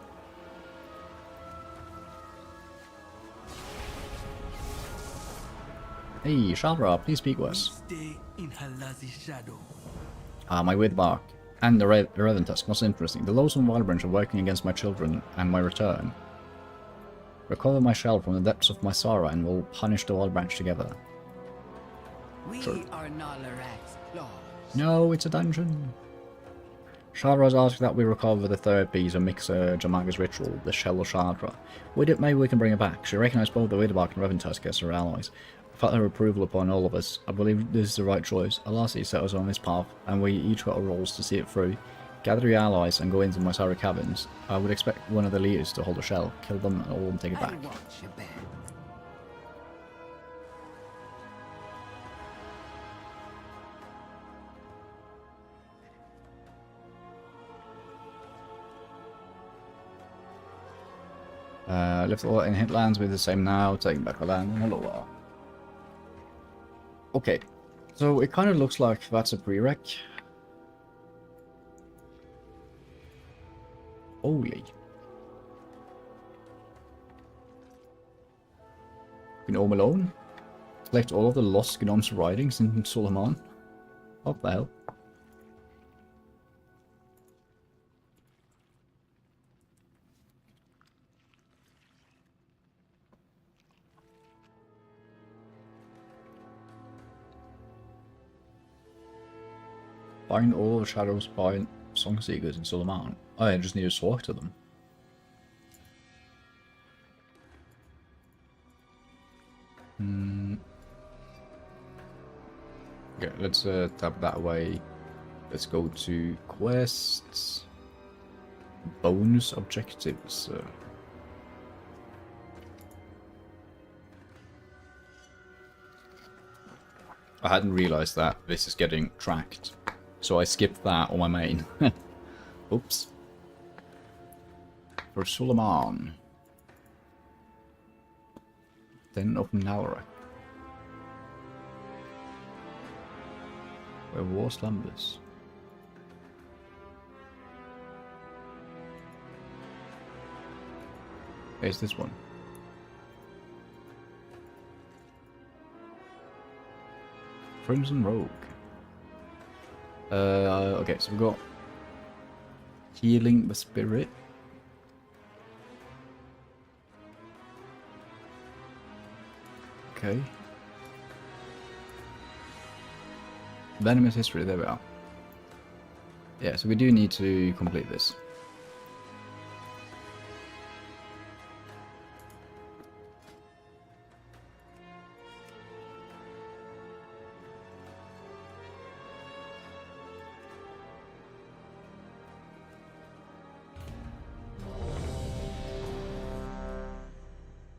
Hey, Chandra, please speak to us. Stay in Halazi's shadow. My weird bark. And the Raven Tusk. Most interesting. The Loathsome Wild Branch are working against my children and my return. Recover my shell from the depths of my sorrow and we'll punish the Wild Branch together. We are Nalarak's laws. No, it's a dungeon. Chandra has asked that we recover the 3rd piece of Mixer Jamaga's ritual, the Shell of Chandra. Maybe we can bring her back. She recognised both the Widerbark and Raven Tusk as her allies. Without her approval upon all of us, I believe this is the right choice. Alasi set us on this path, and we each got our roles to see it through. Gather your allies and go into my Sara cabins. I would expect one of the leaders to hold a shell, kill them and all take it back. I want you back. Left all in hitlands with the same now, taking back the land in a little while. Okay, so it kind of looks like that's a prereq. Holy. Gnome alone? Collect all of the lost Gnome's writings in Suleiman? What the hell? Find all the shadows by song seekers in Suleiman. Oh, I just need to talk to them. Okay, let's tap that away. Let's go to quests. Bonus objectives. I hadn't realized that this is getting tracked. So I skipped that on my main. Oops. For Suleiman. Then open Nalarak. Where war slumbers. There's this one. Crimson Rogue. Okay, so we've got Healing the Spirit. Okay. Venomous History, there we are. Yeah, so we do need to complete this.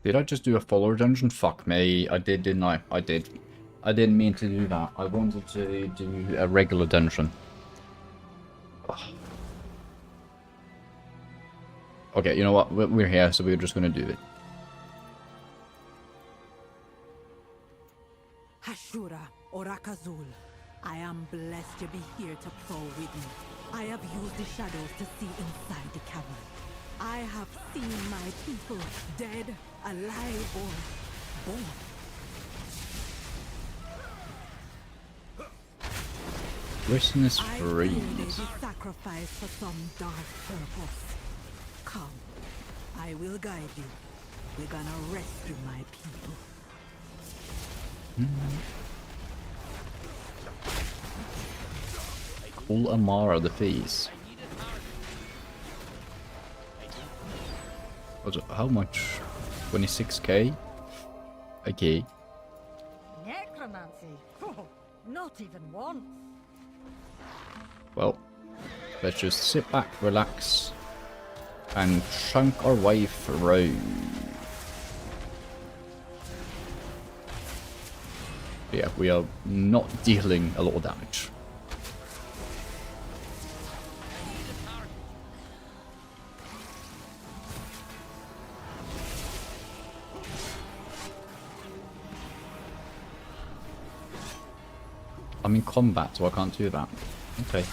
Did I just do a follower dungeon? Fuck me. I did, didn't I? I did. I didn't mean to do that. I wanted to do a regular dungeon. Ugh. Okay, you know what? We're here, so we're just gonna do it. Hashura or Akazul, I am blessed to be here to prowl with me. I have used the shadows to see inside the cavern. I have seen my people dead, alive, or born. Listen is free. I feel they be sacrificed for some dark purpose. Come, I will guide you. We're gonna rescue my people. Full Amara the Feast. How much? 26k? Okay. Necromancy? Oh, not even once. Well, let's just sit back, relax, and chunk our way through. Yeah, we are not dealing a lot of damage. I'm in combat, so I can't do that. Okay.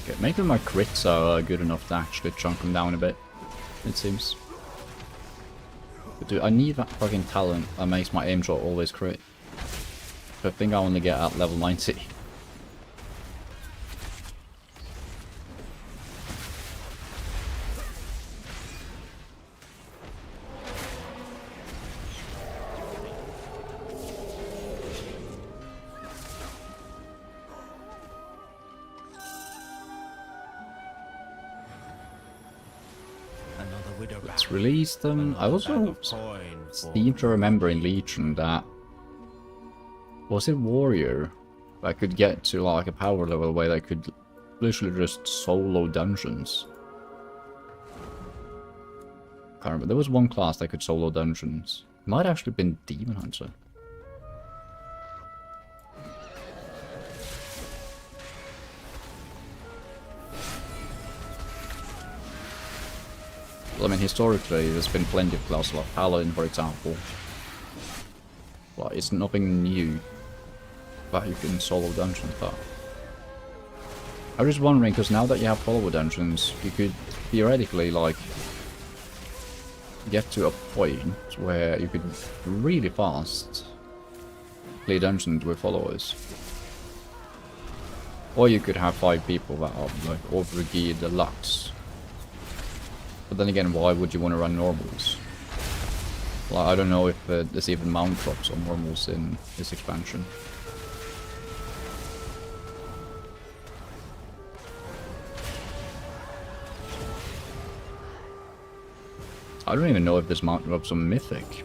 Okay, maybe my crits are good enough to actually chunk them down a bit, it seems. But dude, I need that fucking talent that makes my aim shot always crit. I think I only get at level 90. Let's release them. I also seem to remember in Legion that... Was it Warrior? I could get to like a power level where I could literally just solo dungeons. Can't remember. There was one class that could solo dungeons. Might actually have been Demon Hunter. Well, I mean, historically, there's been plenty of classes like Paladin, for example. Well, it's nothing new that you can solo dungeons, but I was just wondering, because now that you have follower dungeons, you could theoretically, like, get to a point where you could really fast play dungeons with followers. Or you could have 5 people that are, like, over-geared deluxe. But then again, why would you want to run normals? Like, I don't know if there's even mount drops on normals in this expansion. I don't even know if there's mount drops on Mythic.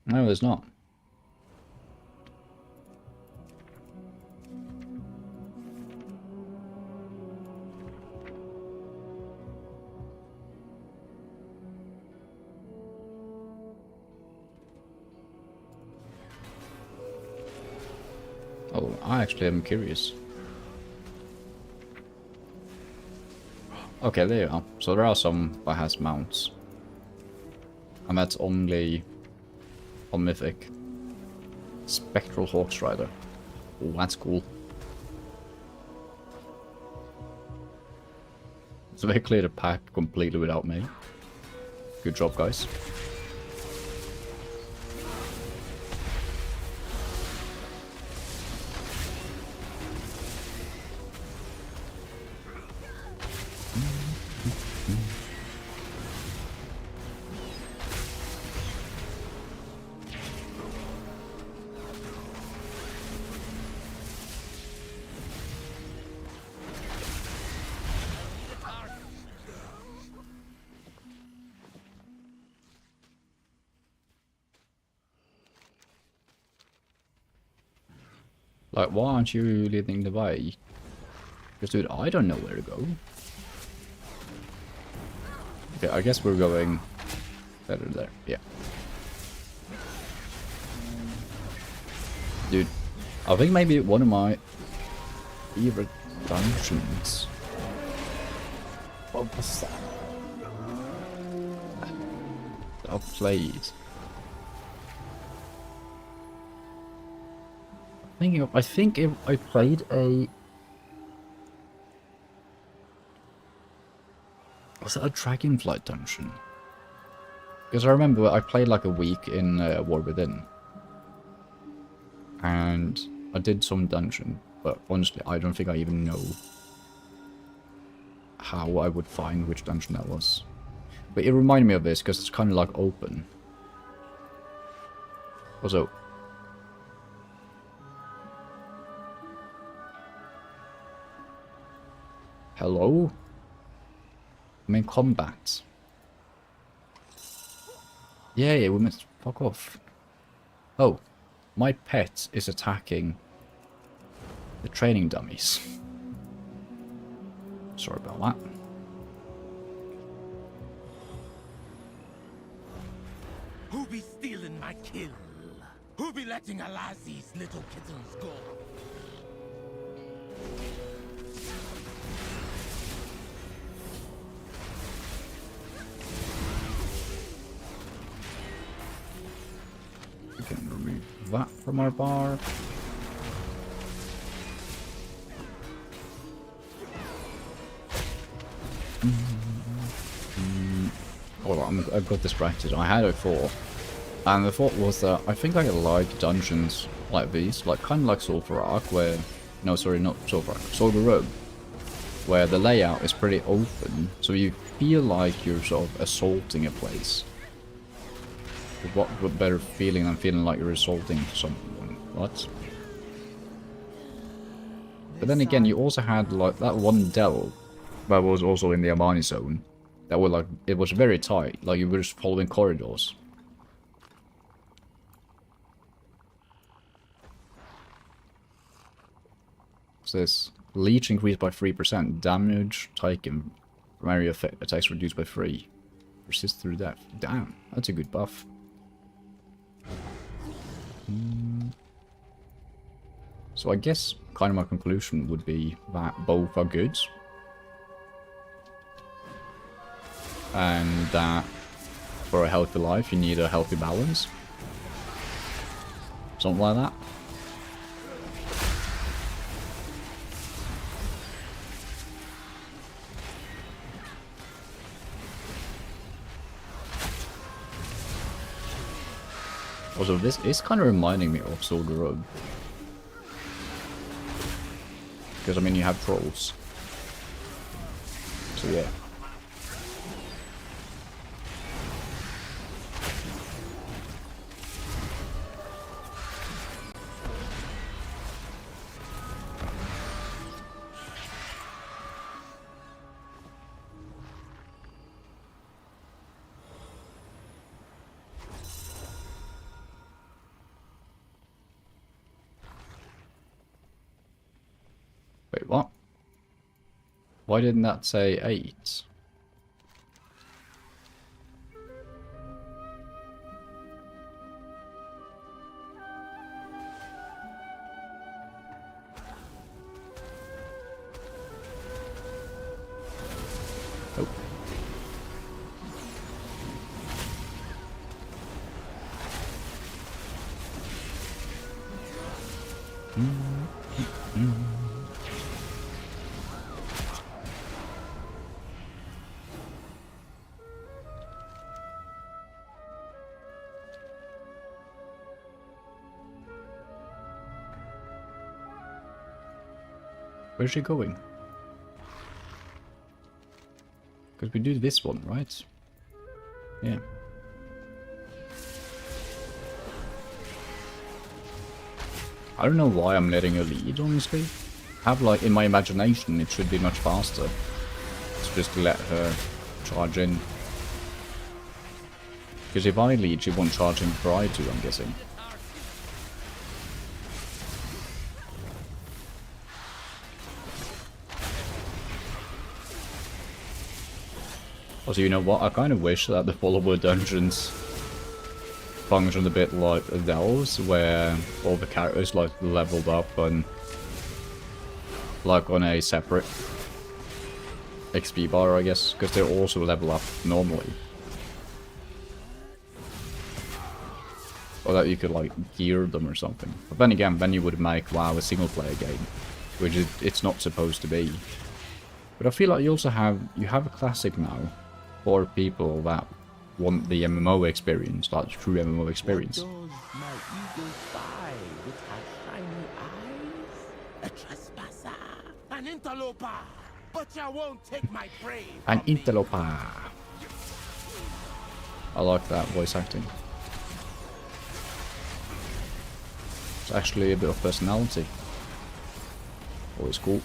No, there's not. Oh, I actually am curious. Okay, there you are. So there are some that has mounts. And that's only on Mythic. Spectral Hawkstrider. Oh, that's cool. So they cleared a pack completely without me. Good job, guys. Like, why aren't you leading the way? Because, dude, I don't know where to go. Okay, I guess we're going better there. Yeah. Dude, I think maybe one of my favorite dungeons. What was that? I played. I think I played a. Was it a Dragonflight dungeon? Because I remember I played like a week in War Within. And I did some dungeon, but honestly, I don't think I even know how I would find which dungeon that was. But it reminded me of this because it's kind of like open. Also, hello? I'm in combat. Yeah, we must fuck off. Oh, my pet is attacking the training dummies. Sorry about that. Who be stealing my kill? Who be letting Alazi's little kittens go? We can remove that from our bar. Hold on, I got distracted. I had a thought. And the thought was that I think I like dungeons like these, like kind of like Sulfurak, where... No, sorry, not Sulfurak. Solgarob, where the layout is pretty open, so you feel like you're sort of assaulting a place. What better feeling than feeling like you're assaulting someone, what? But then again, you also had like that one dell that was also in the Amani zone. That were like, it was very tight, like you were just following corridors. What's this? Leech increased by 3%. Damage taken from area attacks reduced by 3. Persist through death. Damn, that's a good buff. So I guess kind of my conclusion would be that both are good. And that for a healthy life you need a healthy balance. Something like that. Also, this is kind of reminding me of Solgarob. Because, I mean, you have trolls. So, yeah. Wait, what? Why didn't that say 8? Oh. Where's she going? Because we do this one, right? Yeah. I don't know why I'm letting her lead, honestly. Like, in my imagination, it should be much faster. It's just to let her charge in. Because if I lead, she won't charge in before I do, I'm guessing. Also, you know what? I kind of wish that the follower dungeons functioned a bit like those, where all the characters like leveled up and like on a separate XP bar, I guess, because they also level up normally. Or that you could like gear them or something. But then again, then you would make WoW a single player game, which it's not supposed to be. But I feel like you also have a classic now for people that want the MMO experience, like the true MMO experience. What does my eagle spy with her shiny eyes? A trespasser, an interloper, but you won't take my prey. An interloper. I like that voice acting. It's actually a bit of personality. Always cool.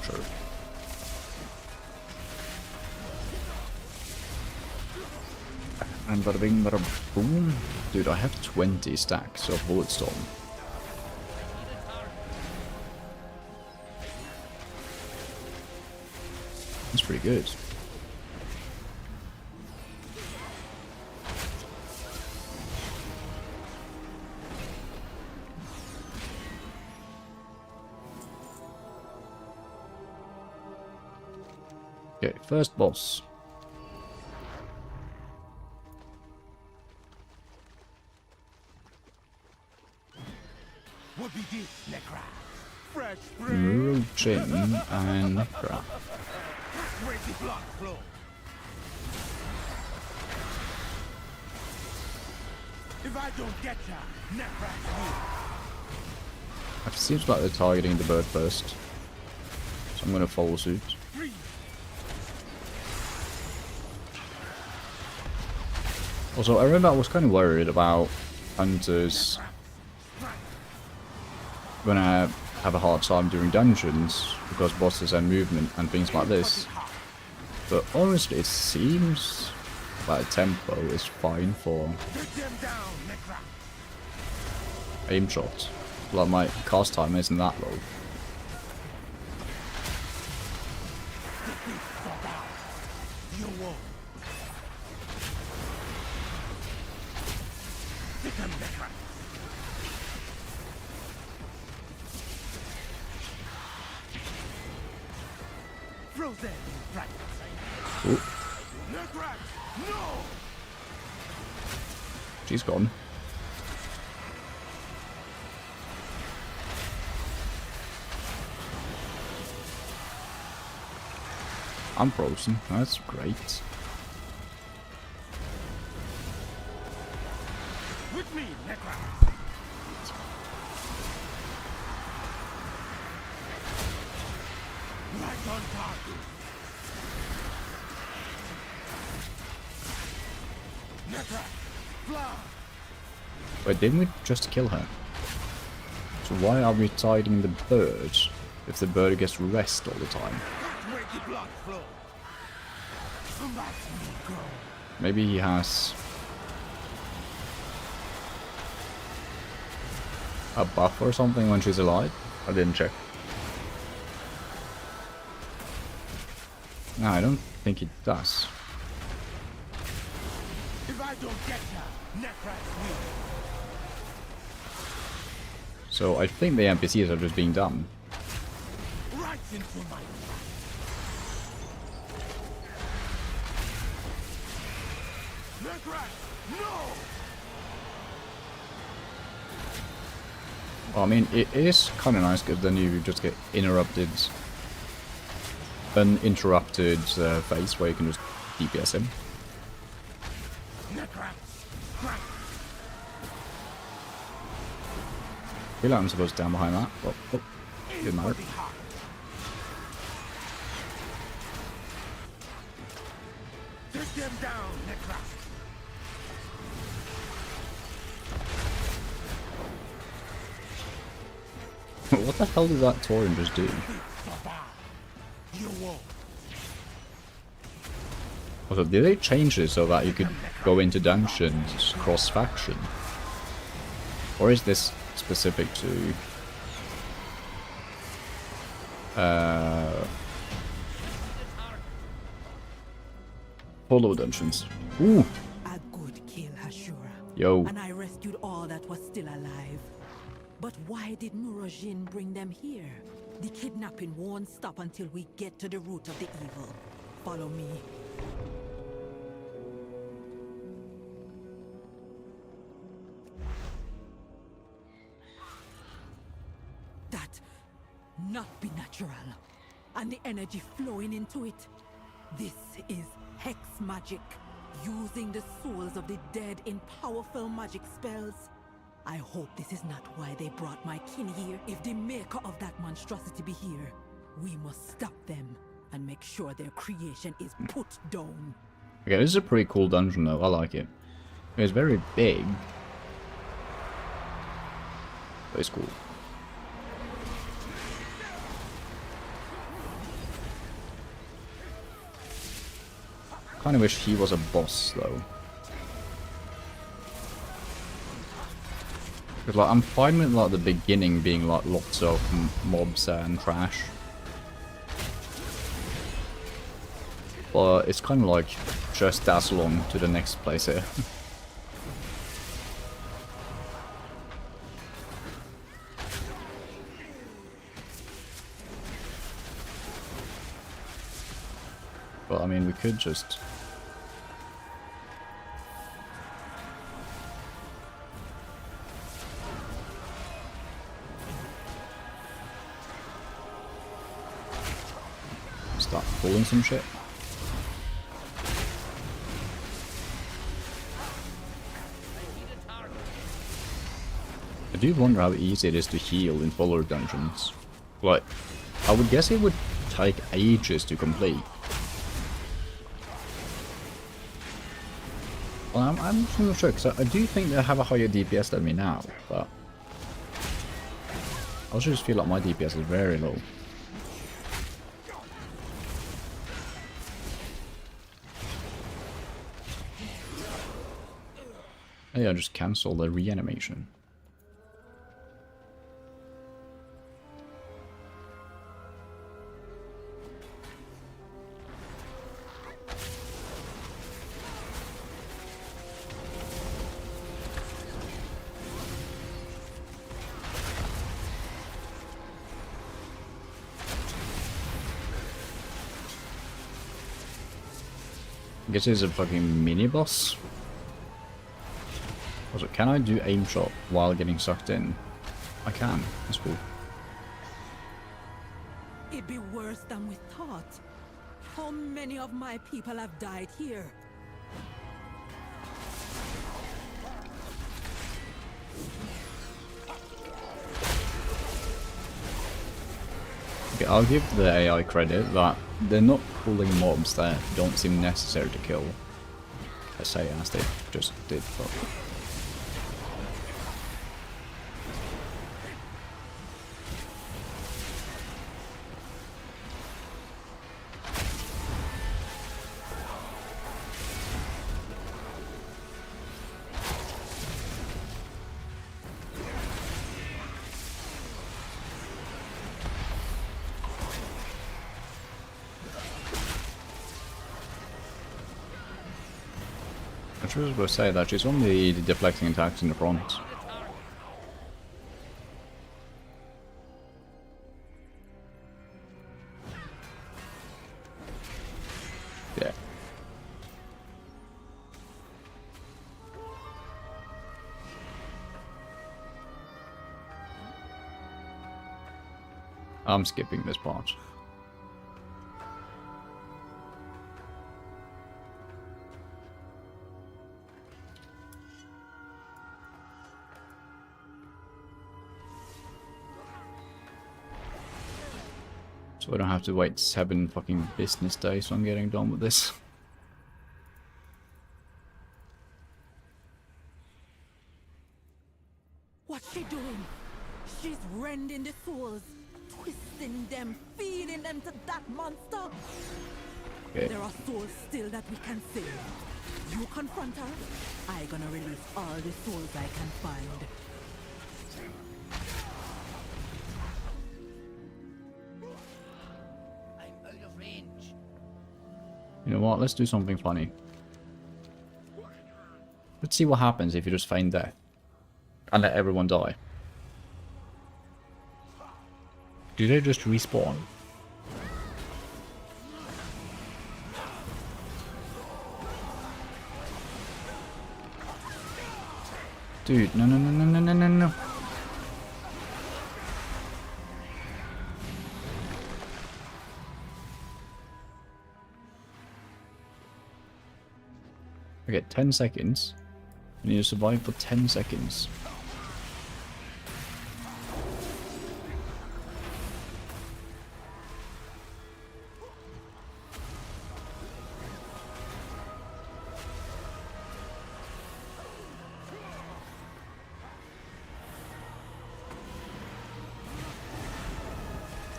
Sure. And bada bing, bada boom. Dude, I have 20 stacks of bulletstorm. That's pretty good. Okay, first boss. What be this, Necra? Fresh Roochin and Necra. Where's the blood flow? If I don't get ya, Necra It seems like they're targeting the bird first, so I'm gonna follow suit. Also, I remember I was kind of worried about hunters gonna have a hard time during dungeons because bosses have movement and things like this. But honestly, it seems like tempo is fine for aim shots. Like my cast time isn't that low. Ooh. She's gone. I'm frozen. That's great. with me, Necra. Right on target. Necra, fly. Wait, didn't we just kill her? So why are we tiding the bird if the bird gets rest all the time? Where the blood flow. Come back to me, girl. Maybe he has a buff or something when she's alive? I didn't check. No, I don't think it does. If I don't get ya, Necra's me. So I think the NPCs are just being dumb. Right into my Necra, no! Well, I mean, it is kind of nice because then you just get uninterrupted phase where you can just DPS him. Necra, crack. I feel like I'm supposed to stand behind that, but oh, didn't matter. Take them down, Necra. What the hell did that Tauren just do? You won't. Also, did they change it so that you could go into dungeons cross-faction? Or is this specific to... Polo dungeons. Ooh! A good kill, Hashura. Yo. And I rescued all that was still alive. But why did Murojin bring them here? The kidnapping won't stop until we get to the root of the evil. Follow me. That not be natural. And the energy flowing into it. This is hex magic. Using the souls of the dead in powerful magic spells. I hope this is not why they brought my kin here. If the maker of that monstrosity be here, we must stop them and make sure their creation is put down. Okay, this is a pretty cool dungeon though, I like it. It's very big. But it's cool. Kinda wish he was a boss though. Because like, I'm fine with like the beginning being like lots of mobs and trash. But it's kind of like just as long to the next place here. But I mean, we could just... start pulling some shit. I do wonder how easy it is to heal in Fuller dungeons. Like, I would guess it would take ages to complete. Well, I'm not sure, because I do think they have a higher DPS than me now, but... I also just feel like my DPS is very low. Maybe I'll just cancel the reanimation. I guess it's a fucking mini boss. Also, can I do aim shot while getting sucked in? I can. That's cool. It be worse than we thought. How many of my people have died here? Okay, I'll give the AI credit that they're not pulling mobs that don't seem necessary to kill. Let's say as they just did, but... I was supposed to say that she's only deflecting attacks in the front. Yeah. I'm skipping this part. So I don't have to wait 7 fucking business days on getting done with this. What's she doing? She's rending the souls, twisting them, feeding them to that monster. Okay. There are souls still that we can save. You confront her, I gonna release all the souls I can find. I'm out of range. You know what? Let's do something funny. Let's see what happens if you just feign death and let everyone die. Do they just respawn? Dude, no, no, no, no, no, no, no, no. Okay, 10 seconds. You need to survive for 10 seconds.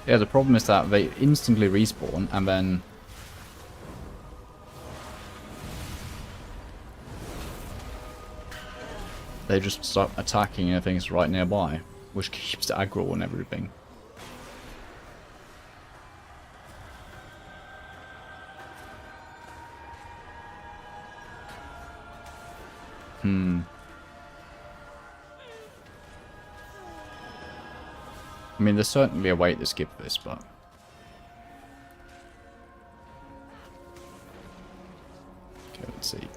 Yeah, the problem is that they instantly respawn and then they just start attacking anything that's right nearby, which keeps the aggro and everything. I mean, there's certainly a way to skip this, but... Okay, let's see.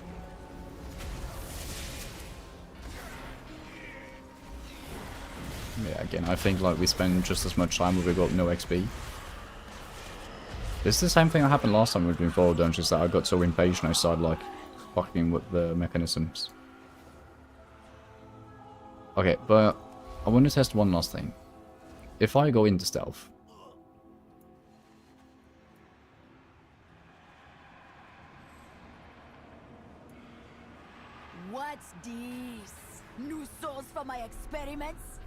Yeah, again, I think like we spend just as much time, but we got no XP. This is the same thing that happened last time we were doing World Dungeons, that I got so impatient I started like fucking with the mechanisms. Okay, but I want to test one last thing. If I go into stealth, What's this? New souls for my experiments?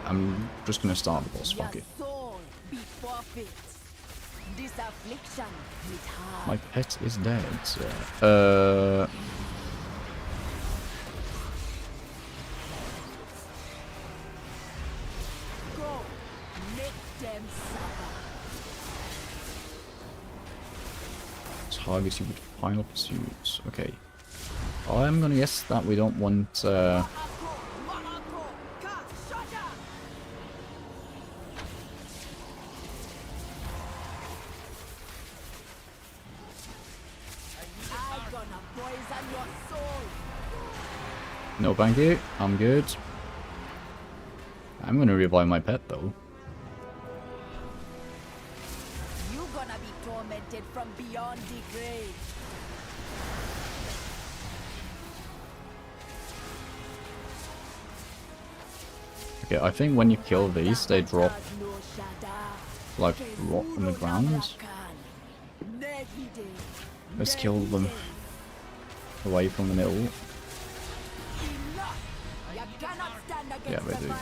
I'm just gonna start the boss. Fuck Your it. soul be forfeit. This affliction with heart. My pet is dead. Go, make them suffer. Target you with final pursuits. Okay. I'm gonna guess that we don't want no, thank you. I'm good. I'm gonna revive my pet though. You gonna be tormented from beyond the grave. Okay, I think when you kill these, they drop like rock on the ground. Let's kill them away from the middle. Yeah, they do.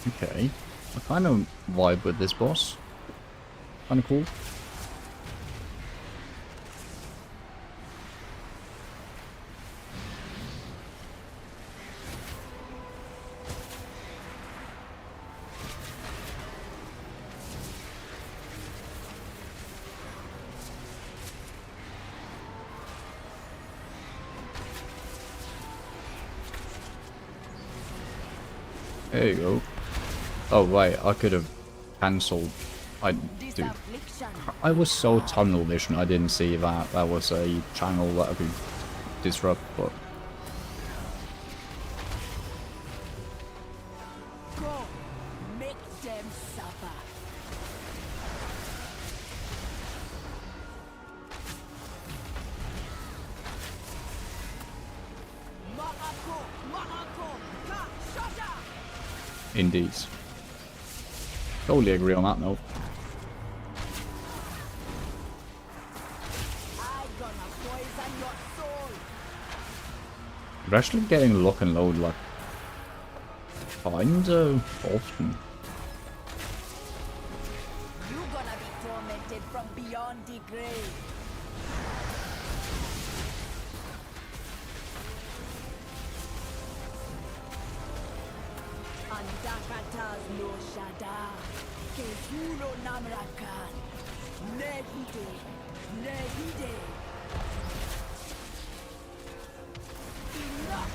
Okay, I kind of vibe with this boss. Kind of cool. There you go. Oh wait, I could have cancelled. Dude, I was so tunnel vision. I didn't see that that was a channel that I could disrupt. But Go, make them suffer. Indeed. Totally agree on that note. We're actually getting lock and load like kinda often. You're gonna be tormented from beyond the grave. Andakatas no shada, kezuno namrakan, nehide, nehide. Enough!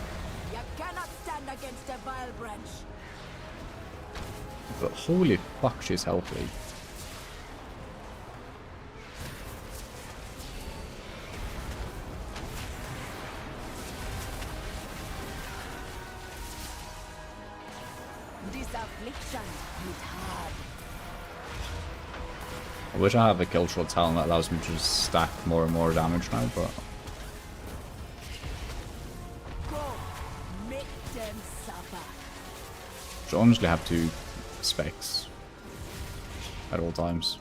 You cannot stand against a vile branch. But holy fuck, she's healthy. This affliction is hard. I wish I have a cultural talent that allows me to just stack more and more damage now, but should honestly have 2 specs at all times.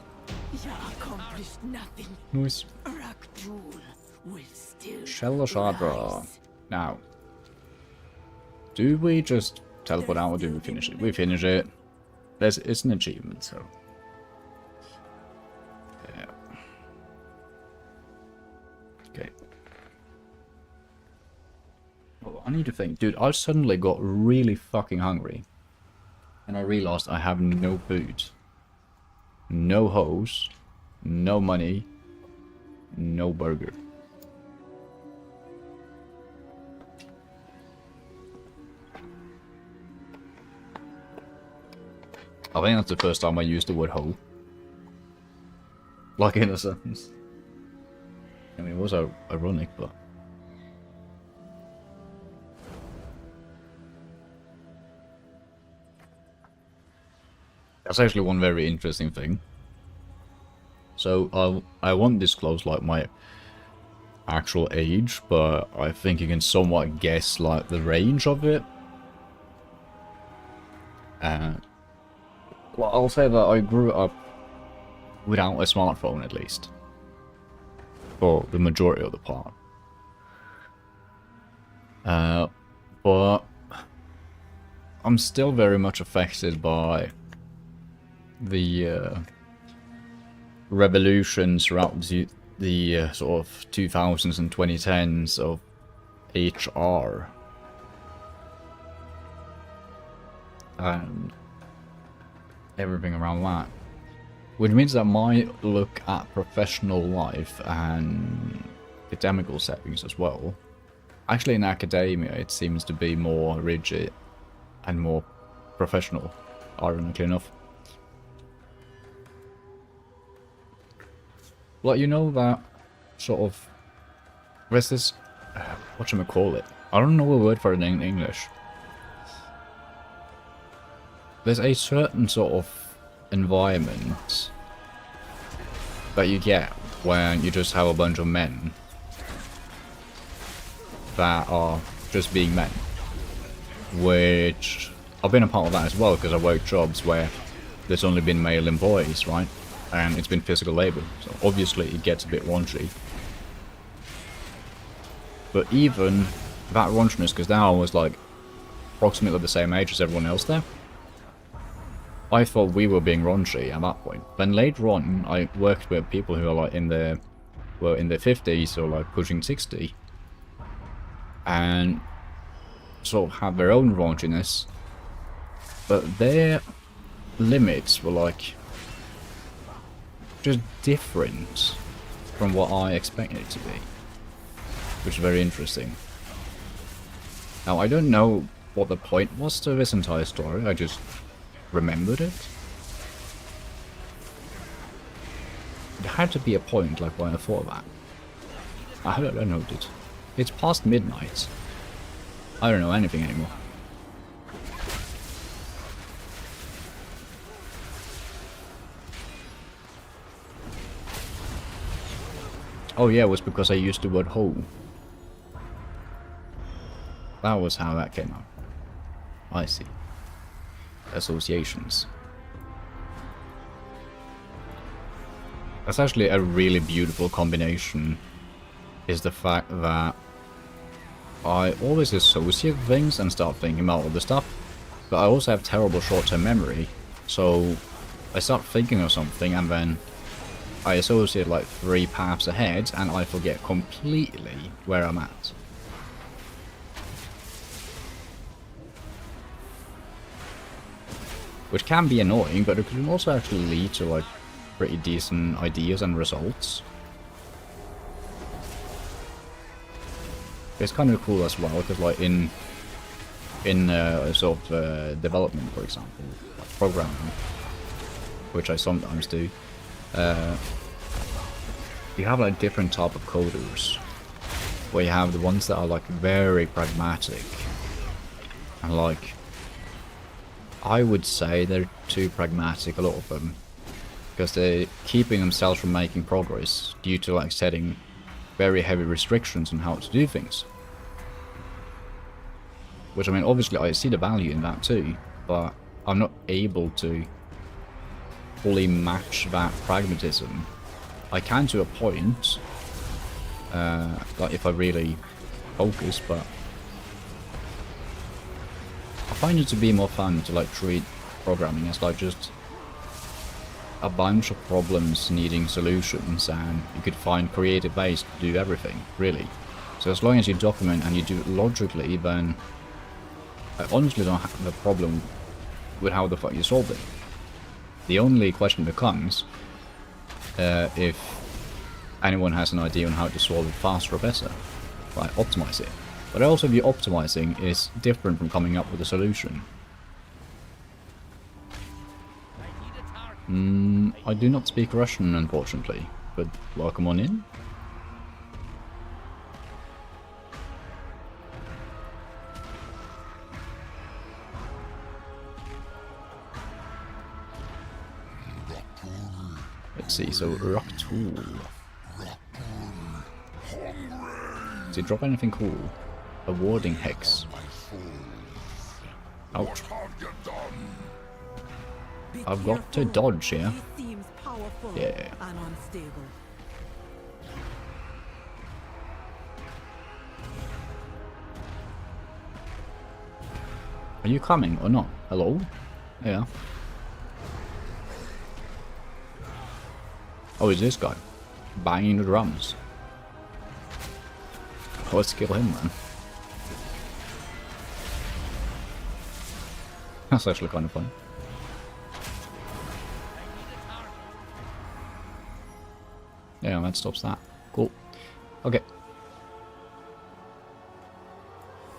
You accomplished nothing. Nice. Rak'tul will still Shadra. Now, do we just teleport out or do we finish it? We finish it. It's an achievement, so. Yeah. Okay. Oh, I need to think. Dude, I suddenly got really fucking hungry. And I realized I have no food. No hose. No money. No burger. I think that's the first time I used the word hoe. Like in a sentence. I mean, it was ironic, but... That's actually one very interesting thing. So, I won't disclose, like, my actual age, but I think you can somewhat guess, like, the range of it. Well, I'll say that I grew up without a smartphone, at least. For the majority of the part. But I'm still very much affected by the revolutions throughout the sort of 2000s and 2010s of HR. And everything around that. Which means that my look at professional life and academical settings as well, actually in academia it seems to be more rigid and more professional, ironically enough. Like, you know that sort of... Where's this... whatchamacallit? I don't know a word for it in English. There's a certain sort of environment that you get when you just have a bunch of men that are just being men. Which... I've been a part of that as well, because I worked jobs where there's only been male employees, right? And it's been physical labor, so obviously it gets a bit raunchy. But even that raunchiness, because now I was like approximately the same age as everyone else there, I thought we were being raunchy at that point. Then later on, I worked with people who are like in their 50s or like pushing 60, and sort of have their own raunchiness, but their limits were like just different from what I expected it to be, which is very interesting. Now, I don't know what the point was to this entire story, I just remembered it. There had to be a point, like, when I thought of that. I don't know, dude. It's past midnight. I don't know anything anymore. Oh yeah, it was because I used the word hoe. That was how that came out. I see. Associations. That's actually a really beautiful combination, is the fact that I always associate things and start thinking about all the stuff, but I also have terrible short-term memory, so I start thinking of something and then I associate like 3 paths ahead and I forget completely where I'm at. Which can be annoying, but it can also actually lead to like pretty decent ideas and results. It's kind of cool as well, because like in sort of development, for example, like programming, which I sometimes do, you have like different type of coders, where you have the ones that are like very pragmatic, and like, I would say they're too pragmatic, a lot of them, because they're keeping themselves from making progress due to like setting very heavy restrictions on how to do things. Which, I mean, obviously I see the value in that too, but I'm not able to fully match that pragmatism. I can to a point, like if I really focus, but I find it to be more fun to like treat programming as like just a bunch of problems needing solutions, and you could find creative ways to do everything, really. So as long as you document and you do it logically, then I honestly don't have a problem with how the fuck you solve it. The only question becomes if anyone has an idea on how to solve it faster or better. Right, optimize it. But also the optimizing is different from coming up with a solution. I do not speak Russian, unfortunately, but welcome on in. Let's see, so rock tool. Does it drop anything cool? A warding hex. Ouch. I've got to dodge here. Yeah. Are you coming or not? Hello? Yeah. Oh, it's this guy. Banging the drums. Let's kill him, man. That's actually kind of fun. Yeah, that stops that. Cool. Okay.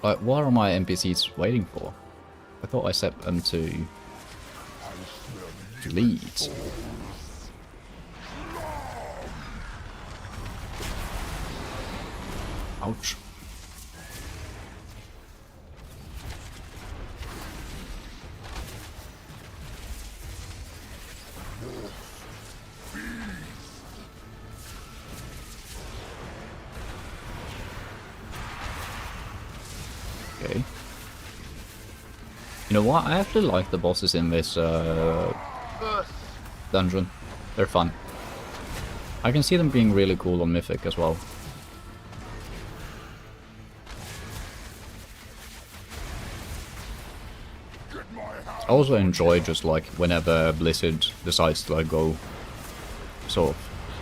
What are my NPCs waiting for? I thought I set them to lead. Ouch. Okay. You know what? I actually like the bosses in this dungeon. They're fun. I can see them being really cool on Mythic as well. I also enjoy just like whenever Blizzard decides to like go sort of,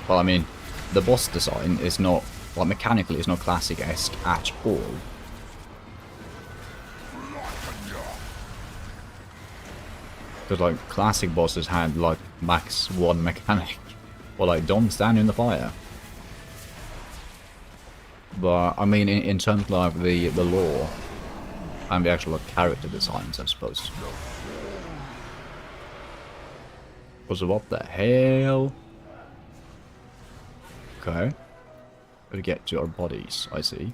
well, I mean, the boss design is not, like mechanically it's not classic-esque at all. Because like classic bosses had like max 1 mechanic, or like don't stand in the fire. But I mean, in terms of like the lore and the actual like, character designs, I suppose. So what the hell? Okay. Gotta get to our bodies, I see.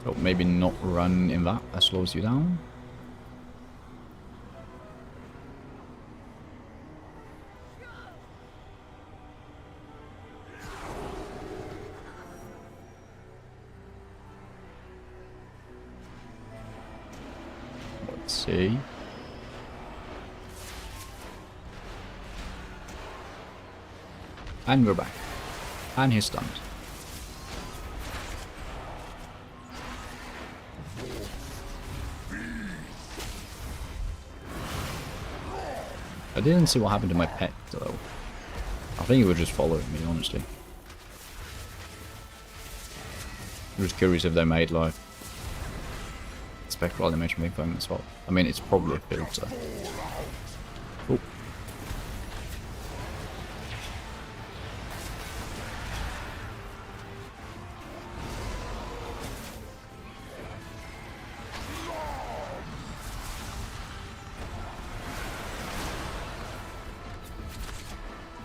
Oh, maybe not run in that slows you down. see. And we're back. And he's stunned. I didn't see what happened to my pet though. I think it was just following me, honestly. I'm just curious if they made like spectral animation big thing as well. I mean, it's probably a filter. Oh.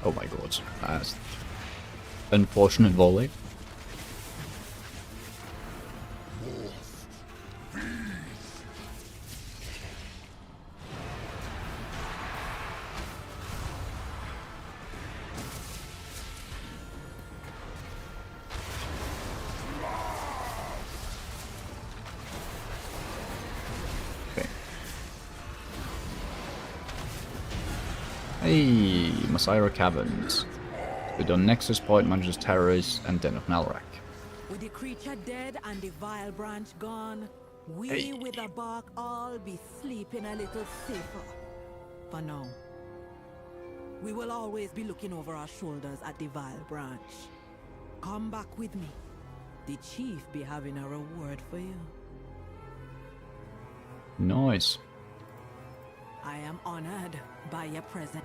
Oh my god, that's unfortunate volley. Okay. Hey, Masira Caverns. We've done Nexus Point, Manager's Terrors, and Den of Malrak. With the creature dead and the vile branch gone, we with the bark all be sleeping a little safer. For now. We will always be looking over our shoulders at the vile branch. Come back with me. The chief be having a reward for you. Nice. I am honored by your presence.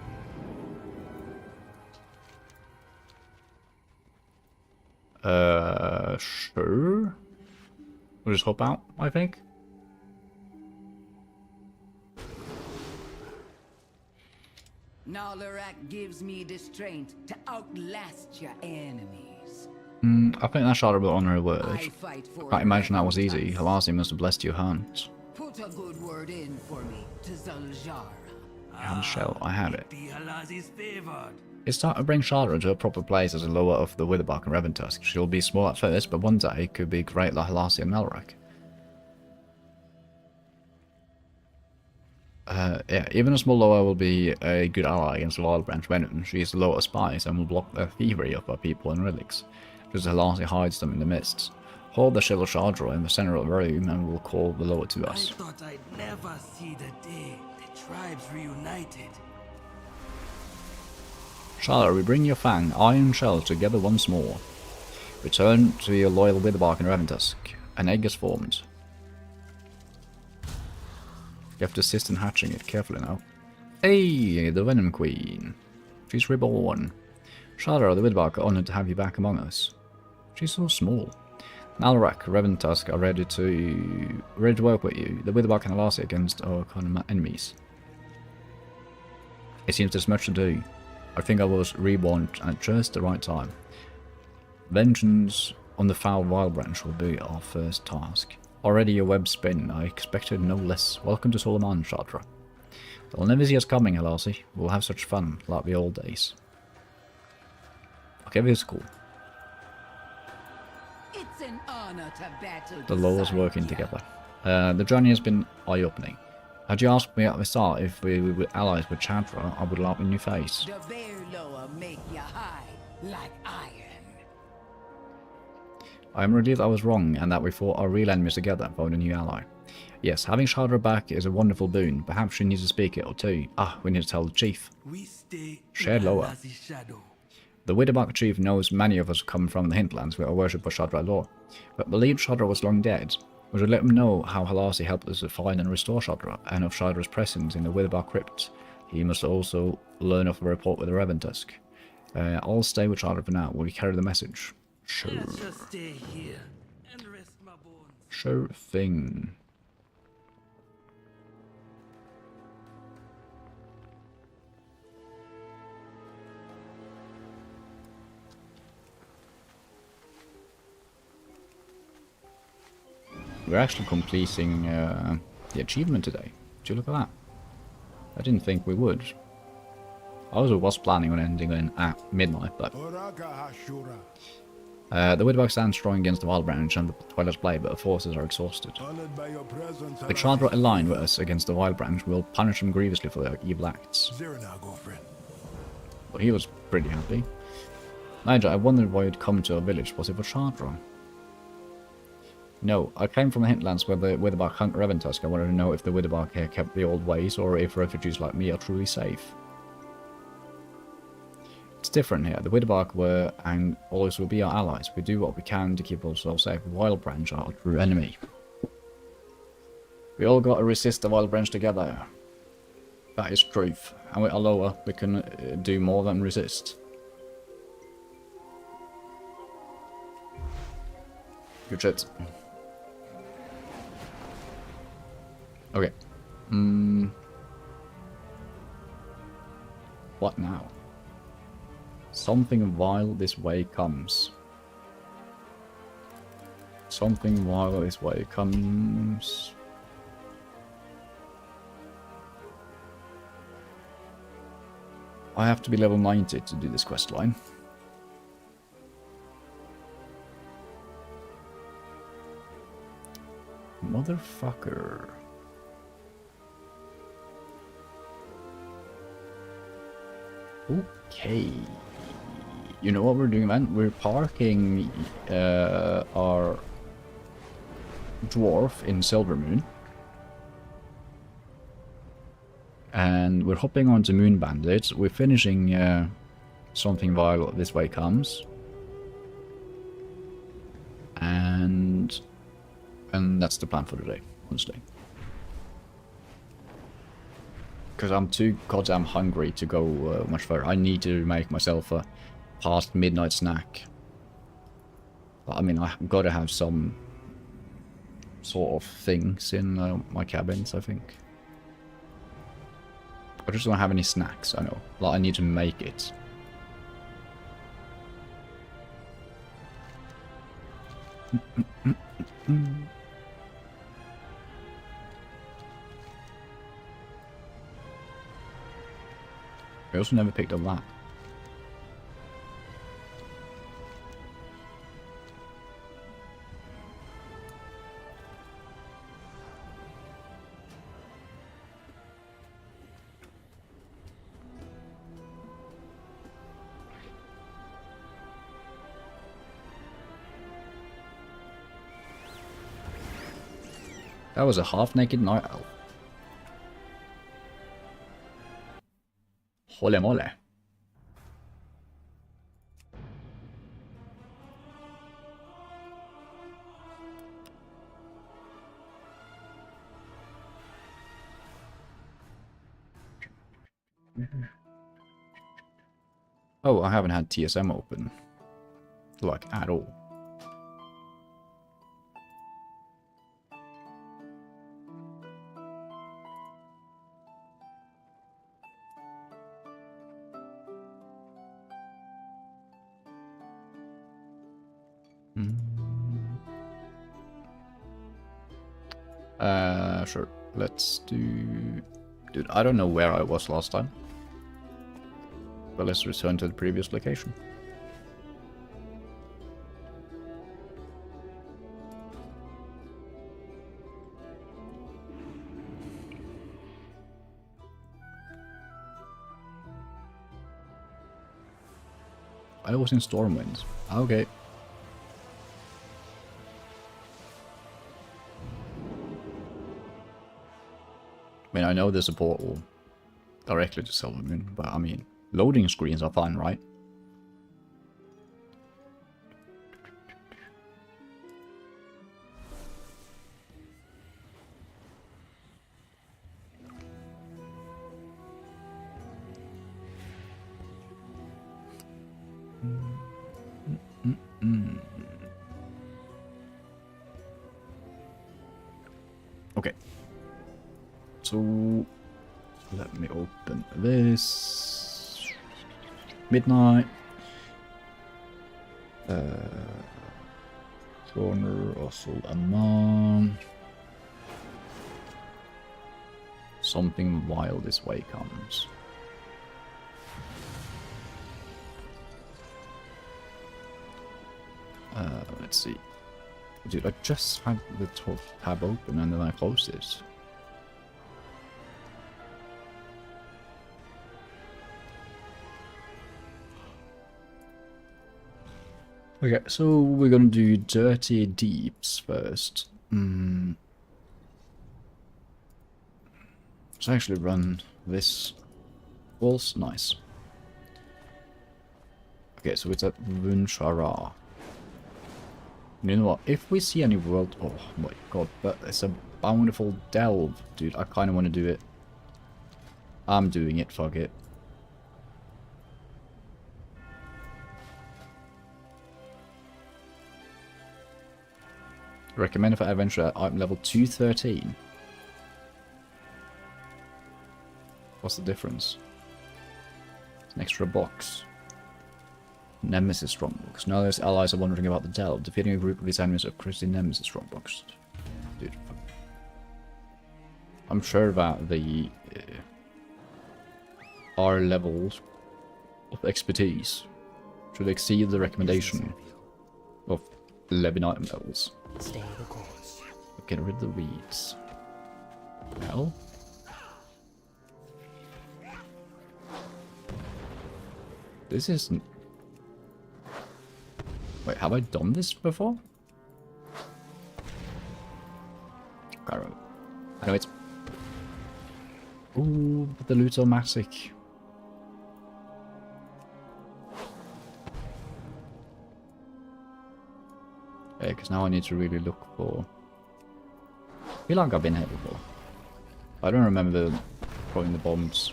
Sure. We'll just hop out, I think. Nalarak gives me the strength to outlast your enemies. I think that's Shara will honor her word. I fight for Can't imagine that was easy. Halasi must have blessed your hands. Put a good word in for me to Zaljar. And shell, I have it. Be Halazi's favored. It's time to bring Shara into a proper place as a lower of the Witherbark and Reventusk. She'll be small at first, but one day could be great like Halasi and Malrak. Yeah, even a small lower will be a good ally against Wild Branch Venom. She is the lower spies and will block the thievery of our people and relics, because Halasi hides them in the mists. Hold the Shield of Shadra in the center of the room and we'll call the lower to us. I thought I'd never see the day the tribes reunited. Shadra, we bring your Fang, Iron Shell together once more. Return to your loyal Witherbark and Reventusk. An egg is formed. You have to assist in hatching it carefully now. Hey, the Venom Queen. She's reborn. Shadra, the Witherbark, are honored to have you back among us. She's so small. Malrak, Reventusk are ready to work with you. The Witherbark and Halasi against our common enemies. It seems there's much to do. I think I was reborn at just the right time. Vengeance on the foul Wild Branch will be our first task. Already a web spin, I expected no less. Welcome to Solomon, Shadra. They'll never see us coming, Halasi. We'll have such fun, like the old days. Okay, this is cool. It's an honor to battle. The lowers working together. The journey has been eye-opening. Had you asked me at the start if we were allies with Shadra, I would laugh in your face. The bear lower make you high like iron. I am relieved I was wrong and that we fought our real enemies together and found a new ally. Yes, having Shadra back is a wonderful boon. Perhaps she needs to speak it or two. Ah, we need to tell the chief. We stay Shared lower. Halazi's shadow. The Witherbark chief knows many of us come from the hinterlands where I worship of Shadra lore, but believed Shadra was long dead. We should let him know how Halasi helped us to find and restore Shadra, and of Shadra's presence in the Witherbark crypt. He must also learn of the report with the Reventusk. I'll stay with Shadra for now. Will you carry the message? Sure. Let's just stay here and rest my bones. Sure thing. We're actually completing the achievement today. Did you look at that? I didn't think we would. I also was planning on ending in at midnight, but The Widowbug stands strong against the Wild Branch and the Twilight's Blade, but the forces are exhausted. Honored by your presence, The Chandra align with us against the Wild Branch will punish them grievously for their evil acts. Zero now, go friend. Well, he was pretty happy. Major, I wondered why you'd come to our village. Was it for Chandra? No, I came from the hinterlands where the Widowbug hunt Reventusk. I wanted to know if the Widowbug here kept the old ways, or if refugees like me are truly safe. It's different here. The Widowbug were, and always will be, our allies. We do what we can to keep ourselves safe. Wild Branch are our true enemy. We all got to resist the Wild Branch together. That is truth. And with Aloha, we can do more than resist. Good shit. Okay. What now? Something vile this way comes. Something vile this way comes. I have to be level 90 to do this quest line. Motherfucker. Okay. You know what we're doing, man? We're parking our dwarf in Silvermoon. And we're hopping onto Moon Bandit. We're finishing something vile this way comes. And that's the plan for today, honestly. Because I'm too goddamn hungry to go much further. I need to make myself a past midnight snack. But, I mean, I've got to have some sort of things in my cabins, I think. I just don't have any snacks, I know. Like, I need to make it. I also never picked up that. That was a half-naked night elf. Holy moly. Oh, I haven't had TSM open. Like, at all. Sure. Let's do... Dude, I don't know where I was last time. But let's return to the previous location. I was in Stormwind. Okay. I mean, I know there's a portal directly to Silvermoon, but I mean, loading screens are fine, right? Okay. So, let me open this. Midnight. Corner, also Amman. Something wild this way comes. Let's see. Dude, I just had the top tab open and then I closed it. Okay, so we're gonna do Dirty Deeps first. Let's actually run this. Walls, nice. Okay, so it's at Vunchara. You know what? If we see any world... Oh my god, but it's a bountiful delve. Dude, I kind of want to do it. I'm doing it, fuck it. Recommended for adventure at item level 213. What's the difference? It's an extra box. Nemesis Strongbox. Now those allies are wondering about the delve. Defeating a group of these enemies upgrades the Nemesis Strongbox. Dude. I'm sure that the our levels of expertise should exceed the recommendation of 11 item levels. Stay the course. Get rid of the weeds. Well. This isn't... Wait, have I done this before? I don't know. I know it's... Ooh, but the loot's automatic. Yeah, because now I need to really look for... I feel like I've been here before. I don't remember throwing the bombs.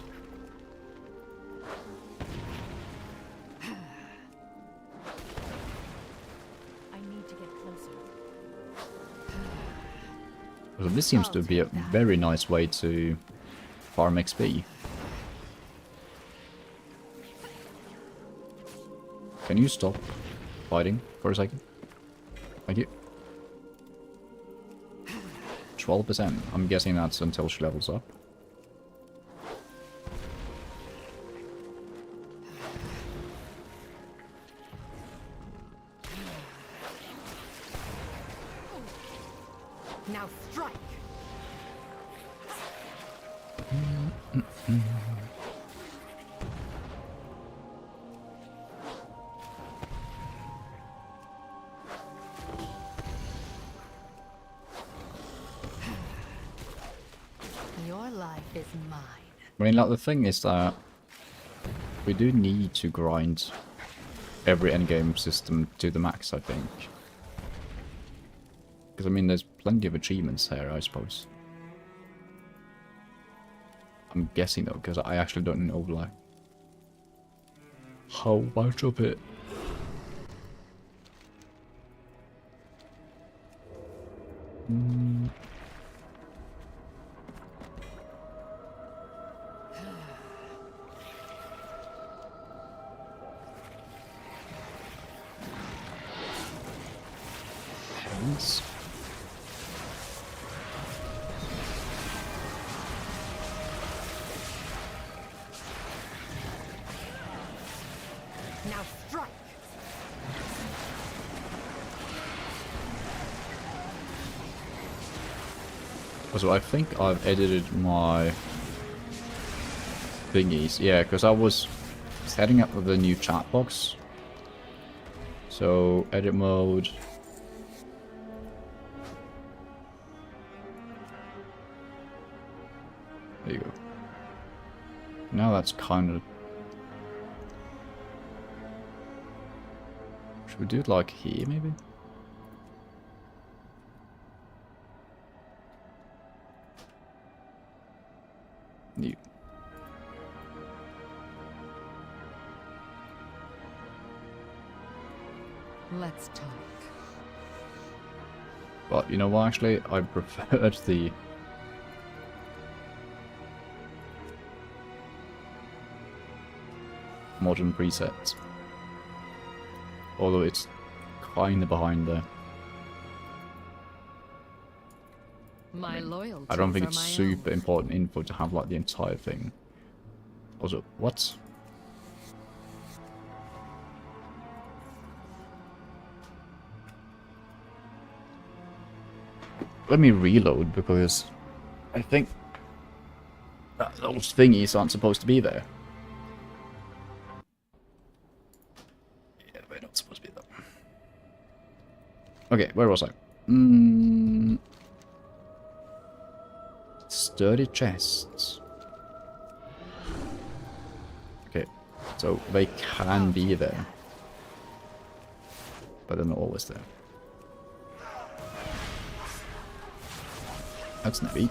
So this seems to be a very nice way to farm XP. Can you stop fighting for a second? Thank you. 12%. I'm guessing that's until she levels up. Now strike. Your life is mine. I mean, like, the thing is that we do need to grind every endgame system to the max, I think. Because, I mean, there's plenty of achievements here, I suppose. I'm guessing, though, because I actually don't know, like, how much of it. Hands. Now strike. So I think I've edited my thingies. Yeah, because I was setting up the new chat box. So edit mode. There you go. Now that's kind of... Should we do it like here, maybe? New. Let's talk. But you know what, actually, I preferred the... modern presets. Although it's kind of behind there. My loyalty. I don't think for it's my super own. important info to have like the entire thing. Also, what? Let me reload, because I think those thingies aren't supposed to be there. Yeah, they're not supposed to be there. Okay, where was I? Sturdy chests. Okay, so they can be there, but they're not always there. That's neat.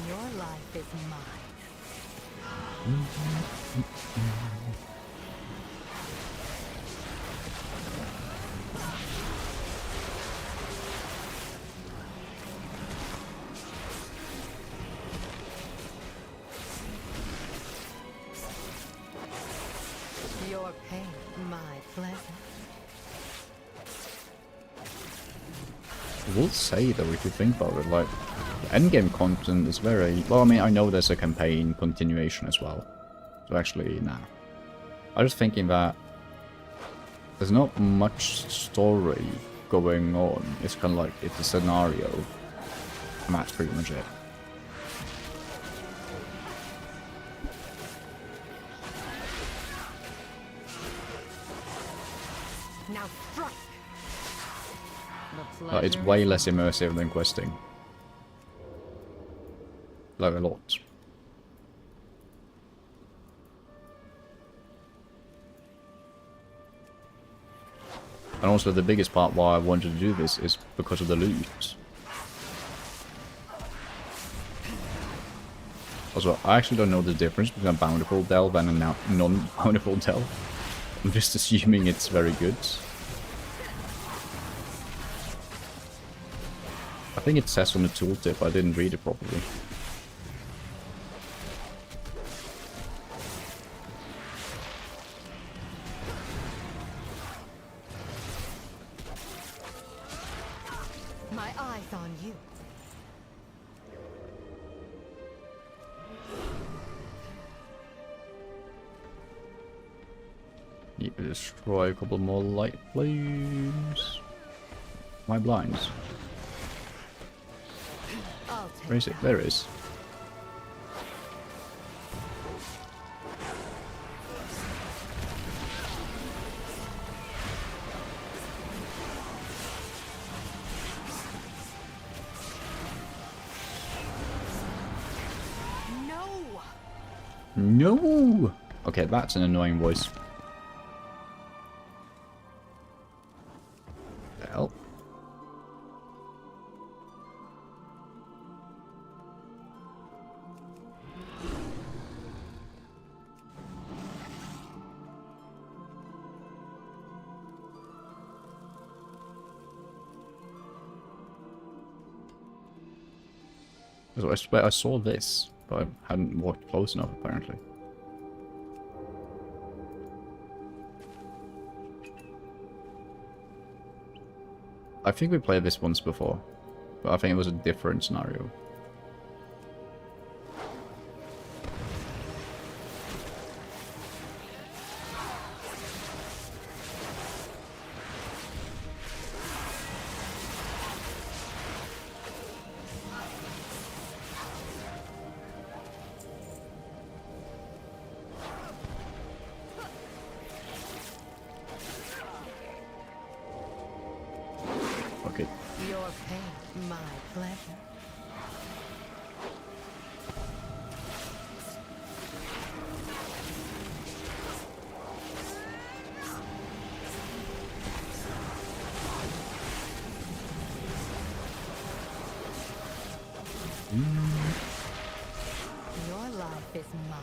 Your life is mine. Your pain, my pleasure. I will say though, if you think about it, like, the endgame content is very... Well, I mean, I know there's a campaign continuation as well. So actually, nah. I was thinking that there's not much story going on. It's kind of like, it's a scenario. And that's pretty much it. Now strike. It's way less immersive than questing. Like a lot. And also the biggest part why I wanted to do this is because of the loot. Also, I actually don't know the difference between a bountiful delve and a non-bountiful delve. I'm just assuming it's very good. I think it says on the tooltip, I didn't read it properly. My eyes on you. Need to destroy a couple more light flames. My blinds. Where is it? There it is. No! Okay, that's an annoying voice. The hell? So I swear I saw this, but I hadn't walked close enough apparently. I think we played this once before, but I think it was a different scenario. Okay. Your pain, my pleasure. Your life is mine.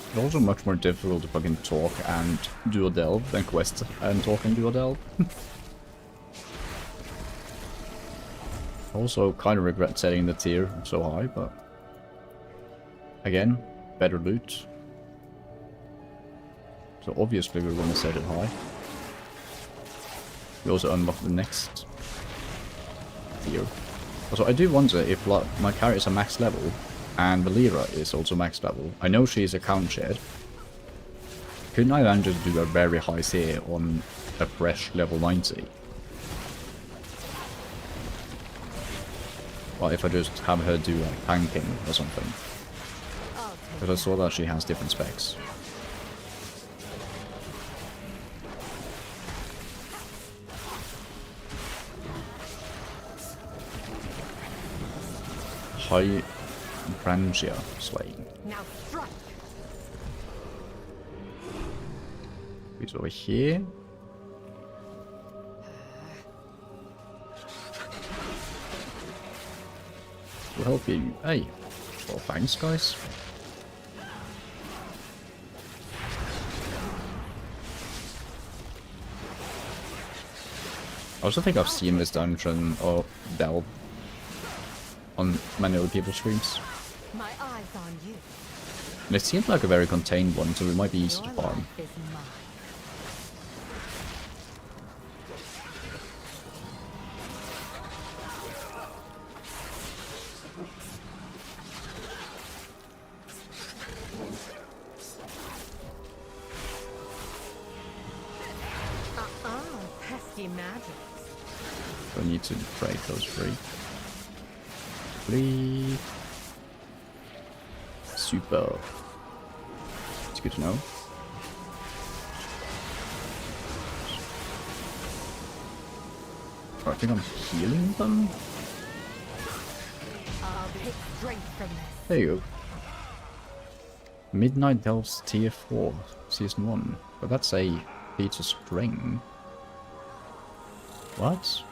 It's also much more difficult to fucking talk and do a delve than quest and talk and do a delve. Also kind of regret setting the tier so high, but again, better loot. So obviously we're going to set it high. We also unlock the next tier. Also, I do wonder if like, my characters are max level, and Valera is also max level. I know she is a count shed. Couldn't I then just do a very high seer on a fresh level 90? Or if I just have her do like tanking or something. Because I saw that she has different specs. High Brangia Slaying. Now strike. He's over here. We'll help you. Hey. Well, thanks, guys. I also think I've seen this dungeon or delve on many other people's streams. My eyes on you. And it seemed like a very contained one, so it might be easy to farm. Is mine. Pesky magic. So I need to break those free. Free. Super. It's good to know. Oh, I think I'm healing them. I'll take strength from this. There you go. Midnight Delves Tier 4, Season 1. But that's a feat of string. What?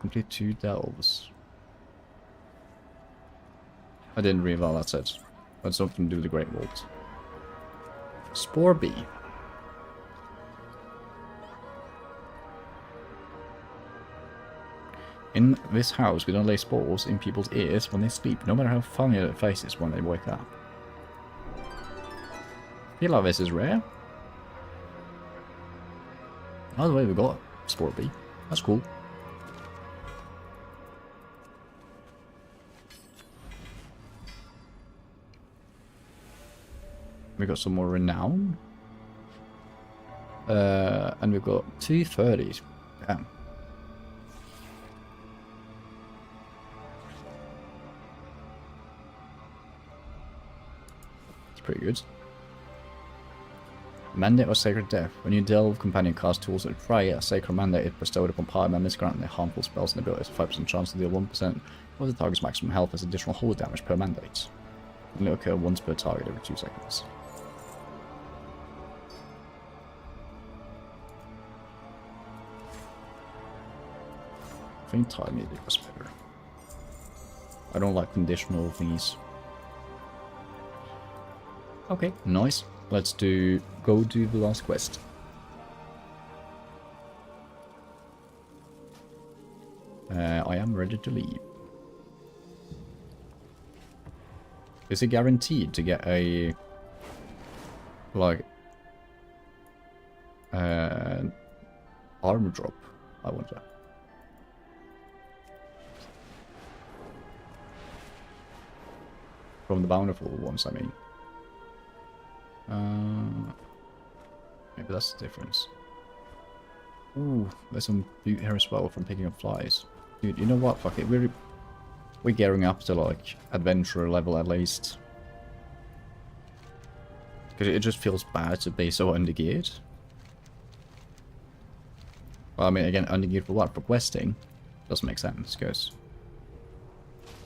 Complete 2 delves. I didn't realize that's it. That's something to do with the Great Vault. Spore Bee. In this house, we don't lay spores in people's ears when they sleep, no matter how funny their face is when they wake up. I feel like this is rare. By the way, we got Spore Bee. That's cool. We got some more renown. And we've got 230s. Damn. It's pretty good. Mandate or Sacred Death. When you delve, companion cast tools that try a sacred mandate is bestowed upon party members, granting their harmful spells and abilities. 5% chance to deal 1% of the target's maximum health as additional holy damage per mandate. Only occur once per target every 2 seconds. I think time meter was better. I don't like conditional thingies. Okay, nice. Let's go do the last quest. I am ready to leave. Is it guaranteed to get a like armor drop? I wonder. From the bountiful ones, I mean. Maybe that's the difference. Ooh, there's some loot here as well from picking up flies. Dude, you know what? Fuck it. We're gearing up to like adventurer level at least. Because it just feels bad to be so undergeared. Well, I mean, again, undergeared for what? For questing? Doesn't make sense, because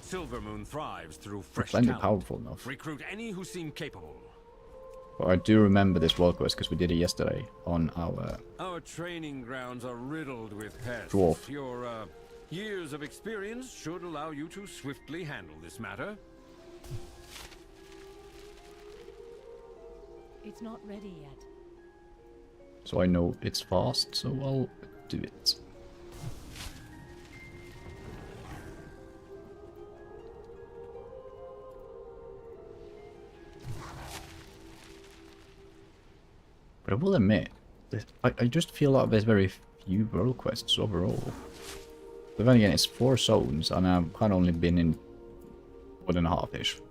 Silvermoon thrives through fresh plenty talent. powerful enough. Recruit any who seem capable. But I do remember this world quest because we did it yesterday on our... Our training grounds are riddled with pests. Dwarf. Your years of experience should allow you to swiftly handle this matter. It's not ready yet. So I know it's fast, so I'll do it. But I will admit, I just feel like there's very few world quests overall. But then again, it's 4 zones, and I've kind of only been in 1.5-ish.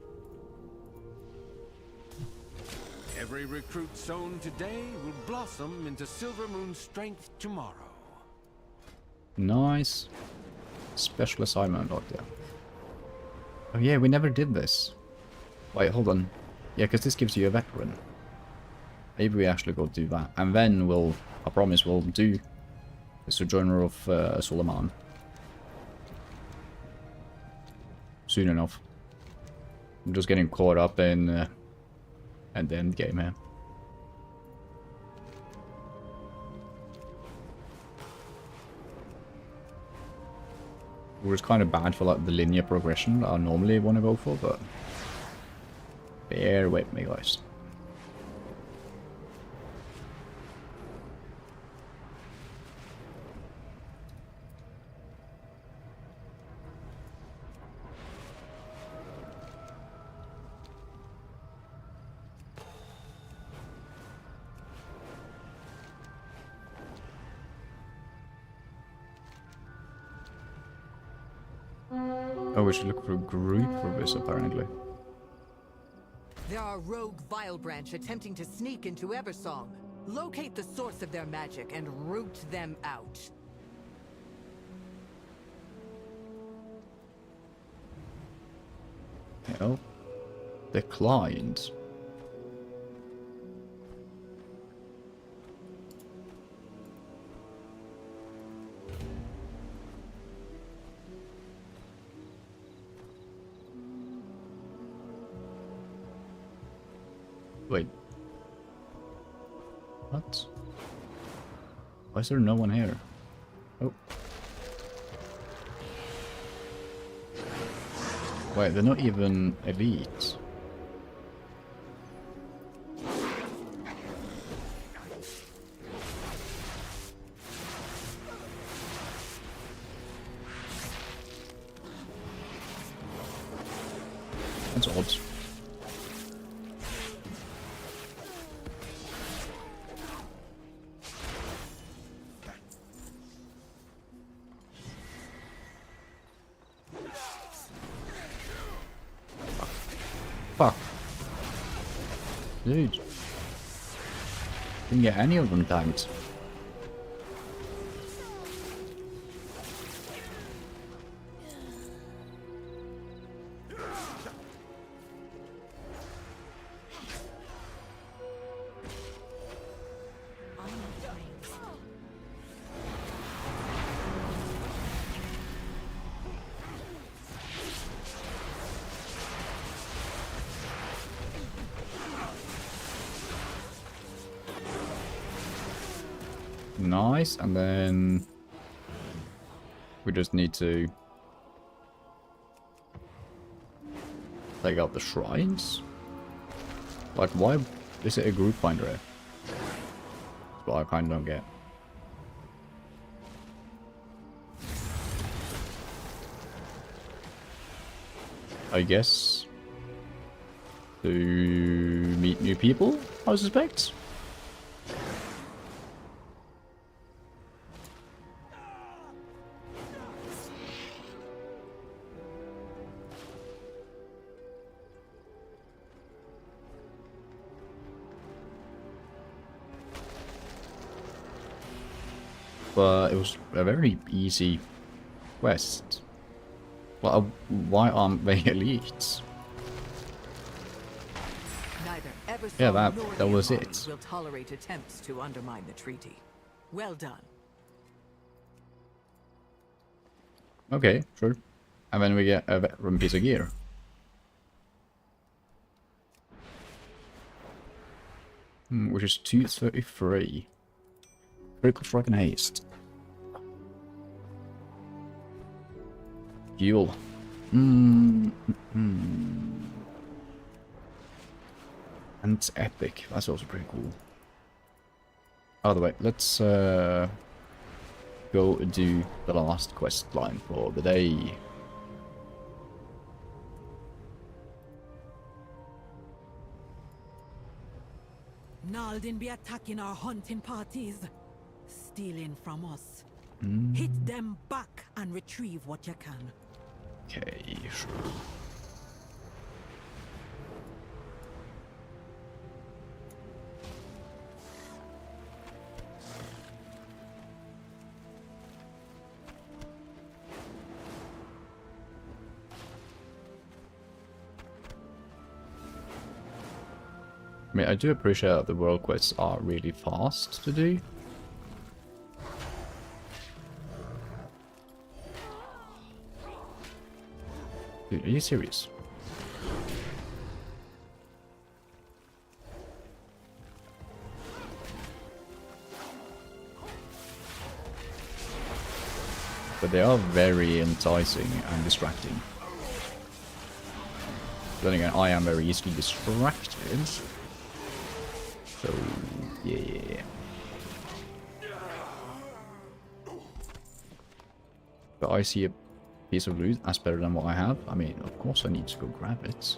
Every recruit sown today will blossom into Silver Moon strength tomorrow. Nice. Special assignment out there. Oh yeah, we never did this. Wait, hold on. Yeah, because this gives you a veteran. Maybe we actually go do that. And then we'll, I promise, we'll do the Sojourner of Suleiman. Soon enough. I'm just getting caught up in at the end game here. It was kind of bad for like the linear progression that I normally want to go for, but bear with me, guys. Oh, we should look for a group for this, apparently. There are rogue Vilebranch attempting to sneak into Eversong. Locate the source of their magic and root them out. Hell. Declined. Wait. What? Why is there no one here? Oh. Wait, they're not even elite. That's odd. Fuck. Dude. Didn't get any of them tagged. Nice, and then we just need to take out the shrines. Like, why is it a group finder here? That's what I kind of don't get. I guess to meet new people, I suspect. But it was a very easy quest. Well, why aren't they elites? Neither Eversong Yeah, nor that the was Armani it. will tolerate attempts to undermine the treaty. Well done. Okay, sure. And then we get a veteran piece of gear. Which is 233. Critical strike and haste. Fuel. And it's epic. That's also pretty cool. By the way, let's go do the last quest line for the day. Naldin be attacking our hunting parties, stealing from us. Hit them back and retrieve what you can. Okay, sure. I mean, I do appreciate that the world quests are really fast to do. Dude, are you serious? But they are very enticing and distracting. Then again, I am very easily distracted. So, yeah. But I see a piece of loot as better than what I have. I mean, of course I need to go grab it.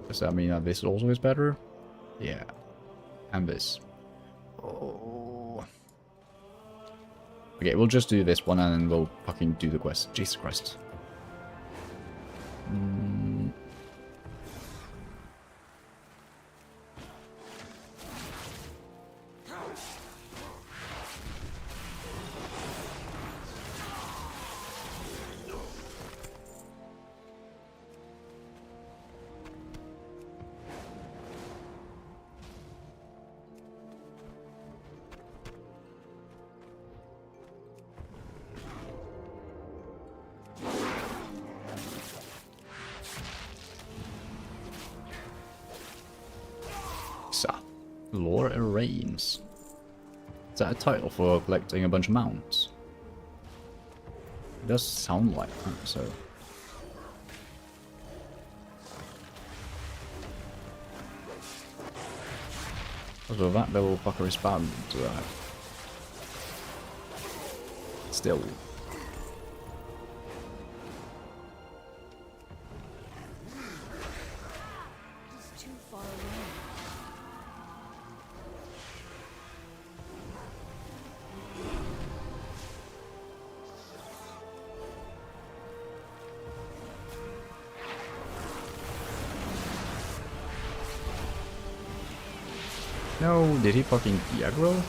Does that mean that this also is better? Yeah. And this. Oh. Okay, we'll just do this one and then we'll fucking do the quest. Jesus Christ. Lore Arraigns. Is that a title for collecting a bunch of mounts? It does sound like that, so... Also, that little fucker is bound to that. Still. It's too far away. No, did he fucking aggro?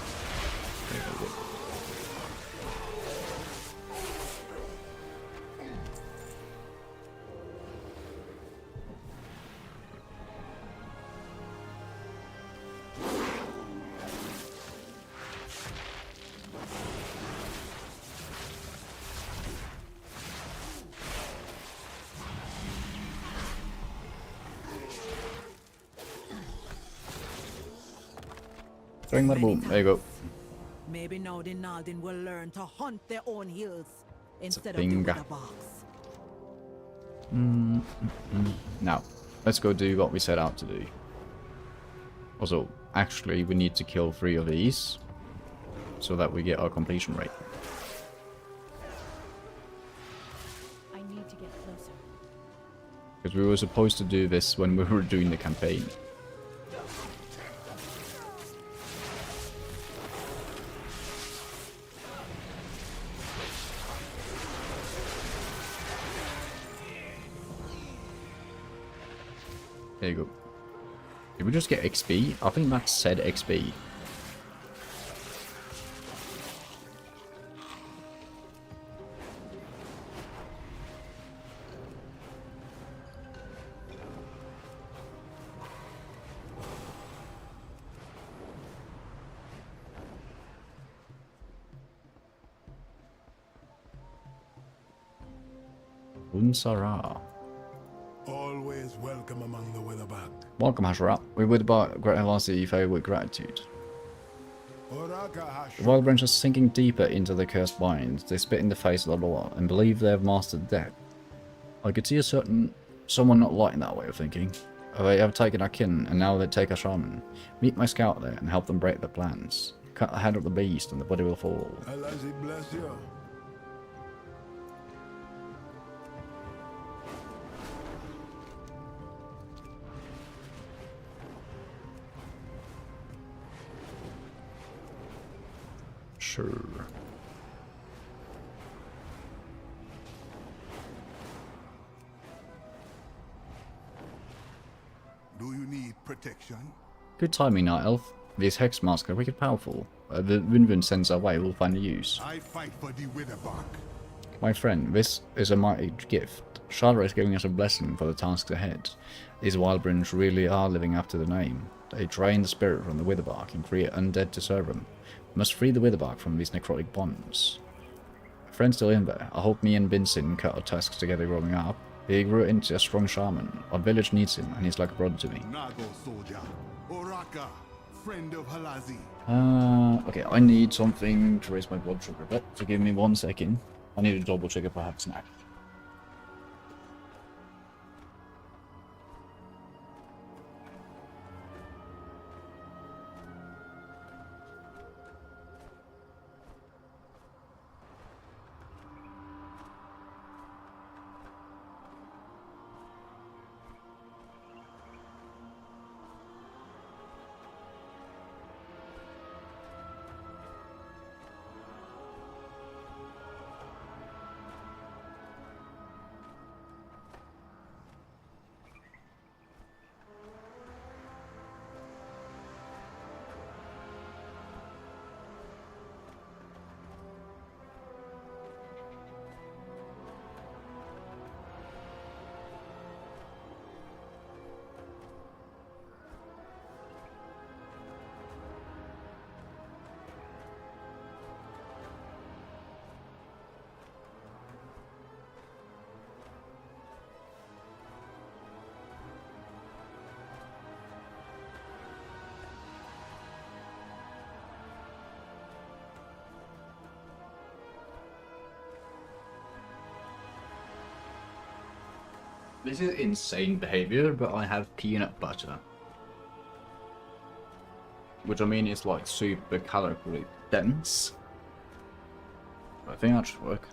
Bring that boom. There you go. Maybe now the Naldin will learn to hunt their own hills instead of thing. the box. Now, let's go do what we set out to do. Also, actually, we need to kill 3 of these so that we get our completion rate. I need to get closer. Because we were supposed to do this when we were doing the campaign. There you go. Did we just get XP? I think that said XP. Unsara. Always welcome among the Weatherband. Welcome, Hashara. We would velocity favor with gratitude. The wild branch is sinking deeper into the cursed binds. They spit in the face of the law and believe they have mastered death. I could see someone not liking that way of thinking. They have taken our kin, and now they take our shaman. Meet my scout there and help them break their plans. Cut the head of the beast and the body will fall. Alazi bless you. Sure. Do you need protection? Good timing, Night Elf. These hex masks are wicked powerful. The Windwind sends our way, we'll find a use. I fight for the Witherbark. My friend, this is a mighty gift. Shadra is giving us a blessing for the tasks ahead. These Wildbrins really are living up to the name. They drain the spirit from the Witherbark and create undead to serve them. We must free the Witherbark from these necrotic bonds. My friend's still in there. I hope me and Binsin cut our tusks together growing up. He grew into a strong shaman. Our village needs him, and he's like a brother to me. Nago soldier. Oraka, friend of Halazi. Okay, I need something to raise my blood sugar, but so give me 1 second. I need to double check if I have a snack. This is insane behavior, but I have peanut butter. Which I mean is like super calorically dense. I think that should work.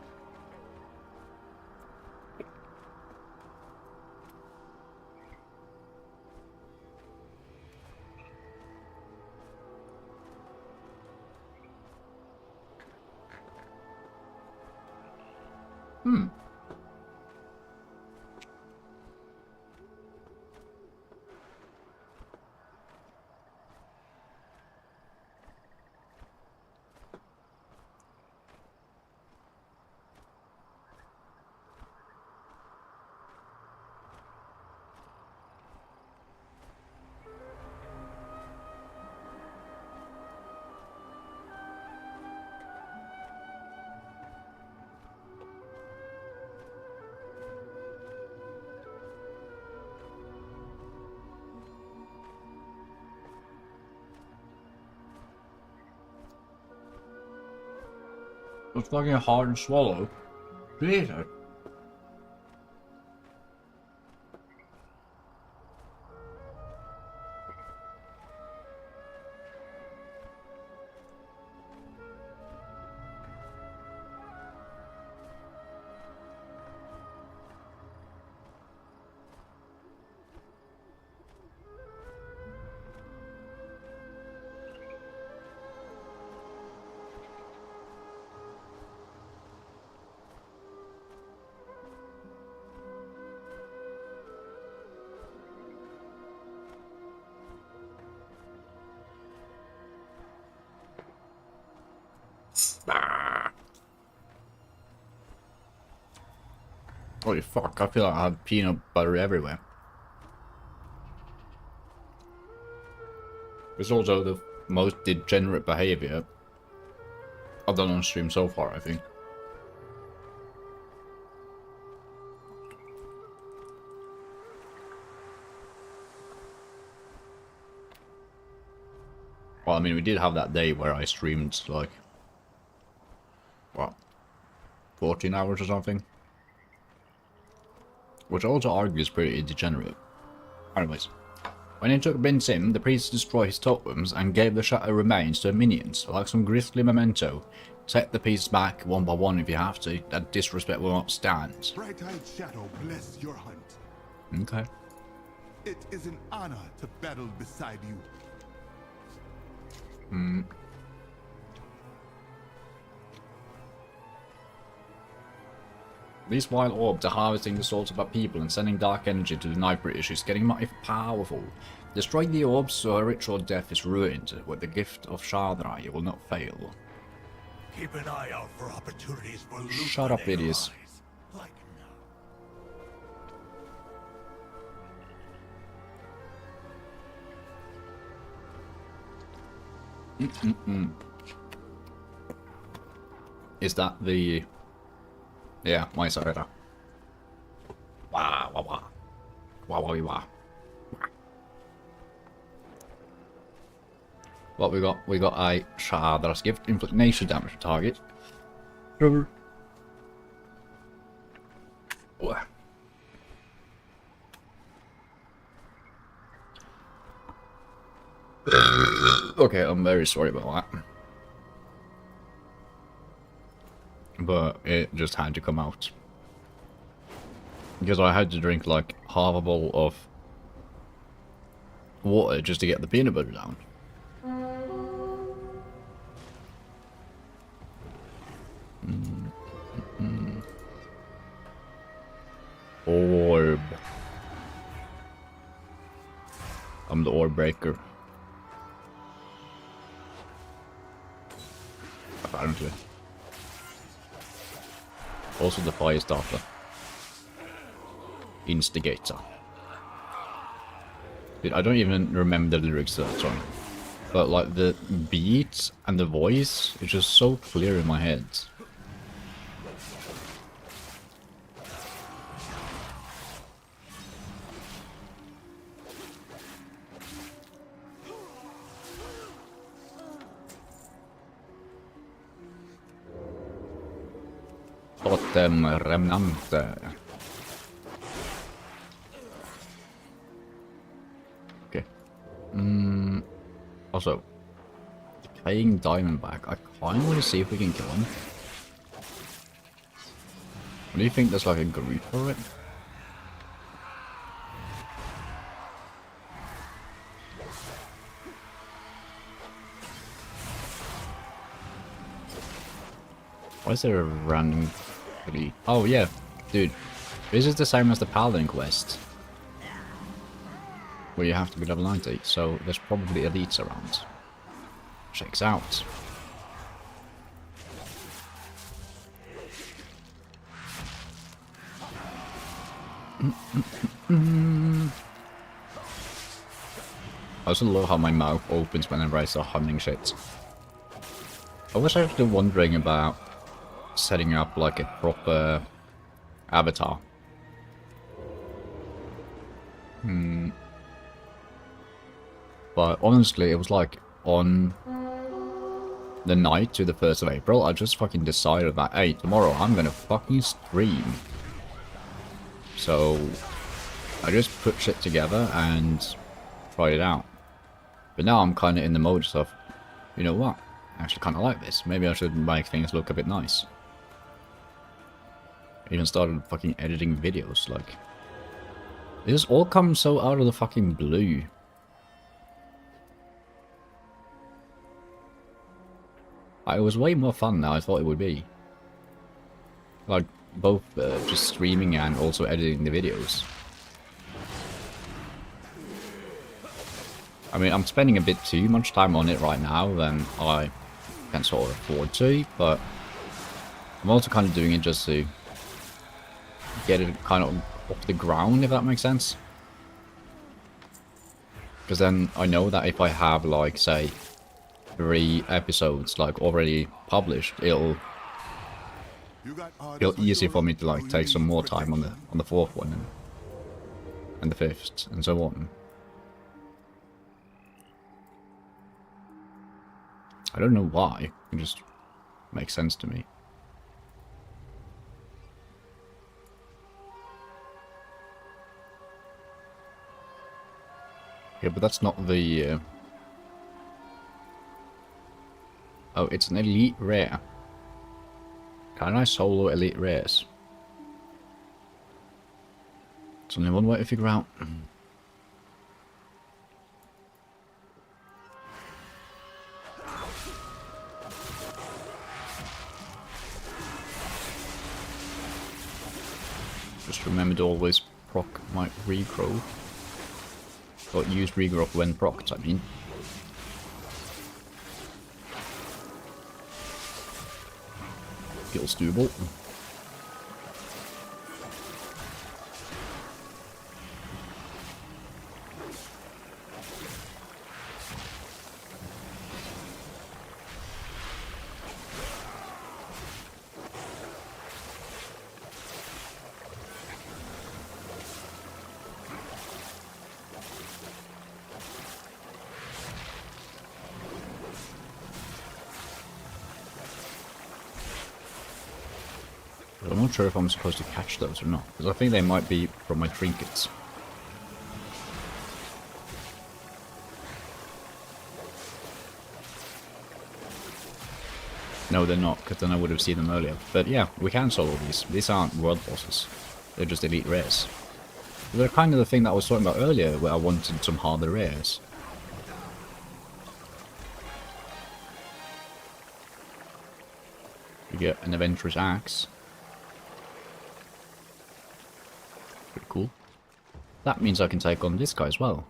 It's fucking hard to swallow. Jesus. Holy fuck, I feel like I have peanut butter everywhere. It's also the most degenerate behavior I've done on stream so far, I think. Well, I mean, we did have that day where I streamed, like, what, 14 hours or something? Which also argues pretty degenerate. Anyways, when he took Ben Sim, the priest destroyed his totems and gave the shadow remains to the minions, like some grisly memento. Take the pieces back one by one if you have to, that disrespect will not stand. Bright-eyed shadow, bless your hunt. Okay. It is an honor to battle beside you. These wild orbs are harvesting the souls of our people and sending dark energy to the Night British is getting mighty powerful. Destroy the orbs so a ritual death is ruined, where the gift of Shadrai will not fail. Keep an eye out for opportunities for loot. Shut up, idiots. Like Is that the... Yeah, my side. Wah, wah, wah. Wah, wah, wah. What we got? We got a Shadra's gift. Inflict nature damage to target. Sure. Okay, I'm very sorry about that. But it just had to come out. Because I had to drink like half a bowl of water just to get the peanut butter down. Orb. I'm the orb breaker. Apparently. Also the fire starter. Instigator. Dude, I don't even remember the lyrics to that song. But like the beat and the voice is just so clear in my head. Totem Remnante. Okay. Also, playing Diamondback, I kinda want to see if we can kill him. What do you think there's like a group for it? Why is there a random... Oh yeah, dude. This is the same as the Paladin quest. Where you have to be level 90, so there's probably elites around. Checks out. I also love how my mouth opens whenever I start humming shit. I was actually wondering about setting up like a proper avatar. But honestly, it was like on the night to the 1st of April, I just fucking decided that, hey, tomorrow I'm gonna fucking stream. So I just put shit together and tried it out. But now I'm kind of in the mode of, you know what, I actually kind of like this. Maybe I should make things look a bit nice. Even started fucking editing videos, like... This all comes so out of the fucking blue. It was way more fun than I thought it would be. Like, both just streaming and also editing the videos. I mean, I'm spending a bit too much time on it right now than I can sort of afford to, but I'm also kind of doing it just to get it kind of off the ground, if that makes sense. Because then I know that if I have, like, say, 3 episodes like already published, it'll easy for me to like take some more time on the 4th one and the 5th and so on. I don't know why, it just makes sense to me. Yeah, but that's not the oh, it's an elite rare. Can I solo elite rares? It's only one way to figure out. Just remember to always proc my regrow. Or use regrow when procced, I mean. Feels doable. I'm not sure if I'm supposed to catch those or not, because I think they might be from my trinkets. No, they're not, because then I would have seen them earlier. But yeah, we can solo these. These aren't world bosses. They're just elite rares. They're kind of the thing that I was talking about earlier, where I wanted some harder rares. You get an adventurous axe. Pretty cool. That means I can take on this guy as well.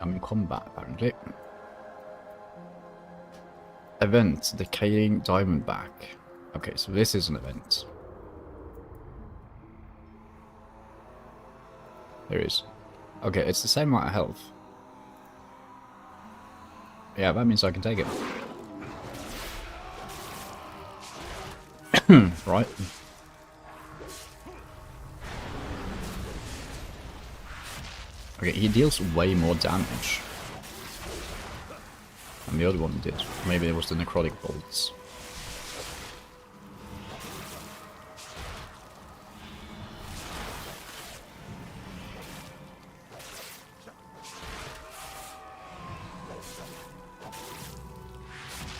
I'm in combat, apparently. Event, Decaying Diamondback. Okay, so this is an event. There is. Okay, it's the same amount of health. Yeah, that means I can take it. Right. Okay, he deals way more damage than the other one did. Maybe it was the necrotic bolts.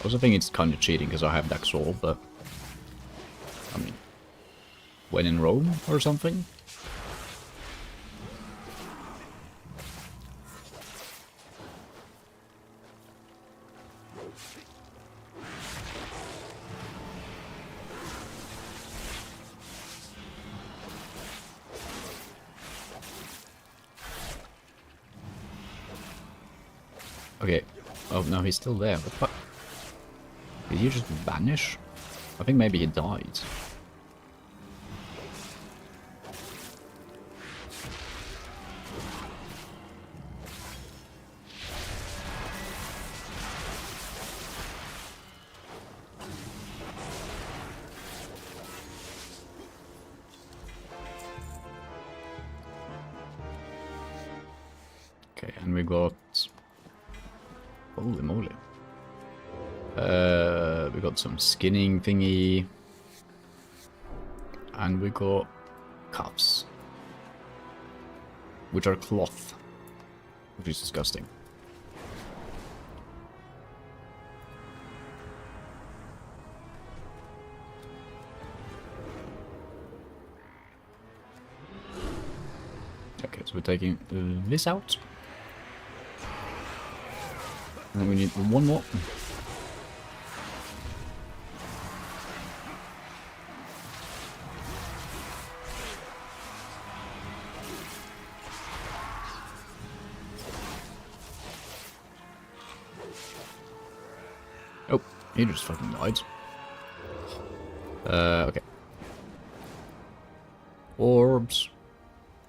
I also think it's kind of cheating because I have Dark Soul, but I mean, when in Rome or something. Okay. Oh no, he's still there. What the fuck? Did he just vanish? I think maybe he died. Okay, and we got... Holy moly. We got some skinning thingy. And we got cuffs. Which are cloth. Which is disgusting. Okay, so we're taking this out. And then we need one more. Oh, he just fucking died. Okay. Orbs.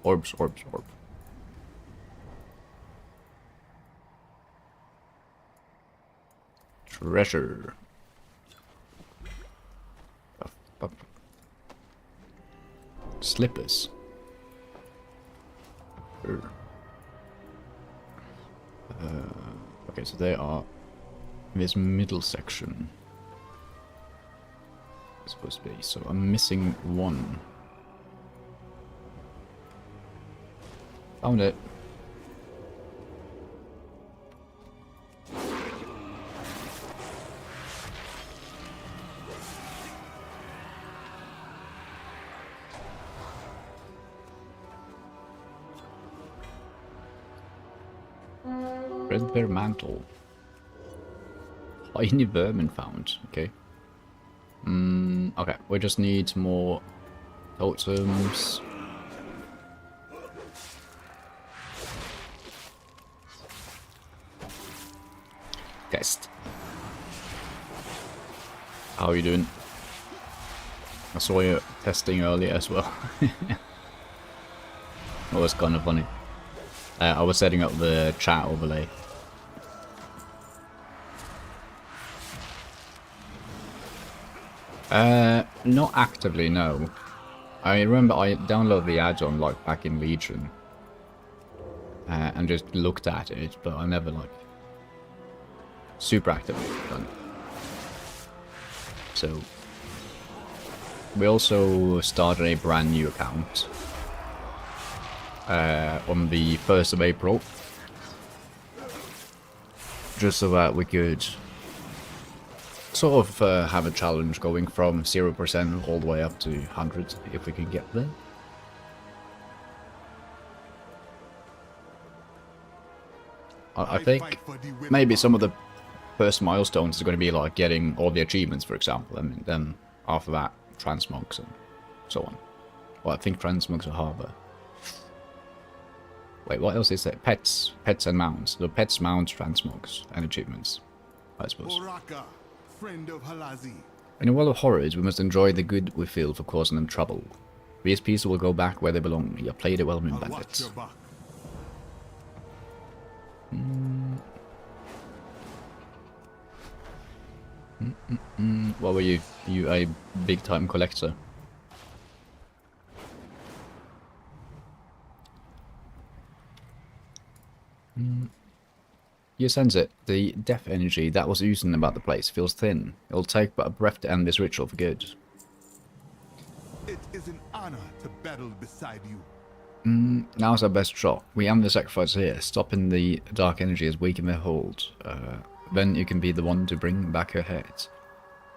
Orbs, orbs, orb. Treasure. Slippers. Okay, so they are in this middle section. It's supposed to be. So I'm missing one. Found it. Threadbare mantle. Tiny vermin found. Okay. Okay, we just need more totems. Test. How are you doing? I saw you testing earlier as well. That was kind of funny. I was setting up the chat overlay. Not actively, no. I remember I downloaded the add-on like back in Legion. And just looked at it, but I never like super actively done. So we also started a brand new account on the 1st of April, just so that we could sort of have a challenge going from 0% all the way up to 100 if we can get there. I think maybe some of the first milestones is going to be like getting all the achievements, for example, and then after that transmogs and so on. Well, I think transmogs are harder. Wait, what else is it? Pets and mounts. The pets, mounts, transmogs, and achievements, I suppose. Oraka, friend of Halazi. In a world of horrors, we must enjoy the good we feel for causing them trouble. These pieces will go back where they belong. You played it well, Moon Bandits. What were you? You a big-time collector? You sense it. The death energy that was oozing about the place feels thin. It'll take but a breath to end this ritual for good. It is an honor to battle beside you. Now's our best shot. We end the sacrifice here, stopping the dark energy as weaken their hold. Then you can be the one to bring back her head.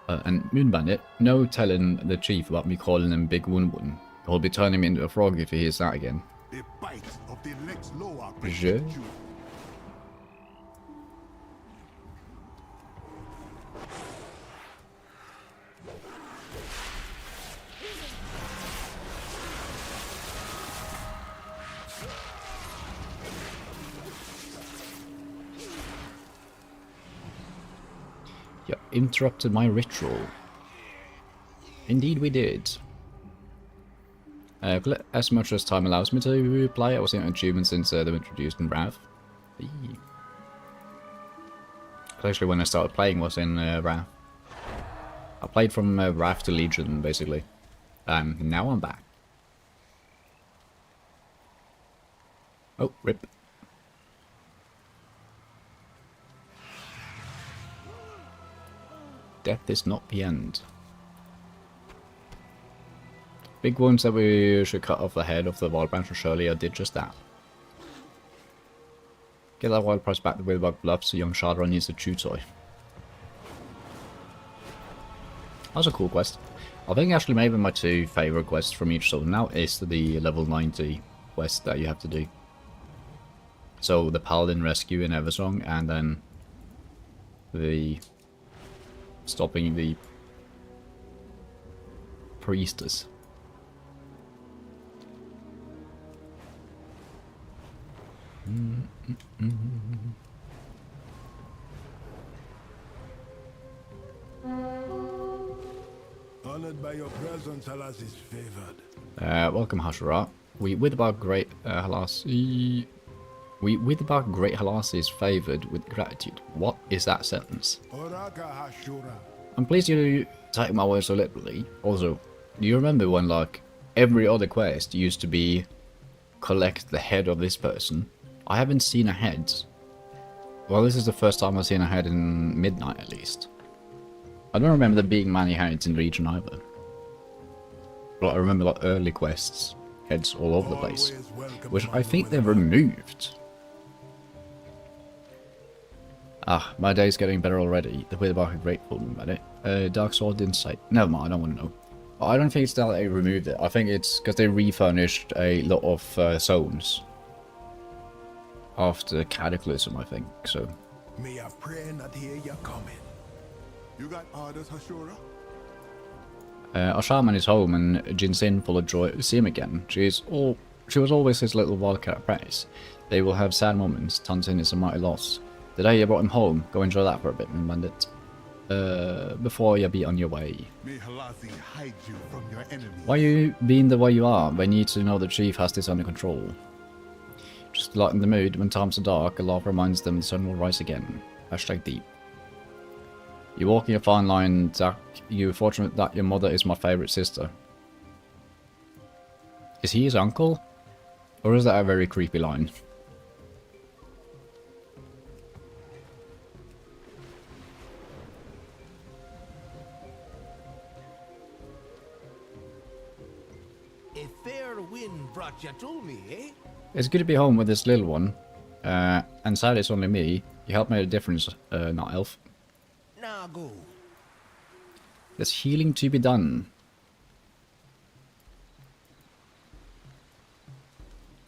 And Moon Bandit, no telling the chief about me calling him Big Woon Woon. He'll be turning me into a frog if he hears that again. The bite of the Lex Loa Je? You interrupted my ritual. Indeed we did. As much as time allows me to play, I was in achievements since they've introduced in Wrath. Actually, when I started playing was in Wrath. I played from Wrath to Legion, basically. Now I'm back. Oh, rip. Death is not the end. Big wounds that we should cut off the head of the wild branch, and surely I did just that. Get that wild price back the Witherbark Bluffs, so young Shadron needs a chew toy. That's a cool quest. I think actually maybe my two favourite quests from each zone now is the level 90 quest that you have to do. So the Paladin Rescue in Eversong, and then the stopping the priestess. Honored by your presence, Halas is favored. Welcome, Hashara. We Witherbark Great Halas. We Witherbark Great Halas is favored with gratitude. What is that sentence? Oraka Hashura. I'm pleased you take my words so literally. Also, do you remember when like every other quest used to be collect the head of this person? I haven't seen a head. Well, this is the first time I've seen a head in Midnight, at least. I don't remember there being many heads in the region either. But I remember like early quests, heads all over the place, which I think they've removed. Ah, my day's getting better already. The Witherbark are grateful about it. Dark Sword Insight. Never mind, I don't want to know. I don't think it's that they removed it. I think it's because they refurnished a lot of zones. after Cataclysm, I think. So May I pray not hear you coming. You got orders, Hashura? our shaman is home, and Jinsin, full of joy to see him again. She was always his little wildcat apprentice. They will have sad moments. Tansin is a mighty loss. The day you brought him home, go enjoy that for a bit, my bandit. Before you be on your way. May Halazi hide you from your enemies. Why you being the way you are? We need to know the chief has this under control. Just to lighten the mood, when times are dark, Allah reminds them the sun will rise again. Hashtag deep. You're walking a fine line, Zach. You're fortunate that your mother is my favourite sister. Is he his uncle? Or is that a very creepy line? A fair wind brought you to me, eh? It's good to be home with this little one. And sad it's only me. You helped make a difference, not elf. Now go. There's healing to be done.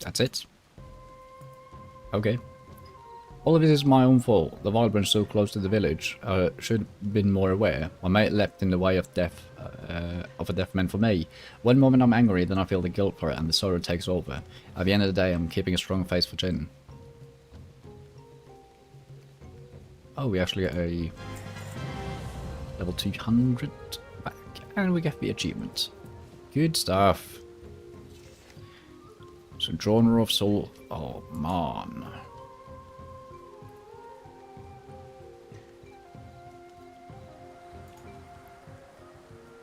That's it. Okay. All of this is my own fault. The wild branch so close to the village. Should have been more aware. My mate leapt in the way of death, of a death meant for me. One moment I'm angry, then I feel the guilt for it, and the sorrow takes over. At the end of the day, I'm keeping a strong face for Jin. Oh, we actually get a level 200 back, and we get the achievement. Good stuff. So, genre of soul. Oh man.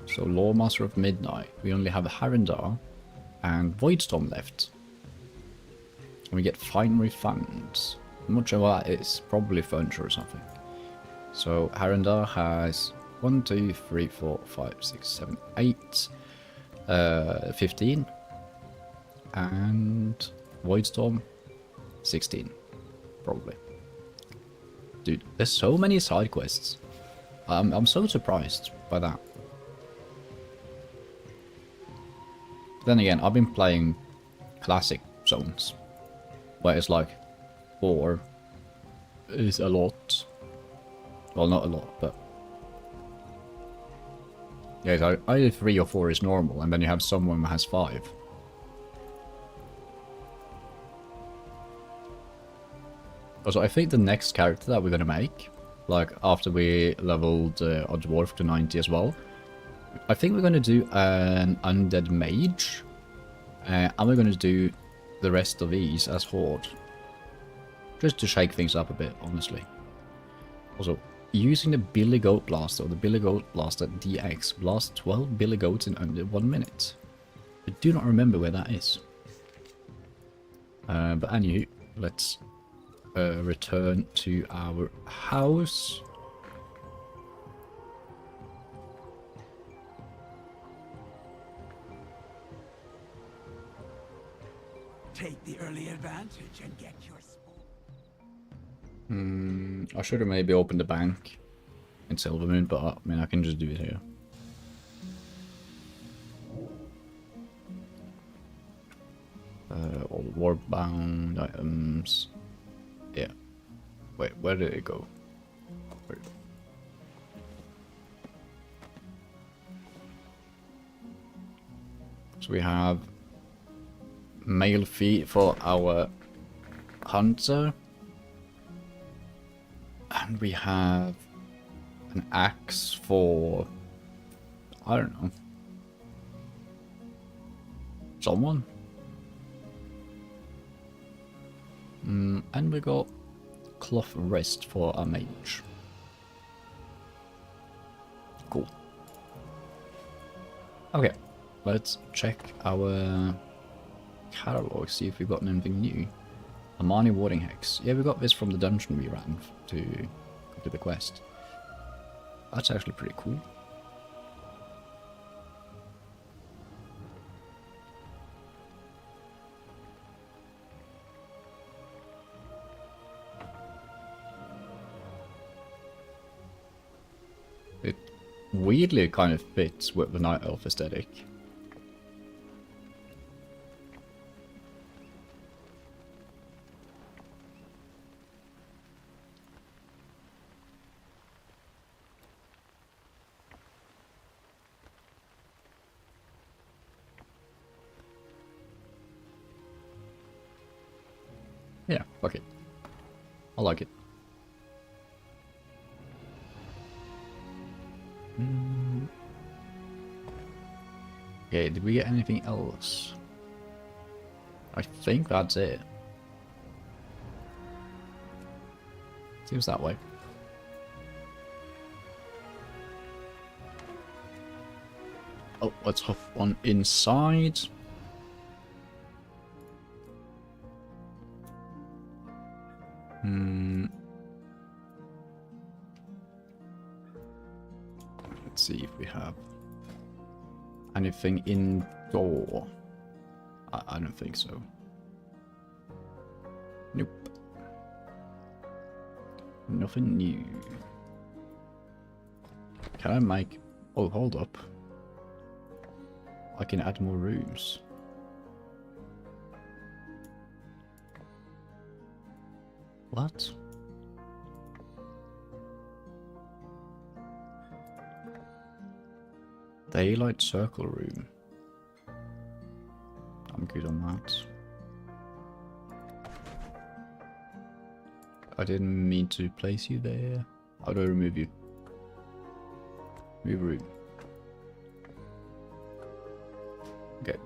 So, Lawmaster of Midnight. We only have Harendar and Voidstorm left. And we get Finery Funds. I'm not sure what that is. Probably furniture or something. So, Harendar has 1, 2, 3, 4, 5, 6, 7, 8. 15. And Voidstorm 16. Probably. Dude, there's so many side quests. I'm so surprised by that. Then again, I've been playing classic zones, where it's like 4 is a lot. Well, not a lot, but yeah, so either 3 or 4 is normal, and then you have someone that has 5. Also, I think the next character that we're gonna make, like after we leveled our dwarf to 90 as well, I think we're going to do an undead mage, and we're going to do the rest of these as horde. Just to shake things up a bit, honestly. Also, using the Billy Goat Blaster, or the Billy Goat Blaster DX, blast 12 Billy Goats in under 1 minute. I do not remember where that is. But anyway, let's return to our house. Take the early advantage and get your I should have maybe opened the bank in Silvermoon, but I mean I can just do it here. All warbound items. Yeah. Wait, where did it go? Where? So we have male feet for our hunter, and we have an axe for, I don't know, someone. And we got cloth wrist for a mage. Cool. Okay, let's check our catalog, see if we've gotten anything new. Amani Warding Hex. Yeah, we got this from the dungeon we ran to complete the quest. That's actually pretty cool. It weirdly kind of fits with the Night Elf aesthetic. Yeah, fuck it. I like it. Okay, did we get anything else? I think that's it. Seems that way. Oh, let's hop on inside. Let's see if we have anything indoor. I don't think so. Nope. Nothing new. Can I make... Oh, hold up. I can add more rooms. What? Daylight circle room. I'm good on that. I didn't mean to place you there. How do I remove you? Move room. Okay.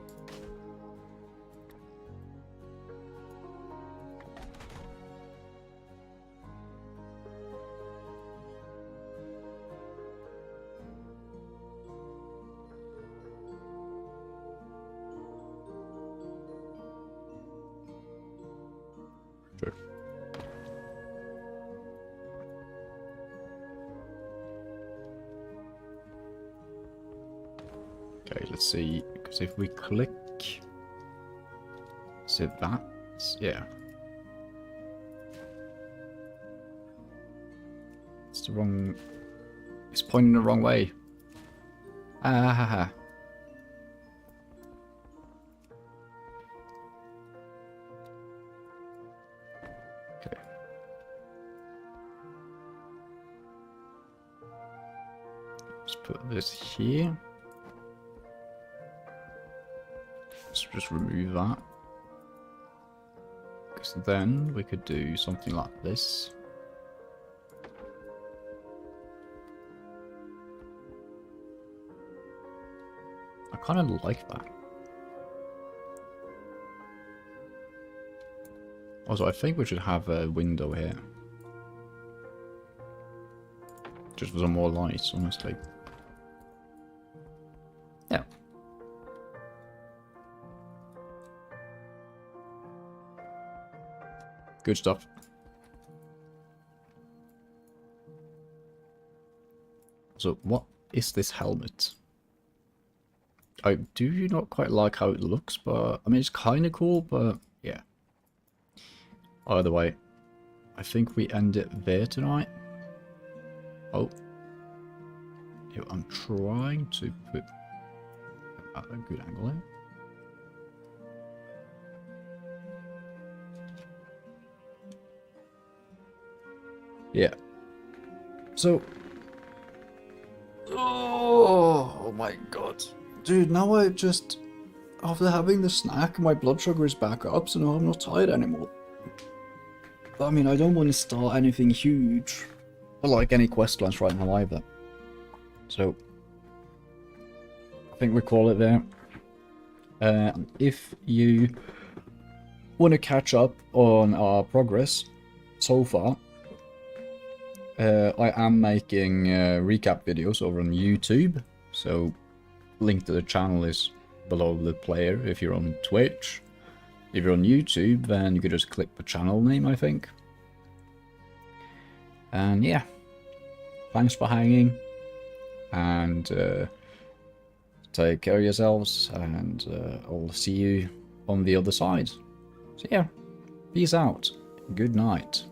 Sure. Okay, let's see, because if we click, so that's, yeah. It's the wrong, it's pointing the wrong way. Ah ha ha. Okay. Let's put this here. Just remove that, because then we could do something like this. I kind of like that. Also, I think we should have a window here, just for some more lights, honestly. Yeah. Good stuff. So, what is this helmet? I do not quite like how it looks, but I mean, it's kind of cool, but yeah. Either way, I think we end it there tonight. Oh. Yeah, I'm trying to put a good angle in. Yeah. So. Oh my god. Dude, now I just. After having the snack, my blood sugar is back up, so now I'm not tired anymore. I mean, I don't want to start anything huge. Or like any quest lines right now either. So. I think we call it there. If you want to catch up on our progress so far. I am making recap videos over on YouTube, so link to the channel is below the player if you're on Twitch. If you're on YouTube, then you could just click the channel name, I think. And yeah, thanks for hanging, and take care of yourselves, and I'll see you on the other side. So yeah, peace out, good night.